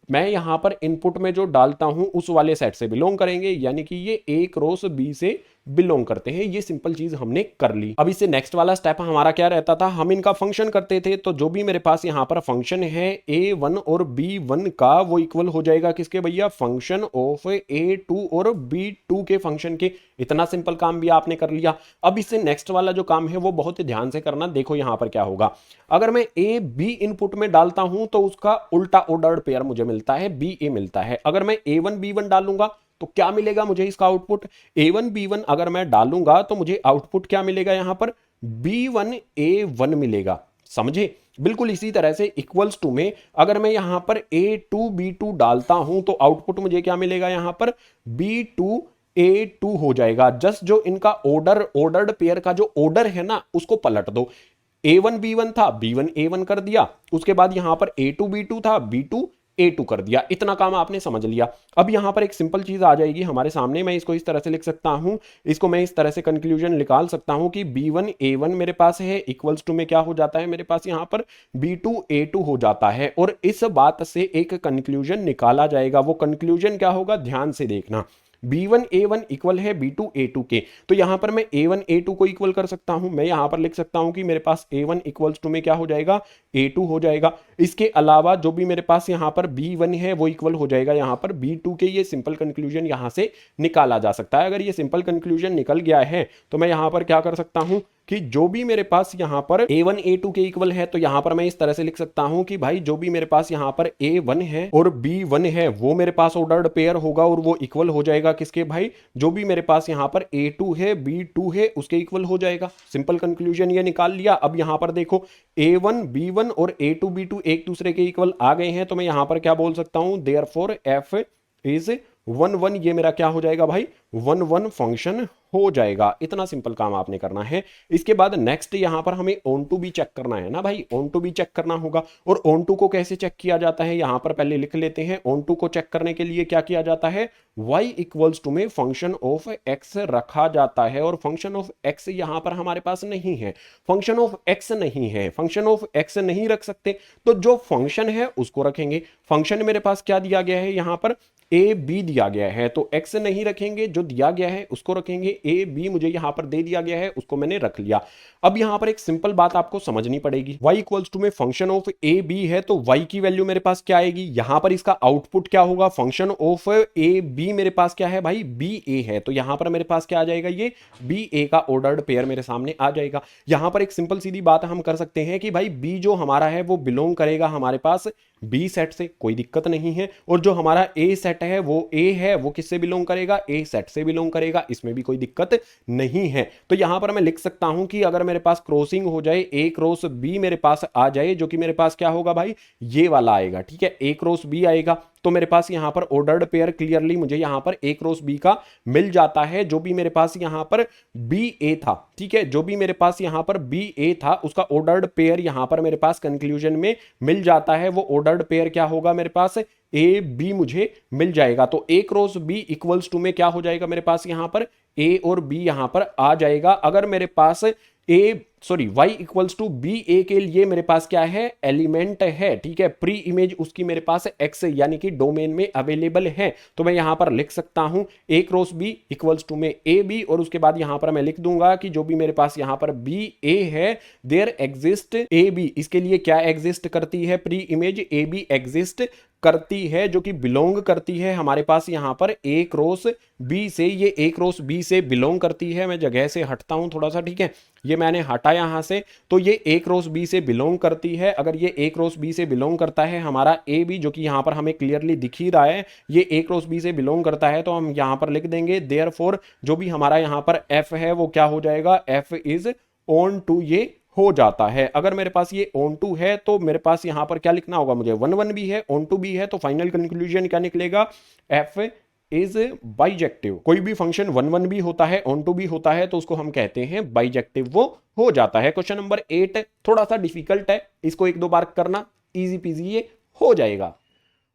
मैं यहां पर इनपुट में जो डालता हूं उस वाले सेट से बिलोंग करेंगे, यानी कि ये a क्रॉस b से बिलोंग करते हैं। ये सिंपल चीज हमने कर ली। अब इससे नेक्स्ट वाला स्टेप हमारा क्या रहता था, हम इनका फंक्शन करते थे। तो जो भी मेरे पास यहां पर फंक्शन है a1 और b1 का, वो इक्वल हो जाएगा किसके भैया, फंक्शन ऑफ a2 और b2 के फंक्शन के। इतना सिंपल काम भी आपने कर लिया। अब इससे नेक्स्ट वाला जो काम है वो बहुत ध्यान से करना। देखो यहां पर क्या होगा, अगर मैं ए बी इनपुट में डालता हूं तो उसका उल्टा ऑर्डर्ड पेयर मुझे मिलता है, बी ए मिलता है। अगर मैं a1 b1 डालूंगा तो क्या मिलेगा मुझे इसका आउटपुट, a1 b1 अगर मैं डालूंगा तो मुझे आउटपुट क्या मिलेगा यहां पर, b1 a1 मिलेगा। समझे? बिल्कुल इसी तरह से इक्वल्स टू में अगर मैं यहां पर a2 b2 डालता हूं तो आउटपुट मुझे क्या मिलेगा यहां पर, b2 a2 हो जाएगा। जस्ट जो इनका ऑर्डर्ड पेयर का जो ऑर्डर है ना उसको पलट दो। a1 b1 था, b1 a1 कर दिया, उसके बाद यहां पर a2 b2 था, b2 a2 कर दिया। इतना काम आपने समझ लिया। अब यहां पर एक सिंपल चीज आ जाएगी हमारे सामने। मैं इसको इस तरह से लिख सकता हूं, इसको मैं इस तरह से कंक्लूजन निकाल सकता हूं कि b1 a1 मेरे पास है, इक्वल्स टू में क्या हो जाता है मेरे पास यहां पर, b2 a2 हो जाता है। और इस बात से एक कंक्लूजन निकाला जाएगा। वो कंक्लूजन क्या होगा, ध्यान से देखना। b1 a1 इक्वल है b2 a2 के। तो यहां पर मैं a1 a2 को इक्वल कर सकता हूं। मैं यहां पर लिख सकता हूं कि मेरे पास a1 इक्वल्स टू में क्या हो जाएगा, a2 हो जाएगा। इसके अलावा जो भी मेरे पास यहां पर b1 है वो इक्वल हो जाएगा यहां पर b2 के। ये सिंपल कंक्लूजन यहां से निकाला जा सकता है। अगर ये सिंपल कंक्लूजन निकल गया है तो मैं यहां पर क्या कर सकता हूं कि जो भी मेरे पास यहां पर a1 a2 के इक्वल है, तो यहां पर मैं इस तरह से लिख सकता हूं कि भाई जो भी मेरे पास यहां पर a1 है और b1 है वो मेरे पास ऑर्डर्ड पेयर होगा और वो इक्वल हो जाएगा किसके भाई, जो भी मेरे पास यहां पर a2 है b2 है उसके इक्वल हो जाएगा। सिंपल कंक्लूजन ये निकाल लिया। अब यहां पर देखो a1 b1 और a2 b2 एक दूसरे के इक्वल आ गए हैं। तो मैं यहां पर क्या बोल सकता हूं, देयरफॉर f इज 1 1। ये मेरा क्या हो जाएगा भाई, 1 1 फंक्शन हो जाएगा। इतना सिंपल काम आपने करना है। इसके बाद नेक्स्ट यहां पर हमें ऑन टू भी चेक करना है ना भाई, ऑन टू भी चेक करना होगा। और ऑन टू को कैसे चेक किया जाता है यहां पर पहले लिख लेते हैं। ऑन टू को चेक करने के लिए क्या किया जाता है, y इक्वल्स टू में फंक्शन ऑफ x रखा जाता है। और फंक्शन ऑफ x यहां पर हमारे पास नहीं है, फंक्शन ऑफ x नहीं है, फंक्शन ऑफ x नहीं रख सकते तो जो फंक्शन है उसको रखेंगे। फंक्शन मेरे पास क्या दिया गया है यहां पर, a b दिया गया है तो x नहीं रखेंगे, जो दिया गया है उसको रखेंगे। a b मुझे यहां पर दे दिया गया है उसको मैंने रख लिया। अब यहां पर एक सिंपल बात आपको समझनी पड़ेगी। y इक्वल्स टू में फंक्शन ऑफ a b है तो y की वैल्यू मेरे पास क्या आएगी, यहां पर इसका आउटपुट क्या होगा, फंक्शन ऑफ a b मेरे पास क्या है भाई, b a है। तो यहां पर मेरे पास क्या आ जाएगा, ये b a का ऑर्डर्ड पेयर मेरे सामने आ जाएगा। यहां पर एक सिंपल सीधी बात हम कर सकते हैं कि भाई b जो हमारा है वो बिलोंग करेगा हमारे पास बी सेट से, कोई दिक्कत नहीं है। और जो हमारा ए सेट है वो ए है, वो किससे बिलोंग करेगा, ए सेट से बिलोंग करेगा, इसमें भी कोई दिक्कत नहीं है। तो यहां पर मैं लिख सकता हूं कि अगर मेरे पास क्रॉसिंग हो जाए, ए क्रॉस बी मेरे पास आ जाए, जो कि मेरे पास क्या होगा भाई, ये वाला आएगा। ठीक है, ए क्रॉस बी आएगा तो मेरे पास यहां पर ऑर्डर्ड पेयर क्लियरली मुझे यहां पर ए क्रॉस बी का मिल जाता है। जो भी मेरे पास यहां पर बी ए था, ठीक है, जो भी मेरे पास यहां पर बी ए था उसका ऑर्डर्ड पेयर यहां पर मेरे पास कंक्लूजन में मिल जाता है। वो ऑर्डर्ड पेयर क्या होगा मेरे पास, ए बी मुझे मिल जाएगा। तो ए क्रॉस बी इक्वल्स टू में क्या हो जाएगा मेरे पास यहां पर, ए और बी यहां पर आ जाएगा। अगर मेरे पास y इक्वल्स टू बी ए के लिए मेरे पास क्या है, एलिमेंट है, ठीक है, प्री इमेज उसकी मेरे पास x यानी कि डोमेन में अवेलेबल है। तो मैं यहां पर लिख सकता हूं a cross B equals to में ए बी, और उसके बाद यहां पर मैं लिख दूंगा कि जो भी मेरे पास यहां पर बी ए है, देयर एग्जिस्ट ए बी। इसके लिए क्या एग्जिस्ट करती है, pre image A be exist करती है, जो कि बिलोंग करती है हमारे पास यहां पर ए क्रॉस बी से। ये ए क्रॉस बी से बिलोंग करती है। मैं जगह से हटता हूं थोड़ा सा, ठीक है, ये मैंने हटा यहां से। तो ये ए क्रॉस बी से बिलोंग करती है। अगर ये ए क्रॉस बी से बिलोंग करता है हमारा ए बी, जो कि यहां पर हमें क्लियरली दिख ही रहा है, ये ए क्रॉस बी से बिलोंग करता है, तो हम यहां पर लिख देंगे देयरफॉर जो भी हमारा यहां पर एफ है वो क्या हो जाएगा, एफ इज ऑन टू, ये हो जाता है। अगर मेरे पास ये ऑन टू है तो मेरे पास यहां पर क्या लिखना होगा मुझे, 1 1 भी है, ऑन टू भी है, तो फाइनल कंक्लूजन क्या निकलेगा, एफ इज बाइजेक्टिव। कोई भी फंक्शन 1 1 भी होता है, ऑन टू भी होता है, तो उसको हम कहते हैं बाइजेक्टिव, वो हो जाता है। क्वेश्चन नंबर 8 थोड़ा सा डिफिकल्ट है, इसको 1 2 बार करना, इजी पीजी ये हो जाएगा।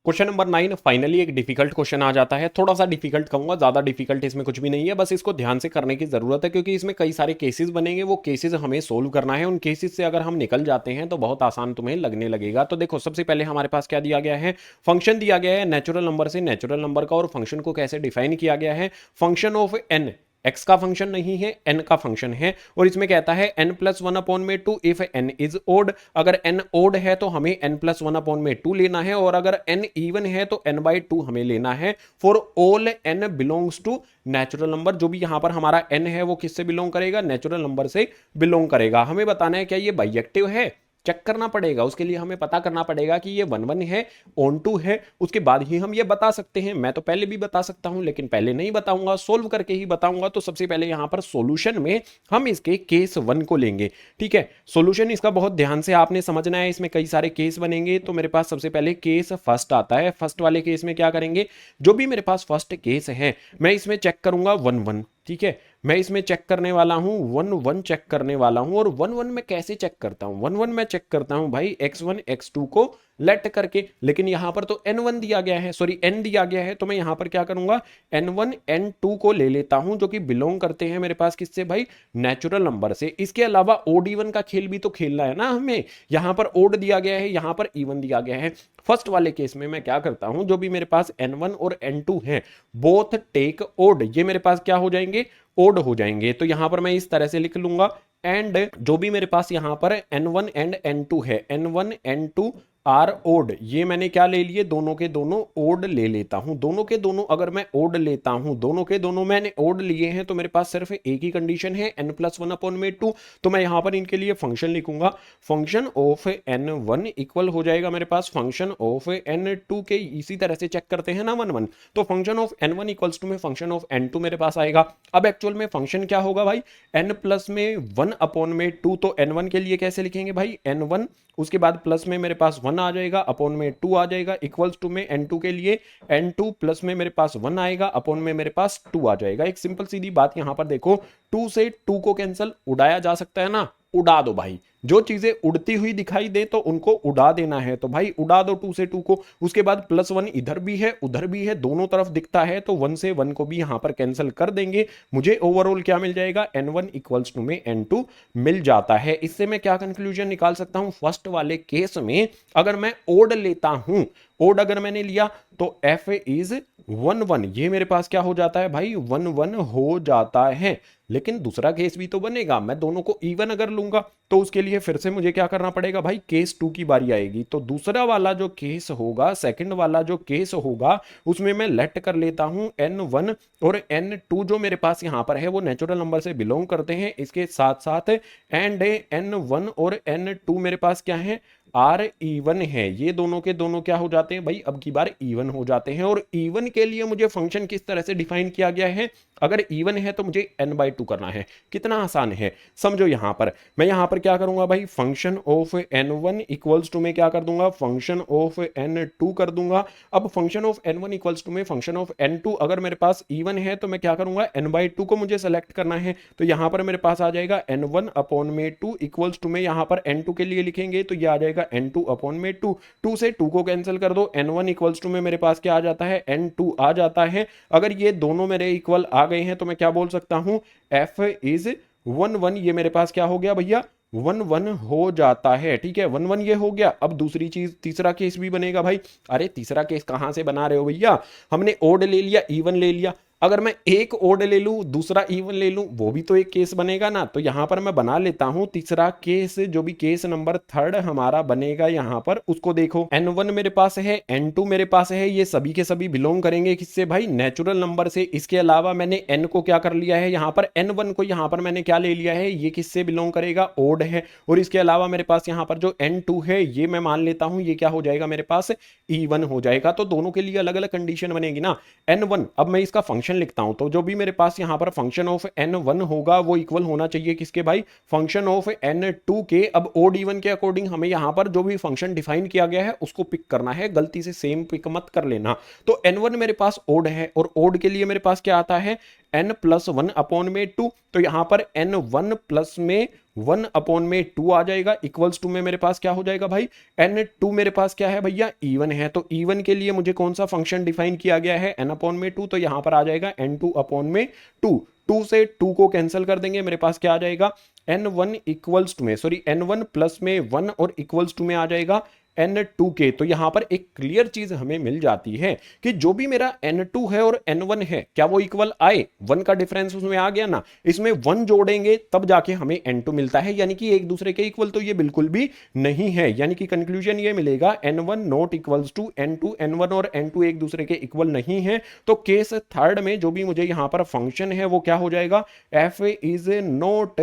क्वेश्चन नंबर 9 फाइनली एक डिफिकल्ट क्वेश्चन आ जाता है। थोड़ा सा डिफिकल्ट कहूंगा, ज्यादा डिफिकल्ट इसमें कुछ भी नहीं है, बस इसको ध्यान से करने की जरूरत है क्योंकि इसमें कई सारे केसेस बनेंगे। वो केसेस हमें सोल्व करना है। उन केसेस से अगर हम निकल जाते हैं तो बहुत आसान तुम्हें लगने लगेगा। तो देखो सबसे पहले हमारे पास क्या दिया गया है, फंक्शन दिया गया है नेचुरल नंबर से नेचुरल नंबर का, और फंक्शन को कैसे डिफाइन किया गया है, फंक्शन ऑफ एन x का फंक्शन नहीं है, n का फंक्शन है। और इसमें कहता है n+1/2 if n is odd. अगर n ओड है तो हमें n+1/2 लेना है, और अगर n इवन है तो n/2 हमें लेना है for all n belongs to natural number. जो भी यहां पर हमारा n है वो किससे बिलोंग करेगा, नेचुरल नंबर से बिलोंग करेगा। हमें बताना है क्या ये बाइजेक्टिव है, चेक करना पड़ेगा। उसके लिए हमें पता करना पड़ेगा कि ये 1 1 है, ऑन टू है, उसके बाद ही हम ये बता सकते हैं। मैं तो पहले भी बता सकता हूं, लेकिन पहले नहीं बताऊंगा, सोल्व करके ही बताऊंगा। तो सबसे पहले यहां पर सॉल्यूशन में हम इसके केस 1 को लेंगे। ठीक है, सॉल्यूशन इसका बहुत ध्यान से आपने समझना है, इसमें कई सारे केस बनेंगे। तो मेरे पास सबसे पहले केस फर्स्ट आता है। फर्स्ट वाले केस में क्या करेंगे, जो भी मेरे पास फर्स्ट केस है मैं इसमें चेक करूंगा 1 1। ठीक है, मैं इसमें चेक करने वाला हूं 1 1 चेक करने वाला हूं। और 1 1 में कैसे चेक करता हूं, 1 1 में चेक करता हूं भाई x1 x2 को लेट करके। लेकिन यहां पर तो n1 दिया गया है, सॉरी n दिया गया है, तो मैं यहां पर क्या करूंगा, n1 n2 को ले लेता हूं, जो कि बिलोंग करते हैं मेरे पास किससे भाई, नेचुरल नंबर से। इसके अलावा ओड इवन का खेल भी तो खेलना है ना हमें। यहां पर ओड दिया गया है, यहां पर इवन दिया गया है। फर्स्ट वाले केस में मैं क्या करता हूं, जो भी मेरे पास n1 और n2 है बोथ टेक ओड, ये मेरे पास क्या हो जाएंगे, ओड हो जाएंगे। तो यहां पर मैं इस तरह से लिख लूंगा, एंड जो भी मेरे पास यहां पर n1 एंड n2 है, n1 n2 आर ओड, ये मैंने क्या ले लिए, दोनों के दोनों ओड ले लेता हूं। दोनों के दोनों अगर मैं ओड लेता हूं, दोनों के दोनों मैंने ओड लिए हैं, तो मेरे पास सिर्फ एक ही कंडीशन है, n+1/2। तो मैं यहां पर इनके लिए फंक्शन लिखूंगा, फंक्शन ऑफ n1 इक्वल हो जाएगा मेरे पास फंक्शन ऑफ n2 के। इसी तरह से चेक करते हैं ना 1 1, तो function of n1 equals to में फंक्शन ऑफ n2 मेरे पास आएगा। अब एक्चुअल में फंक्शन क्या होगा भाई, n+1/2। तो n1 के लिए कैसे लिखेंगे भाई, n1, उसके बाद प्लस में मेरे पास 1 आ जाएगा, अपॉन में 2 आ जाएगा, इक्वल्स टू में n2 के लिए n2 प्लस में मेरे पास 1 आएगा, अपॉन में मेरे पास 2 आ जाएगा। एक सिंपल सीधी बात यहां पर देखो, 2 से 2 को कैंसिल उड़ाया जा सकता है ना, उड़ा दो भाई। जो चीजें उड़ती हुई दिखाई दे तो उनको उड़ा देना है, तो भाई उड़ा दो 2 से 2 को। उसके बाद +1 इधर भी है उधर भी है, दोनों तरफ दिखता है, तो 1 से 1 को भी यहां पर कैंसिल कर देंगे। मुझे ओवरऑल क्या मिल जाएगा, n1 इक्वल्स टू में n2 मिल जाता है। इससे मैं क्या कंक्लूजन निकाल सकता हूं, फर्स्ट वाले केस में अगर मैं ओड लेता हूं, ओड अगर मैंने लिया तो f इज 1 1, ये मेरे पास क्या हो जाता है भाई, 1 1 हो जाता है। लेकिन दूसरा केस भी तो बनेगा, मैं दोनों को इवन अगर लूंगा तो उसके लिए फिर से मुझे क्या करना पड़ेगा भाई, केस 2 की बारी आएगी। तो दूसरा वाला जो केस होगा, सेकंड वाला जो केस होगा, उसमें मैं लेट कर लेता हूं n1 और n2, जो मेरे पास यहां पर है वो नेचुरल नंबर से बिलोंग करते हैं। इसके साथ साथ एंड n1 और n2 मेरे पास क्या है, आर इवन है। ये दोनों के दोनों क्या हो जाते हैं भाई, अब की बार इवन हो जाते हैं। और इवन के लिए मुझे फंक्शन किस तरह से डिफाइन किया गया है, अगर इवन है तो मुझे n/2 करना है। कितना आसान है, समझो। यहां पर मैं यहां पर क्या करूंगा भाई, function of n1 equals to में क्या कर दूंगा, फंक्शन ऑफ n2 कर दूंगा। अब function of n1 equals to में फंक्शन ऑफ n2, अगर मेरे पास इवन है तो मैं क्या करूंगा, n/2 को मुझे सेलेक्ट करना है। तो यहां पर मेरे पास आ जाएगा n1/2 इक्वल्स टू में, यहां पर n2 के लिए लिखेंगे तो ये आ जाएगा n2/2। 2 से 2 को कैंसिल कर दो, n1 इक्वल्स टू में मेरे पास क्या आ जाता है, n2 आ जाता है। अगर ये दोनों मेरे इक्वल आ गए हैं तो मैं क्या बोल सकता हूं, f इज 1 1, ये मेरे पास क्या हो गया भैया, 1 1 हो जाता है। ठीक है, 1 1 ये हो गया। अब दूसरी चीज, तीसरा केस भी बनेगा भाई। अरे तीसरा केस कहां से बना रहे हो भैया, हमने ओड ले लिया इवन ले लिया, अगर मैं एक ओड ले लूं दूसरा इवन ले लूं वो भी तो एक केस बनेगा ना। तो यहां पर मैं बना लेता हूं तीसरा केस, जो भी केस नंबर 3 हमारा बनेगा यहां पर, उसको देखो। n1 मेरे पास है, n2 मेरे पास है, ये सभी के सभी बिलोंग करेंगे किससे भाई, नेचुरल नंबर से। इसके अलावा मैंने n को क्या कर लिया है, यहां पर n1 को यहां पर मैंने क्या ले लिया है, ये किससे बिलोंग करेगा, ओड है। और इसके अलावा मेरे पास यहां पर जो n2 है ये मैं मान लेता हूं ये क्या हो जाएगा मेरे पास, इवन हो जाएगा। तो दोनों के लिए अलग अलग कंडीशन बनेगी ना। n1, अब मैं इसका फंक्शन लिखता हूं, तो जो भी मेरे पास यहां पर फंक्शन ऑफ n1 होगा वो इक्वल होना चाहिए किसके भाई, फंक्शन ऑफ n2 के। अब ओड इवन के अकॉर्डिंग हमें यहां पर जो भी फंक्शन डिफाइन किया गया है उसको पिक करना है, गलती से सेम पिक मत कर लेना। तो n1 मेरे पास ओड है, और ओड के लिए मेरे पास क्या आता है, n+1/2। तो यहां पर n1 प्लस में 1/2 आ जाएगा, इक्वल्स टू में मेरे पास क्या हो जाएगा भाई, n2 मेरे पास क्या है भैया, इवन है। तो इवन के लिए मुझे कौन सा फंक्शन डिफाइन किया गया है, n/2। तो यहां पर आ जाएगा n2/2। 2 से 2 को कैंसिल कर देंगे, मेरे पास क्या आ जाएगा, n1 इक्वल्स टू में, सॉरी n1 प्लस में 1 और इक्वल्स टू में आ जाएगा N2 के। तो यहां पर एक क्लियर चीज हमें मिल जाती है कि जो भी मेरा N2 है और N1 है क्या वो इक्वल आए, 1 का डिफरेंस उसमें आ गया ना, इसमें 1 जोड़ेंगे तब जाके हमें N2 मिलता है, यानी कि एक दूसरे के इक्वल तो ये बिल्कुल भी नहीं है। यानी कि कंक्लूजन ये मिलेगा N1 not equals to N2, N1 और N2 एक दूसरे के इक्वल नहीं है। तो केस थर्ड में जो भी मुझे यहां पर फंक्शन है वो क्या हो जाएगा, f इज नॉट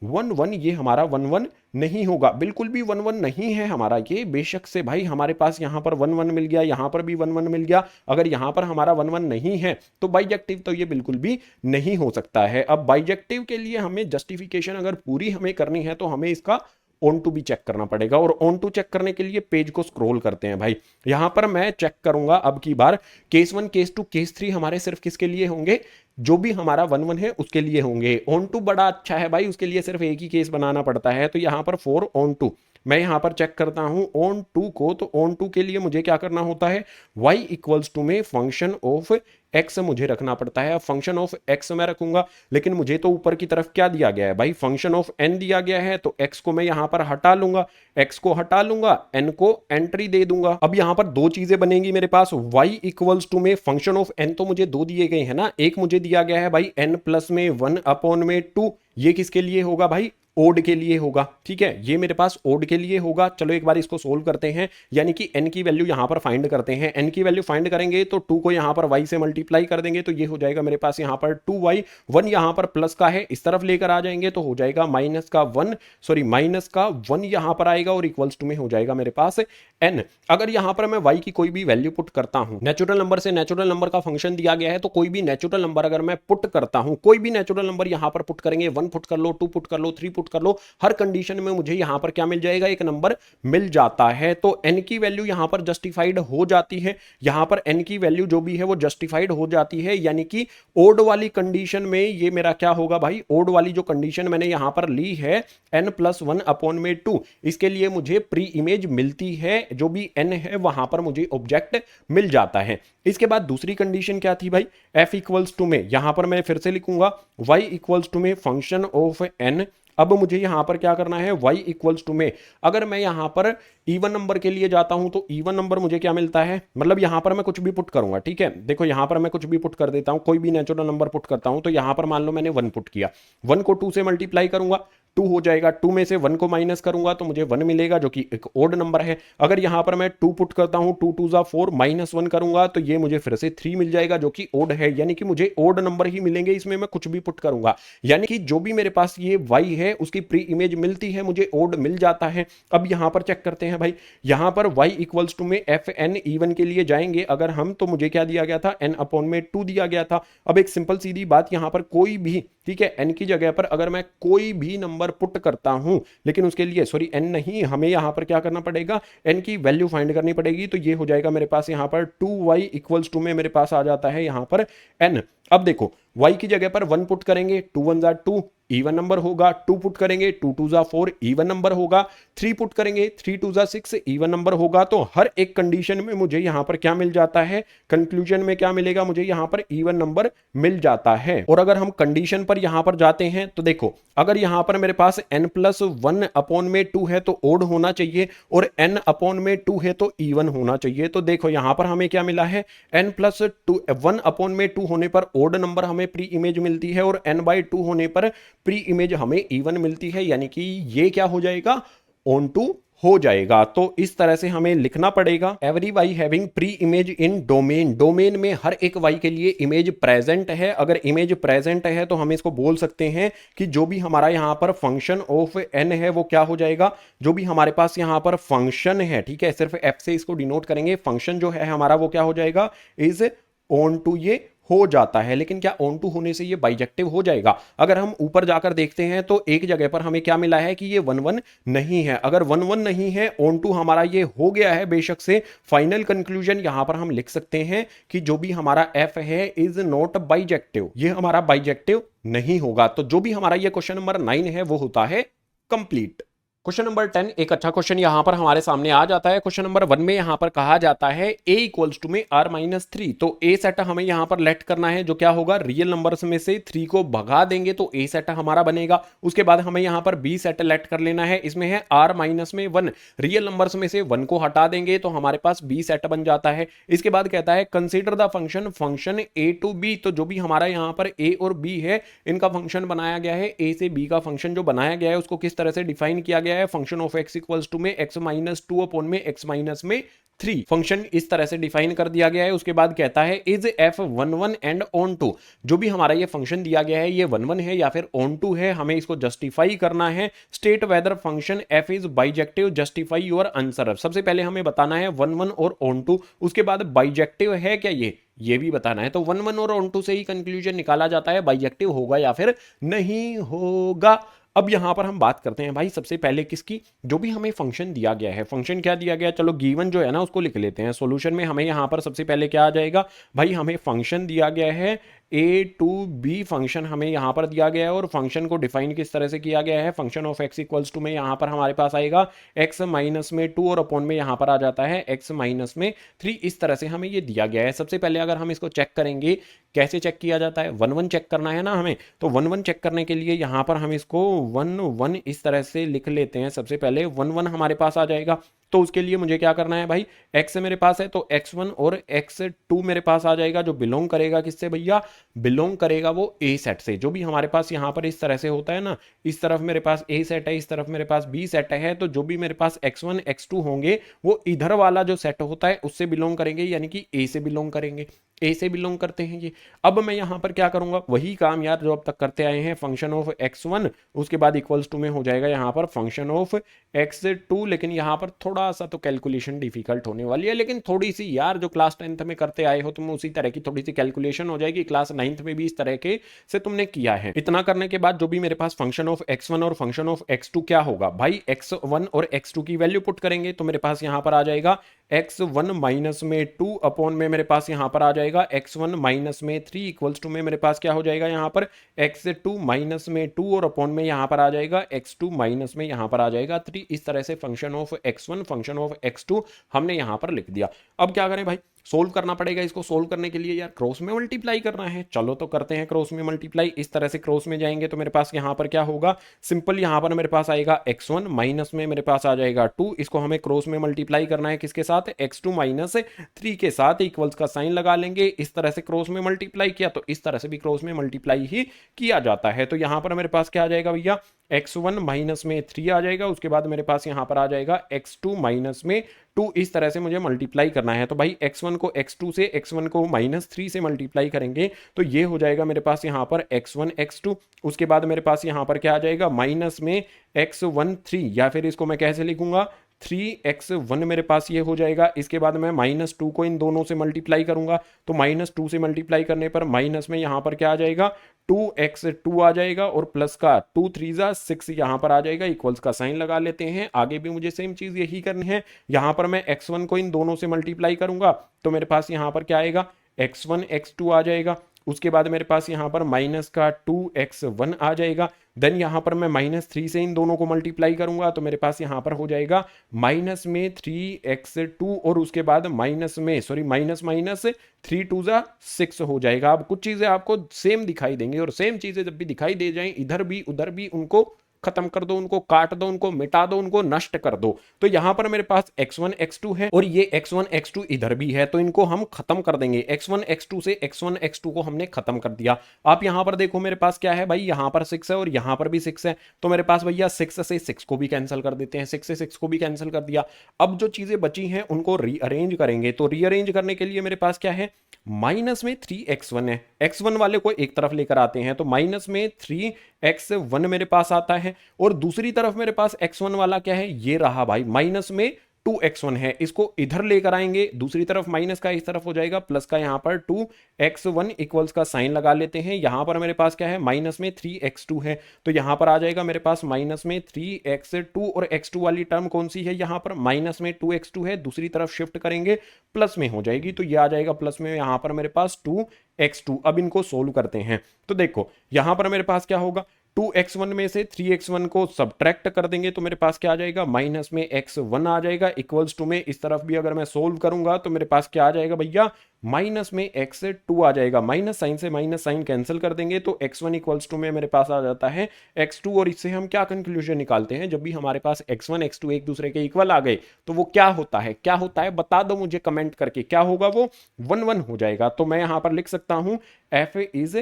1 1, ये हमारा 1 1 नहीं होगा, बिल्कुल भी 1 1 नहीं है हमारा ये। बेशक से भाई हमारे पास यहां पर 1 1 मिल गया, यहां पर भी 1 1 मिल गया, अगर यहां पर हमारा 1 1 नहीं है तो बाइजेक्टिव तो ये बिल्कुल भी नहीं हो सकता है। अब बाइजेक्टिव के लिए हमें जस्टिफिकेशन अगर पूरी हमें करनी है तो हमें इसका ऑन टू भी चेक करना पड़ेगा, और ऑन टू चेक करने के लिए पेज को स्क्रॉल करते हैं भाई। यहां पर मैं चेक करूंगा अब की बार केस 1, केस 2, केस 3 हमारे सिर्फ किसके लिए होंगे, जो भी हमारा 1 1 है उसके लिए होंगे। ऑन टू बड़ा अच्छा है भाई, उसके लिए सिर्फ एक ही केस बनाना पड़ता है। तो यहां पर फॉर ऑन टू मैं यहां पर चेक करता हूं ऑन टू को, तो ऑन टू के लिए मुझे क्या करना होता है, y इक्वल्स टू में फंक्शन ऑफ x मुझे रखना पड़ता है। फंक्शन ऑफ x मैं रखूंगा, लेकिन मुझे तो ऊपर की तरफ क्या दिया गया है भाई, फंक्शन ऑफ n दिया गया है, तो x को मैं यहां पर हटा लूंगा, x को हटा लूंगा, n को एंट्री दे दूंगा। अब यहां पर दो चीजें बनेंगी मेरे पास, y इक्वल्स टू में फंक्शन ऑफ n तो मुझे दो दिए गए हैं ना, एक मुझे दिया गया है भाई n प्लस में 1 अपॉन में 2, ये किसके लिए होगा भाई, ओड के लिए होगा। ठीक है, ये मेरे पास ओड के लिए होगा। चलो एक बार इसको सोल्व करते हैं, यानी कि n की वैल्यू यहां पर फाइंड करते हैं। n की वैल्यू फाइंड करेंगे तो 2 को यहां पर y से मल्टीप्लाई कर देंगे, तो ये हो जाएगा मेरे पास यहां पर 2y, 1 यहां पर प्लस का है, इस तरफ लेकर आ जाएंगे तो हो जाएगा माइनस का 1 यहां पर आएगा, और इक्वल्स टू में हो जाएगा मेरे पास n। अगर यहां पर मैं y की कोई भी वैल्यू पुट करता हूं, नेचुरल नंबर से नेचुरल नंबर का फंक्शन दिया गया है, तो कोई भी नेचुरल नंबर अगर मैं पुट करता हूं, कोई भी नेचुरल नंबर यहां पर पुट करेंगे, 1 पुट कर लो, 2 पुट कर लो, 3 पुट कर लो, हर कंडीशन में मुझे यहां पर क्या मिल जाएगा, एक नंबर मिल जाता है। तो n की वैल्यू यहां पर जस्टिफाइड हो जाती है, यहां पर n की वैल्यू जो भी है वो जस्टिफाइड हो जाती है, यानी कि ओड वाली कंडीशन में ये मेरा क्या होगा भाई, ओड वाली जो कंडीशन मैंने यहां पर ली है n प्लस 1 अपॉन में 2, इसके लिए मुझे प्री इमेज मिलती है, जो भी n है वहां पर मुझे ऑब्जेक्ट मिल जाता है। इसके बाद दूसरी कंडीशन क्या थी भाई, f इक्वल्स टू में, यहां पर मैं फिर से लिखूंगा y इक्वल्स टू में फंक्शन ऑफ n। अब मुझे यहां पर क्या करना है, y इक्वल्स टू में अगर मैं यहां पर इवन नंबर के लिए जाता हूं तो इवन नंबर मुझे क्या मिलता है, मतलब यहां पर मैं कुछ भी पुट करूंगा। ठीक है, देखो यहां पर मैं कुछ भी पुट कर देता हूं, कोई भी नेचुरल नंबर पुट करता हूं, तो यहां पर मान लो मैंने 1 पुट किया, 1 को 2 से मल्टीप्लाई करूंगा, 2 हो जाएगा, 2 में से 1 को माइनस करूंगा तो मुझे 1 मिलेगा, जो कि एक ओड नंबर है। अगर यहां पर मैं 2 पुट करता हूं, 2 2 4 माइनस 1 करूंगा तो ये मुझे फिर से 3 मिल जाएगा, जो कि ओड है, यानी कि मुझे ओड नंबर ही मिलेंगे, इसमें मैं कुछ भी पुट करूंगा। यानी कि जो भी मेरे पास ये y है उसकी प्री इमेज मिलती है, मुझे ओड मिल जाता है। अब यहां पर चेक करते हैं भाई, यहां पर y इक्वल्स टू में एफ एन इवन के लिए जाएंगे अगर हम, तो मुझे क्या दिया गया था, n अपॉन में 2 दिया गया था। अब एक सिंपल सीधी बात, यहां पर कोई भी, ठीक है, n की जगह पर अगर मैं कोई भी नंबर पुट करता हूं, लेकिन उसके लिए सॉरी n नहीं, हमें यहां पर क्या करना पड़ेगा, n की वैल्यू फाइंड करनी पड़ेगी, तो ये हो जाएगा मेरे पास यहां पर 2y इक्वल्स टू में मेरे पास आ जाता है यहां पर n। अब देखो y की जगह पर 1 पुट करेंगे, 2 1 जा 2 इवन नंबर होगा, 2 पुट करेंगे 2 2 जा 4 इवन नंबर होगा, 3 पुट करेंगे 3 2 जा 6 इवन नंबर होगा। तो हर एक कंडीशन में मुझे यहां पर क्या मिल जाता है, कंक्लूजन में क्या मिलेगा, मुझे यहां पर इवन नंबर मिल जाता है। और अगर हम कंडीशन पर यहां पर जाते हैं तो देखो, अगर यहां पर मेरे पास n प्लस 1 अपॉन में 2 है तो ओड होना चाहिए, और n अपॉन में 2 है तो इवन होना चाहिए। तो देखो यहां पर हमें क्या मिला है, n प्लस 1 अपॉन में 2 होने पर ओड नंबर हमें प्री इमेज मिलती है, और n बाई 2 होने पर प्री इमेज हमें इवन मिलती है, यानी कि ये क्या हो जाएगा, ऑन टू हो जाएगा। तो इस तरह से हमें लिखना पड़ेगा, every y having pre image in domain, domain में हर एक वाई के लिए इमेज प्रेजेंट है। अगर इमेज प्रेजेंट है तो हम इसको बोल सकते हैं कि जो भी हमारा यहां पर फंक्शन ऑफ n है वो क्या हो जाएगा, जो भी हमारे पास यहां पर फंक्शन है, ठीक है, सिर्फ f से इसको डिनोट करेंगे, फंक्शन जो है हमारा वो क्या हो जाएगा, इज ऑन टू ये हो जाता है। लेकिन क्या ऑन टू होने से ये बाइजेक्टिव हो जाएगा, अगर हम ऊपर जाकर देखते हैं तो एक जगह पर हमें क्या मिला है कि ये 1 1 नहीं है। अगर 1 1 नहीं है, ऑन टू हमारा ये हो गया है, बेशक से फाइनल कंक्लूजन यहां पर हम लिख सकते हैं कि जो भी हमारा f है इज नॉट बाइजेक्टिव, ये हमारा बाइजेक्टिव नहीं होगा। तो जो भी हमारा ये क्वेश्चन नंबर 9 है वो होता है कंप्लीट। क्वेश्चन नंबर 10 एक अच्छा क्वेश्चन यहां पर हमारे सामने आ जाता है। क्वेश्चन नंबर 1 में यहां पर कहा जाता है a इक्वल्स टू में r-3। तो a सेट हमें यहां पर लेट करना है, जो क्या होगा, रियल नंबर्स में से 3 को भगा देंगे तो a सेट हमारा बनेगा। उसके बाद हमें यहां पर b सेट लेट कर लेना है, इसमें है r-1। रियल नंबर्स में से 1 को हटा देंगे तो हमारे पास b सेट बन जाता है। इसके बाद कहता है consider the function a to b। तो जो भी हमारा यहां पर a और b है, इनका फंक्शन बनाया गया है, a से b का फंक्शन जो बनाया गया है उसको किस तरह से डिफाइन किया गया है, function of x equals to में x-2 अपॉन में x-3। फंक्शन इस तरह से डिफाइन कर दिया गया है। उसके बाद कहता है is f11 and onto. जो भी हमारा ये फंक्शन दिया गया है, ये 11 है या फिर ऑन टू है, हमें इसको जस्टिफाई करना है। State whether function f is bijective, justify your answer. सबसे पहले हमें बताना है 11 और ऑन टू, उसके बाद बाइजेक्टिव है क्या ये भी बताना है। तो 11 और ऑन टू से ही कंक्लूजन निकाला जाता है बाइजेक्टिव होगा या फिर नहीं होगा। अब यहां पर हम बात करते हैं भाई सबसे पहले किसकी, जो भी हमें फंक्शन दिया गया है। फंक्शन क्या दिया गया, चलो गिवन जो है ना उसको लिख लेते हैं। सॉल्यूशन में हमें यहां पर सबसे पहले क्या आ जाएगा भाई, हमें फंक्शन दिया गया है a टू b। फंक्शन हमें यहां पर दिया गया है और फंक्शन को डिफाइन किस तरह से किया गया है, function of x equals to में यहां पर हमारे पास आएगा x-2 और अपॉन में यहां पर आ जाता है x-3। इस तरह से हमें ये दिया गया है। सबसे पहले अगर हम इसको चेक करेंगे, कैसे चेक किया जाता है, 1-1 चेक करना है ना हमें। तो 1-1 चेक करने के लिए यहां पर हम इसको 1-1 इस तरह से लिख लेते हैं। सबसे पहले 1-1 हमारे पास आ जाएगा, तो उसके लिए मुझे क्या करना है भाई, x मेरे पास है तो x1 और x2 मेरे पास आ जाएगा, जो बिलोंग करेगा किससे भैया, बिलोंग करेगा वो a सेट से। जो भी हमारे पास यहां पर इस तरह से होता है ना, इस तरफ मेरे पास a सेट है, इस तरफ मेरे पास b सेट है, तो जो भी मेरे पास x1 x2 होंगे वो इधर वाला जो सेट होता है उससे बिलोंग करेंगे, यानी कि a से बिलोंग करेंगे, a से बिलोंग करते हैं ये। अब मैं यहां पर क्या करूंगा, वही काम यार जो अब तक करते आए हैं, फंक्शन ऑफ x1, उसके बाद इक्वल्स टू में हो जाएगा यहां पर फंक्शन ऑफ x2। लेकिन यहां पर थोड़ा सा तो कैलकुलेशन डिफिकल्ट होने वाली है, लेकिन थोड़ी सी यार जो क्लास 10th में करते आए हो तुम, उसी तरह की थोड़ी सी कैलकुलेशन हो जाएगी। क्लास 9th में भी इस तरह के से तुमने किया है। इतना करने के बाद जो भी मेरे पास फंक्शन ऑफ x1 और फंक्शन ऑफ x2 क्या होगा भाई, x1 और x2 की वैल्यू पुट करेंगे तो मेरे पास यहां पर आ जाएगा x1-2 अपॉन में मेरे पास यहां पर आ जाएगा x1-3 इक्वल्स टू में मेरे पास क्या हो जाएगा यहां पर x2-2 और अपॉन में यहां पर आ जाएगा x2 माइनस में यहां पर आ जाएगा 3। इस तरह से function of x1 function of x2 हमने यहां पर लिख दिया। अब क्या करें भाई, सोल्व करना पड़ेगा। इसको सोल्व करने के लिए यार क्रॉस में मल्टीप्लाई करना है, चलो तो करते हैं क्रॉस में मल्टीप्लाई। इस तरह से क्रॉस में जाएंगे तो मेरे पास यहां पर क्या होगा, सिंपल यहां पर मेरे पास आएगा x1 माइनस में मेरे पास आ जाएगा 2। इसको हमें क्रॉस में मल्टीप्लाई करना है किसके साथ, x2 माइनस 3 के साथ, इक्वल्स का साइन लगा लेंगे। इस तरह से क्रॉस में मल्टीप्लाई किया तो इस तरह से भी क्रॉस में मल्टीप्लाई ही किया जाता है। तो यहां पर मेरे पास क्या आ जाएगा भैया, x1 माइनस में 3 आ जाएगा, उसके बाद मेरे पास यहां पर आ जाएगा x2 माइनस में 2। इस तरह से मुझे मल्टीप्लाई करना है। तो भाई x1 को x2 से, x1 को -3 से मल्टीप्लाई करेंगे तो ये हो जाएगा मेरे पास यहां पर x1 x2। उसके बाद मेरे पास यहां पर क्या आ जाएगा, माइनस में x1 3, या फिर इसको मैं कैसे लिखूंगा, 3x1 मेरे पास ये हो जाएगा। इसके बाद मैं -2 को इन दोनों से मल्टीप्लाई करूंगा तो -2 से मल्टीप्लाई करने पर माइनस में यहां पर क्या आ जाएगा, 2x2 आ जाएगा और प्लस का 2 3 6 यहां पर आ जाएगा, इक्वल्स का साइन लगा लेते हैं। आगे भी मुझे सेम चीज यही करनी है। यहां पर मैं x1 को इन दोनों से मल्टीप्लाई करूंगा तो मेरे पास यहां पर क्या आएगा, x1 x2 आ जाएगा। उसके बाद मेरे पास यहां पर माइनस का 2x1 आ जाएगा। देन यहां पर मैं -3 से इन दोनों को मल्टीप्लाई करूंगा तो मेरे पास यहां पर हो जाएगा माइनस में 3x2 और उसके बाद माइनस में, सॉरी माइनस 3 2 6 हो जाएगा। अब कुछ चीजें आपको सेम दिखाई देंगी और सेम चीजें जब भी दिखाई दे जाएं, इधर भी उधर भी, उनको खत्म कर दो, उनको काट दो, उनको मिटा दो, उनको नष्ट कर दो। तो यहां पर मेरे पास x1 x2 है और ये x1 x2 इधर भी है, तो इनको हम खत्म कर देंगे। x1 x2 से x1 x2 को हमने खत्म कर दिया। आप यहां पर देखो मेरे पास क्या है भाई, यहां पर 6 है और यहां पर भी 6 है, तो मेरे पास भैया 6 से 6 को भी कैंसिल कर देते हैं, 6 से 6 को भी कैंसिल कर दिया। अब जो चीजें बची हैं उनको रीअरेंज करेंगे, तो रीअरेंज करने के लिए मेरे पास क्या है, माइनस में 3x1 है, x1 वाले को एक तरफ लेकर आते हैं तो माइनस में 3x1 मेरे पास आता है और दूसरी तरफ मेरे पास x1 वाला क्या है, ये रहा भाई, माइनस में 2x1 है, इसको इधर लेकर आएंगे दूसरी तरफ, माइनस का इस तरफ हो जाएगा, प्लस का यहां पर 2x1 इक्वल्स का साइन लगा लेते हैं। यहां पर मेरे पास क्या है, माइनस में 3x2 है, तो यहां पर आ जाएगा मेरे पास माइनस में 3x2 और x2 वाली टर्म कौन सी है, यहां पर माइनस में 2x2 है, दूसरी तरफ शिफ्ट करेंगे प्लस में हो जाएगी, तो ये आ जाएगा प्लस में यहां पर मेरे पास 2x2। अब इनको सोल्व करते हैं तो देखो यहां पर मेरे पास क्या होगा, 2x1 में से 3x1 को सब्ट्रैक्ट कर देंगे तो मेरे पास क्या आ जाएगा, माइनस में x1 आ जाएगा, इक्वल्स टू में इस तरफ भी अगर मैं सोल्व करूंगा तो मेरे पास क्या आ जाएगा भैया, माइनस में x2 आ जाएगा। माइनस साइन से माइनस साइन कैंसिल कर देंगे तो x1 इक्वल्स टू में मेरे पास आ जाता है x2, और इससे हम क्या कंक्लूजन निकालते हैं, जब भी हमारे पास x1 x2 एक दूसरे के इक्वल आ गए तो वो क्या होता है, क्या होता है बता दो मुझे कमेंट करके, क्या होगा वो 1 1 हो जाएगा। तो मैं यहां पर लिख सकता हूं f इज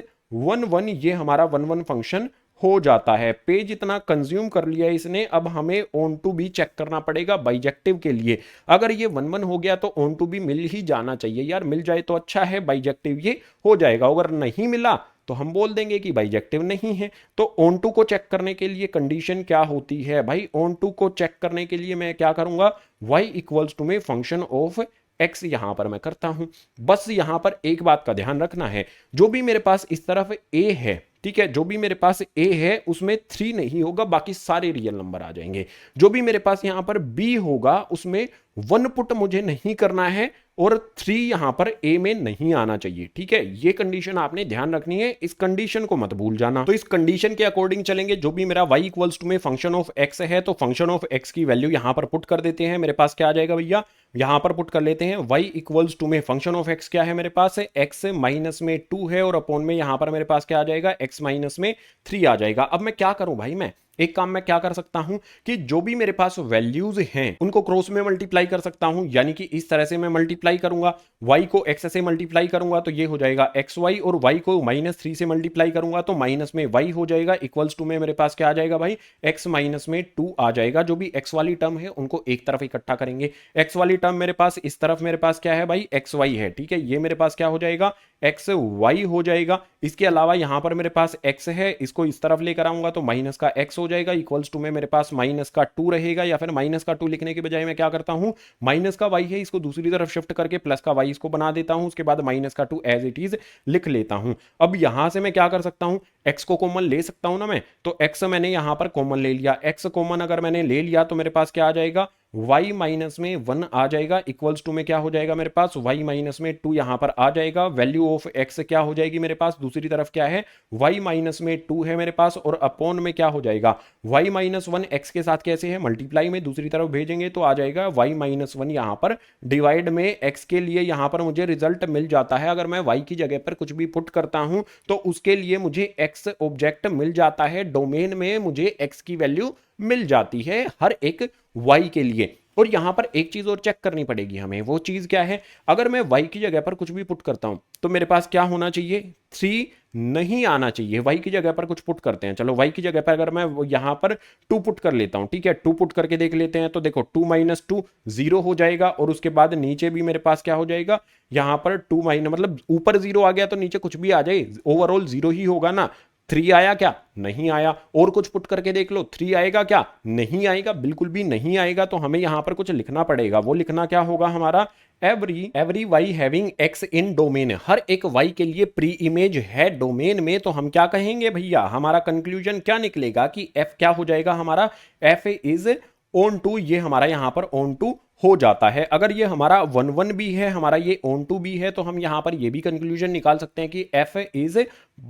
1 1, ये हमारा 1 1 फंक्शन हो जाता है। पेज इतना कंज्यूम कर लिया इसने, अब हमें ऑन टू भी चेक करना पड़ेगा बाइजेक्टिव के लिए। अगर ये 1 1 हो गया तो ऑन टू भी मिल ही जाना चाहिए यार, मिल जाए तो अच्छा है, बाइजेक्टिव ये हो जाएगा। अगर नहीं मिला तो हम बोल देंगे कि बाइजेक्टिव नहीं है। तो ऑन टू को चेक करने के लिए कंडीशन क्या होती है भाई, ऑन टू को चेक करने के लिए मैं क्या करूंगा, y इक्वल्स टू में फंक्शन ऑफ x यहां पर मैं करता हूं। बस यहां पर एक बात का ध्यान रखना है, जो भी मेरे पास इस तरफ a है, ठीक है, जो भी मेरे पास a है उसमें 3 नहीं होगा, बाकी सारे रियल नंबर आ जाएंगे। जो भी मेरे पास यहां पर b होगा उसमें 1 पुट मुझे नहीं करना है और 3 यहां पर a में नहीं आना चाहिए, ठीक है। ये कंडीशन आपने ध्यान रखनी है, इस कंडीशन को मत भूल जाना। तो इस कंडीशन के अकॉर्डिंग चलेंगे। जो भी मेरा y इक्वल्स टू में फंक्शन ऑफ x है तो फंक्शन ऑफ x की वैल्यू यहां पर पुट कर देते हैं। मेरे पास क्या आ जाएगा भैया, यहां पर पुट कर लेते हैं y इक्वल्स टू में फंक्शन ऑफ x क्या है मेरे पास है, x माइनस में 2 है, और अपॉन में यहां पर मेरे पास क्या आ जाएगा, x माइनस में 3 आ जाएगा। अब मैं क्या करूं भाई, मैं एक काम मैं क्या कर सकता हूं कि जो भी मेरे पास वैल्यूज हैं उनको क्रॉस में मल्टीप्लाई कर सकता हूं, यानी कि इस तरह से मैं मल्टीप्लाई करूंगा, y को x से मल्टीप्लाई करूंगा तो ये हो जाएगा xy, और y को -3 से मल्टीप्लाई करूंगा तो माइनस में y हो जाएगा, इक्वल्स टू में मेरे पास क्या आ जाएगा भाई, x माइनस में 2 आ जाएगा। जो भी x वाली टर्म है उनको एक तरफ इकट्ठा करेंगे, x वाली टर्म मेरे पास इस तरफ मेरे पास क्या है भाई, xy है, ठीक है, ये मेरे पास क्या हो जाएगा, xy हो जाएगा। इसके अलावा यहां पर मेरे पास x है, इसको इस तरफ लेकर आऊंगा तो माइनस का x हो जाएगा, इक्वल्स टू में मेरे पास माइनस का 2 रहेगा, या फिर माइनस का 2 लिखने के बजाय मैं क्या करता हूं, माइनस का y है इसको दूसरी तरफ शिफ्ट करके प्लस का y इसको बना देता हूं, उसके बाद माइनस का 2 एज इट इज लिख लेता हूं। अब यहां से मैं क्या कर सकता हूं, x को कॉमन ले सकता हूं ना मैं, तो x मैंने यहां पर कॉमन ले लिया, x कॉमन अगर मैंने ले लिया तो मेरे पास क्या आ जाएगा, y माइनस में 1 आ जाएगा, इक्वल्स टू में क्या हो जाएगा मेरे पास, y माइनस में 2 यहां पर आ जाएगा। वैल्यू ऑफ x क्या हो जाएगी मेरे पास, दूसरी तरफ क्या है, y माइनस में 2 है मेरे पास, और अपॉन में क्या हो जाएगा, y माइनस 1 x के साथ कैसे है, मल्टीप्लाई में दूसरी तरफ भेजेंगे तो आ जाएगा y माइनस 1 यहां पर डिवाइड में x के लिए यहां पर मुझे रिजल्ट मिल जाता है। अगर मैं y की जगह पर कुछ भी पुट करता हूं तो उसके लिए मुझे x ऑब्जेक्ट मिल जाता है, डोमेन में मुझे x की वैल्यू मिल जाती है हर एक y के लिए। और यहां पर एक चीज और चेक करनी पड़ेगी हमें, वो चीज क्या है, अगर मैं y की जगह पर कुछ भी पुट करता हूं तो मेरे पास क्या होना चाहिए, 3 नहीं आना चाहिए। y की जगह पर कुछ पुट करते हैं, चलो y की जगह पर अगर मैं यहां पर 2 पुट कर लेता हूं, ठीक है, 2 पुट करके देख लेते हैं तो देखो 2 माइनस 2 0 हो जाएगा, और उसके बाद नीचे भी मेरे पास क्या हो जाएगा, यहां पर 2 माइनस मतलब ऊपर 0 आ गया तो नीचे कुछ भी आ जाए ओवरऑल 0 ही होगा ना। 3 आया क्या, नहीं आया, और कुछ पुट करके देख लो, 3 आएगा क्या, नहीं आएगा, बिल्कुल भी नहीं आएगा। तो हमें यहां पर कुछ लिखना पड़ेगा, वो लिखना क्या होगा हमारा, every y having x in domain, हर एक y के लिए प्री इमेज है डोमेन में। तो हम क्या कहेंगे भैया, हमारा कंक्लूजन क्या निकलेगा कि f क्या हो जाएगा हमारा, f इज ऑन टू, ये हमारा यहां पर ऑन टू हो जाता है। अगर ये हमारा 1 1 भी है, हमारा ये ऑन टू भी है, तो हम यहां पर ये भी कंक्लूजन निकाल सकते हैं कि f इज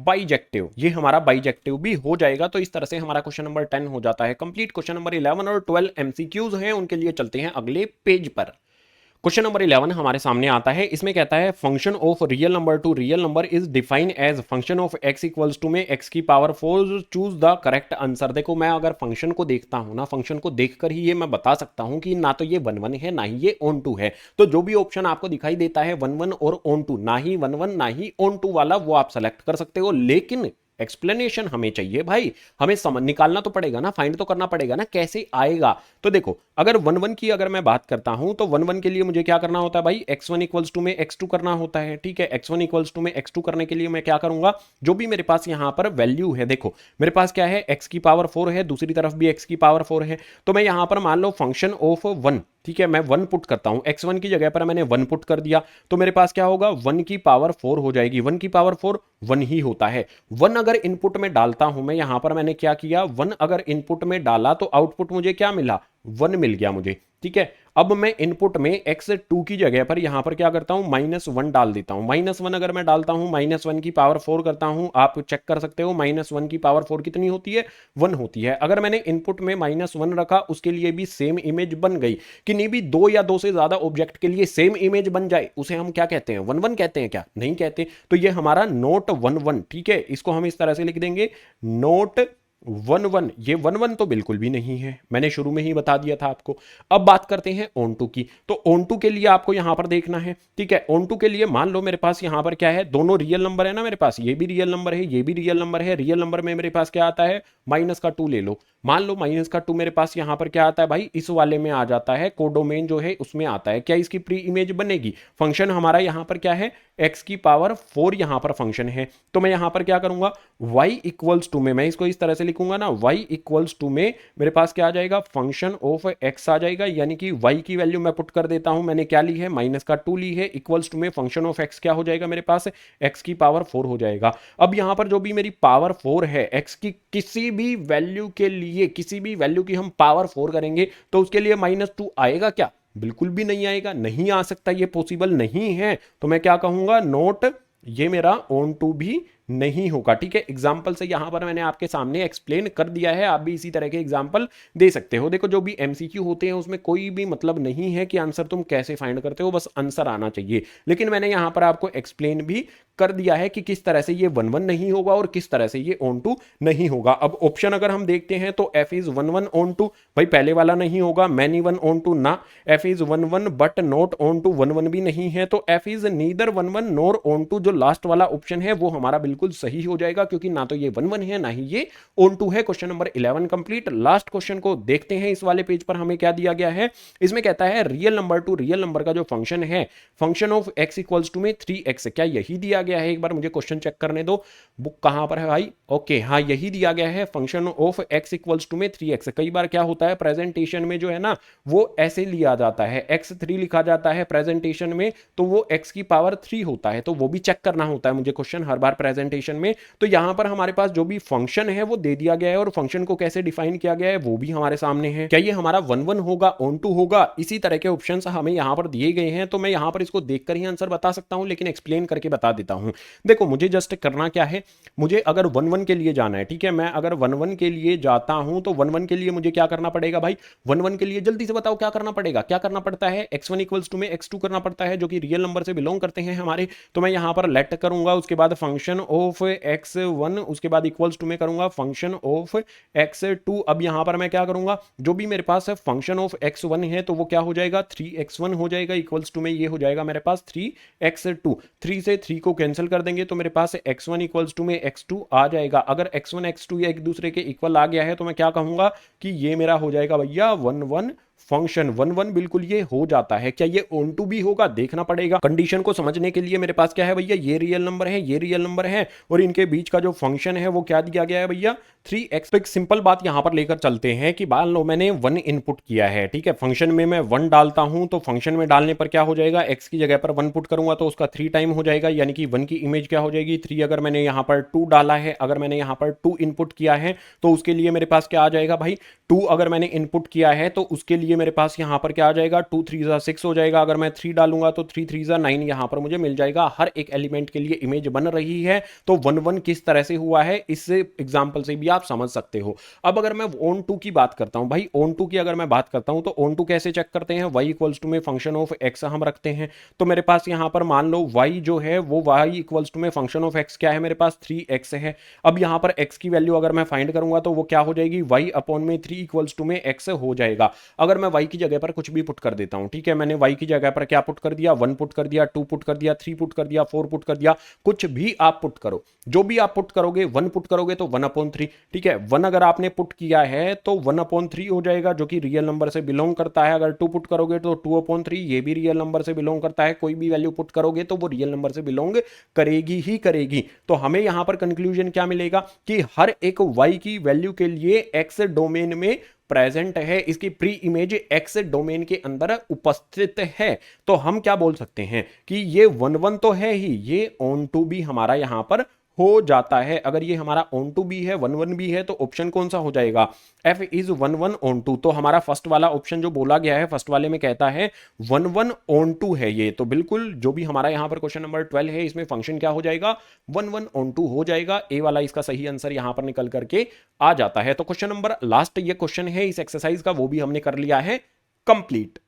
बाइजेक्टिव, ये हमारा बाइजेक्टिव भी हो जाएगा। तो इस तरह से हमारा क्वेश्चन नंबर 10 हो जाता है कंप्लीट। क्वेश्चन नंबर 11 और 12 एमसीक्यूज हैं, उनके लिए चलते हैं अगले पेज पर। क्वेश्चन नंबर 11 हमारे सामने आता है, इसमें कहता है function of real number to real number is define as function of x equals to में x की power 4, choose the correct answer. देखो मैं अगर फंक्शन को देखता हूं ना, फंक्शन को देखकर ही ये मैं बता सकता हूं कि ना तो ये 1 1 है ना ही ये ऑन टू है। तो जो भी ऑप्शन आपको दिखाई देता है 1 1 और ऑन टू, ना ही 1 1 ना ही ऑन टू वाला, वो आप सेलेक्ट कर सकते हो, लेकिन एक्सप्लेनेशन हमें चाहिए भाई, हमें समझ निकालना तो पड़ेगा ना, फाइंड तो करना पड़ेगा ना कैसे आएगा। तो देखो अगर 1 1 की अगर मैं बात करता हूं तो 1 1 के लिए मुझे क्या करना होता है भाई, x1 इक्वल्स टू में x2 करना होता है, ठीक है। x1 इक्वल्स टू में x2 करने के लिए मैं क्या करूंगा, जो भी मेरे पास यहां पर वैल्यू है, देखो मेरे पास क्या है, x की पावर 4 है, दूसरी तरफ भी x की पावर 4 है, तो मैं यहां पर मान लो फंक्शन ऑफ 1, ठीक है, मैं 1 पुट करता हूं, x1 की जगह पर मैंने 1 पुट कर दिया, तो मेरे पास क्या होगा, 1 की पावर 4 हो जाएगी। 1 की पावर 4 1 ही होता है। 1 अगर इनपुट में डालता हूं मैं, यहां पर मैंने क्या किया, 1 अगर इनपुट में डाला तो आउटपुट मुझे क्या मिला, 1 मिल गया मुझे, ठीक है। अब मैं इनपुट में x2 की जगह पर यहां पर क्या करता हूं, -1 डाल देता हूं। -1 अगर मैं डालता हूं, -1 की पावर 4 करता हूं, आप चेक कर सकते हो -1 की पावर 4 कितनी होती है, 1 होती है। अगर मैंने इनपुट में -1 रखा, उसके लिए भी सेम इमेज बन गई कि नहीं भी, दो या दो से ज्यादा ऑब्जेक्ट के लिए सेम इमेज बन जाए, उसे हम क्या कहते हैं, 1 1 कहते हैं क्या, नहीं कहते। तो ये हमारा नोट 1 1, ठीक है, इसको हम इस तरह से लिख देंगे, नोट 1 1। ये 1 1 तो बिल्कुल भी नहीं है, मैंने शुरू में ही बता दिया था आपको। अब बात करते हैं ऑन टू की। तो ऑन टू के लिए आपको यहां पर देखना है, ठीक है। ऑन टू के लिए मान लो मेरे पास यहां पर क्या है, दोनों रियल नंबर है ना मेरे पास, ये भी रियल नंबर है, ये भी रियल नंबर है। रियल नंबर में मेरे पास क्या आता है, -2 ले लो। मान लो -2 मेरे पास यहां पर क्या आता है भाई, इस वाले में आ जाता है, कोडोमेन जो है उसमें आता है। क्या इसकी प्री इमेज बनेगी? फंक्शन हमारा यहां पर क्या है, x की पावर 4 यहां पर फंक्शन है। तो मैं यहां पर क्या करूंगा, y इक्वल्स टू में, मैं इसको इस तरह से लिखूंगा ना, y इक्वल्स टू में मेरे पास क्या आ जाएगा, फंक्शन ऑफ x आ जाएगा। यानी कि y की वैल्यू मैं पुट कर देता हूं, मैंने क्या ली है, -2 ली है, इक्वल्स टू में फंक्शन ऑफ x क्या हो जाएगा मेरे पास, x की पावर 4 हो जाएगा। अब यहां पर जो भी मेरी पावर 4 है, x की किसी भी वैल्यू के लिए, किसी भी वैल्यू की हम पावर 4 करेंगे तो उसके लिए -2 आएगा क्या? बिल्कुल भी नहीं आएगा, नहीं आ सकता, ये पॉसिबल नहीं है। तो मैं क्या कहूंगा, नोट, ये मेरा ऑन टू भी नहीं होगा, ठीक है। एग्जाम्पल से यहां पर मैंने आपके सामने एक्सप्लेन कर दिया है, आप भी इसी तरह के एग्जाम्पल दे सकते हो। देखो जो भी एमसीक्यू होते हैं उसमें कोई भी मतलब नहीं है कि आंसर तुम कैसे फाइंड करते हो, बस आंसर आना चाहिए। लेकिन मैंने यहां पर आपको एक्सप्लेन भी कर दिया है कि किस तरह से ये 1 1 नहीं होगा और किस तरह से ये ऑन टू नहीं होगा। अब ऑप्शन अगर हम देखते हैं तो f इज 1 1 ऑन टू, भाई पहले वाला नहीं होगा, मैनी 1 ऑन टू ना, f is 1 1 but not onto, 1 1 भी नहीं है, तो f is neither 1 1 nor onto. जो लास्ट वाला ऑप्शन है वो हमारा बिल्कुल सही हो जाएगा, क्योंकि ना तो ये 1 1 है ना ही ये ऑन टू है। Question number 11 complete. Last question को देखते हैं। इस वाले पेज पर हमें क्या दिया गया है, इसमें कहता है real number to real number का जो फंक्शन है, function of x equals to में 3x, क्या यही दिया गया है? एक बार मुझे क्वेश्चन चेक करने दो, बुक कहां पर है भाई, ओके हाँ यही दिया गया है, function of x equals to में 3x। कई बार क्या होता है प्रेजेंटेशन में जो है ना वो ऐसे लिया जाता है, x3 लिखा जाता है प्रेजेंटेशन में, तो वो x की पावर 3 होता है, तो वो भी चेक करना होता है मुझे क्वेश्चन हर बार प्रेजेंटेशन में। तो यहां पर हमारे पास जो भी फंक्शन है वो दे दिया गया है और फंक्शन को कैसे डिफाइन किया गया है वो भी हमारे सामने है। क्या ये हमारा 1 1 होगा, ऑन टू होगा? इसी तरह के ऑप्शन हमें यहां पर दिए गए हैं, तो मैं यहां पर इसको देखकर ही आंसर बता सकता हूं, लेकिन एक्सप्लेन करके बता देता हूं। देखो मुझे जस्ट करना क्या है, मुझे अगर 1 1 के लिए जाना है, ठीक है, मैं अगर 1 1 के लिए जाता हूं तो 1 1 के लिए मुझे क्या करना पड़ेगा भाई, 1 1 के लिए जल्दी से बताओ क्या करना पड़ेगा, क्या करना पड़ता है, x1 इक्वल्स टू में x2 करना पड़ता है, जो कि रियल नंबर से बिलोंग करते हैं हमारे। तो मैं यहां पर लेट करूंगा, उसके बाद फंक्शन ऑफ x1, उसके बाद इक्वल्स टू में करूंगा फंक्शन ऑफ x2। अब यहां पर मैं क्या करूंगा, जो भी मेरे पास है फंक्शन ऑफ x1 है तो वो क्या हो जाएगा, 3x1 हो जाएगा, इक्वल्स टू में ये हो जाएगा मेरे पास 3x2। 3 से 3 को कैंसिल कर देंगे तो मेरे पास x1 इक्वल्स टू में x2 आ जाएगा। अगर x1 x2 एक दूसरे के इक्वल आ गया है तो मैं क्या कहूंगा कि ये मेरा हो जाएगा भैया 1 1 फंक्शन। 1 1 बिल्कुल ये हो जाता है। क्या ये ऑन टू भी होगा, देखना पड़ेगा। कंडीशन को समझने के लिए मेरे पास क्या है भैया, ये रियल नंबर है, ये रियल नंबर है, और इनके बीच का जो फंक्शन है वो क्या दिया गया है भैया, 3x। तो एक सिंपल बात यहां पर लेकर चलते हैं कि मान लो मैंने 1 इनपुट किया है, ठीक है, फंक्शन में मैं 1 डालता हूं तो फंक्शन में डालने पर क्या हो जाएगा, x की जगह पर 1 पुट करूंगा तो उसका 3 टाइम हो जाएगा, यानी कि 1 की इमेज क्या हो जाएगी 3। अगर मैंने यहां पर 2 डाला है, अगर मैंने यहां पर 2 इनपुट किया है तो उसके लिए मेरे पास क्या आ जाएगा भाई, 2 अगर मैंने इनपुट किया है तो उसके लिए मेरे पास यहां पर क्या आ जाएगा, 2 3 6 हो जाएगा। अगर मैं 3 डालूंगा तो 3 3 9 यहां पर मुझे मिल जाएगा। हर एक एलिमेंट के लिए इमेज बन रही है। तो 1 1 किस तरह से हुआ है इस एग्जांपल से भी आप समझ सकते हो। अब अगर मैं ऑन टू की बात करता हूं भाई, ऑन टू की अगर मैं बात करता हूं तो ऑन टू कैसे चेक करते हैं, y इक्वल्स टू में फंक्शन ऑफ x हम रखते हैं। तो मेरे पास यहां पर मान लो y जो है वो y इक्वल्स टू में फंक्शन ऑफ x क्या है, मेरे पास 3x है। अब यहां पर x की वैल्यू अगर मैं फाइंड करूंगा तो वो क्या हो जाएगी, y अपॉन में 3 इक्वल्स टू में x हो जाएगा। अगर मैं y की जगह पर कुछ भी पुट कर देता हूं, ठीक है, मैंने y की जगह पर क्या पुट कर दिया, 1 पुट कर दिया, 2 पुट कर दिया, 3 पुट कर दिया, 4 पुट कर दिया, कुछ भी आप पुट करो, जो भी आप पुट करोगे, 1 पुट करोगे तो 1/3, ठीक है। 1 अगर आपने पुट किया है तो 1/3 हो जाएगा, जो कि रियल नंबर से बिलोंग करता है। अगर 2 पुट करोगे तो 2/3, ये भी रियल नंबर से बिलोंग करता है। कोई भी वैल्यू पुट करोगे तो वो रियल नंबर से बिलोंग करेगी ही करेगी। तो हमें यहां पर कंक्लूजन क्या मिलेगा कि हर एक y की वैल्यू के लिए x डोमेन में प्रेजेंट है, इसकी प्री इमेज x डोमेन के अंदर उपस्थित है। तो हम क्या बोल सकते हैं कि ये 1 1 तो है ही, ये ऑन टू भी हमारा यहां पर हो जाता है। अगर ये हमारा ऑन टू भी है, 1 1 भी है, तो ऑप्शन कौन सा हो जाएगा? F is 1 1 onto. तो हमारा फर्स्ट वाला ऑप्शन जो बोला गया है, फर्स्ट वाले में कहता है 1 1 ऑन टू है ये। तो बिल्कुल जो भी हमारा यहां पर क्वेश्चन नंबर 12 है, इसमें फंक्शन क्या हो जाएगा? 1 1 ऑन टू हो जाएगा। ए वाला इसका सही आंसर यहां पर निकल करके आ जाता है। तो क्वेश्चन नंबर लास्ट ये क्वेश्चन है इस एक्सरसाइज का, वो भी हमने कर लिया है कंप्लीट।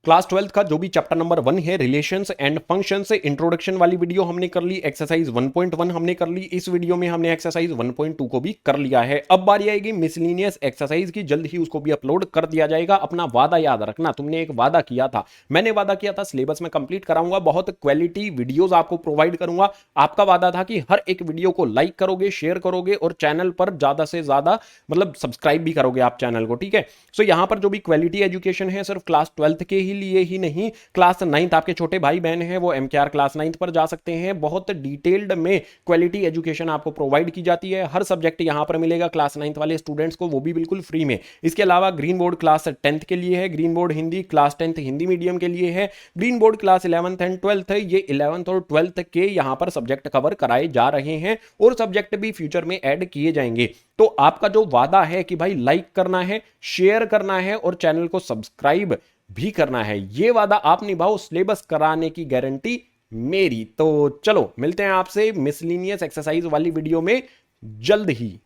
क्लास 12 का जो भी चैप्टर नंबर 1 है, रिलेशंस एंड फंक्शंस, इंट्रोडक्शन वाली वीडियो हमने कर ली, एक्सरसाइज 1.1 हमने कर ली, इस वीडियो में हमने एक्सरसाइज 1.2 को भी कर लिया है। अब बारी आएगी मिसलिनियस एक्सरसाइज की, जल्द ही उसको भी अपलोड कर दिया जाएगा। अपना वादा याद रखना, तुमने एक वादा किया था, मैंने वादा किया था सिलेबस में कंप्लीट कराऊंगा, बहुत क्वालिटी वीडियोस आपको प्रोवाइड करूंगा। आपका वादा था कि हर एक वीडियो को लाइक करोगे, शेयर करोगे और चैनल पर ज्यादा से ज्यादा मतलब सब्सक्राइब भी करोगे आप चैनल को, ठीक है। सो यहां पर जो भी क्वालिटी एजुकेशन है सिर्फ क्लास 12 के ही लिए ही नहीं, क्लास 9th आपके छोटे भाई बहन हैं वो MKR क्लास 9th पर जा सकते हैं। बहुत डिटेल्ड में क्वालिटी एजुकेशन आपको प्रोवाइड की जाती है, हर सब्जेक्ट यहां पर मिलेगा क्लास 9th वाले स्टूडेंट्स को, वो भी बिल्कुल फ्री में। इसके अलावा ग्रीन बोर्ड क्लास 10th के लिए है, green board Hindi class 10th Hindi medium के लिए है, green board class 11th and 12th है, ये 11th और 12th के यहां पर सब्जेक्ट कवर कराए जा रहे हैं और सब्जेक्ट भी फ्यूचर में ऐड किए जाएंगे। तो आपका जो वादा है कि भाई लाइक करना है, शेयर करना है और चैनल को सब्सक्राइब भी करना है, ये वादा आप निभाओ, सिलेबस कराने की गारंटी मेरी। तो चलो मिलते हैं आपसे मिसलिनियस एक्सरसाइज वाली वीडियो में जल्द ही।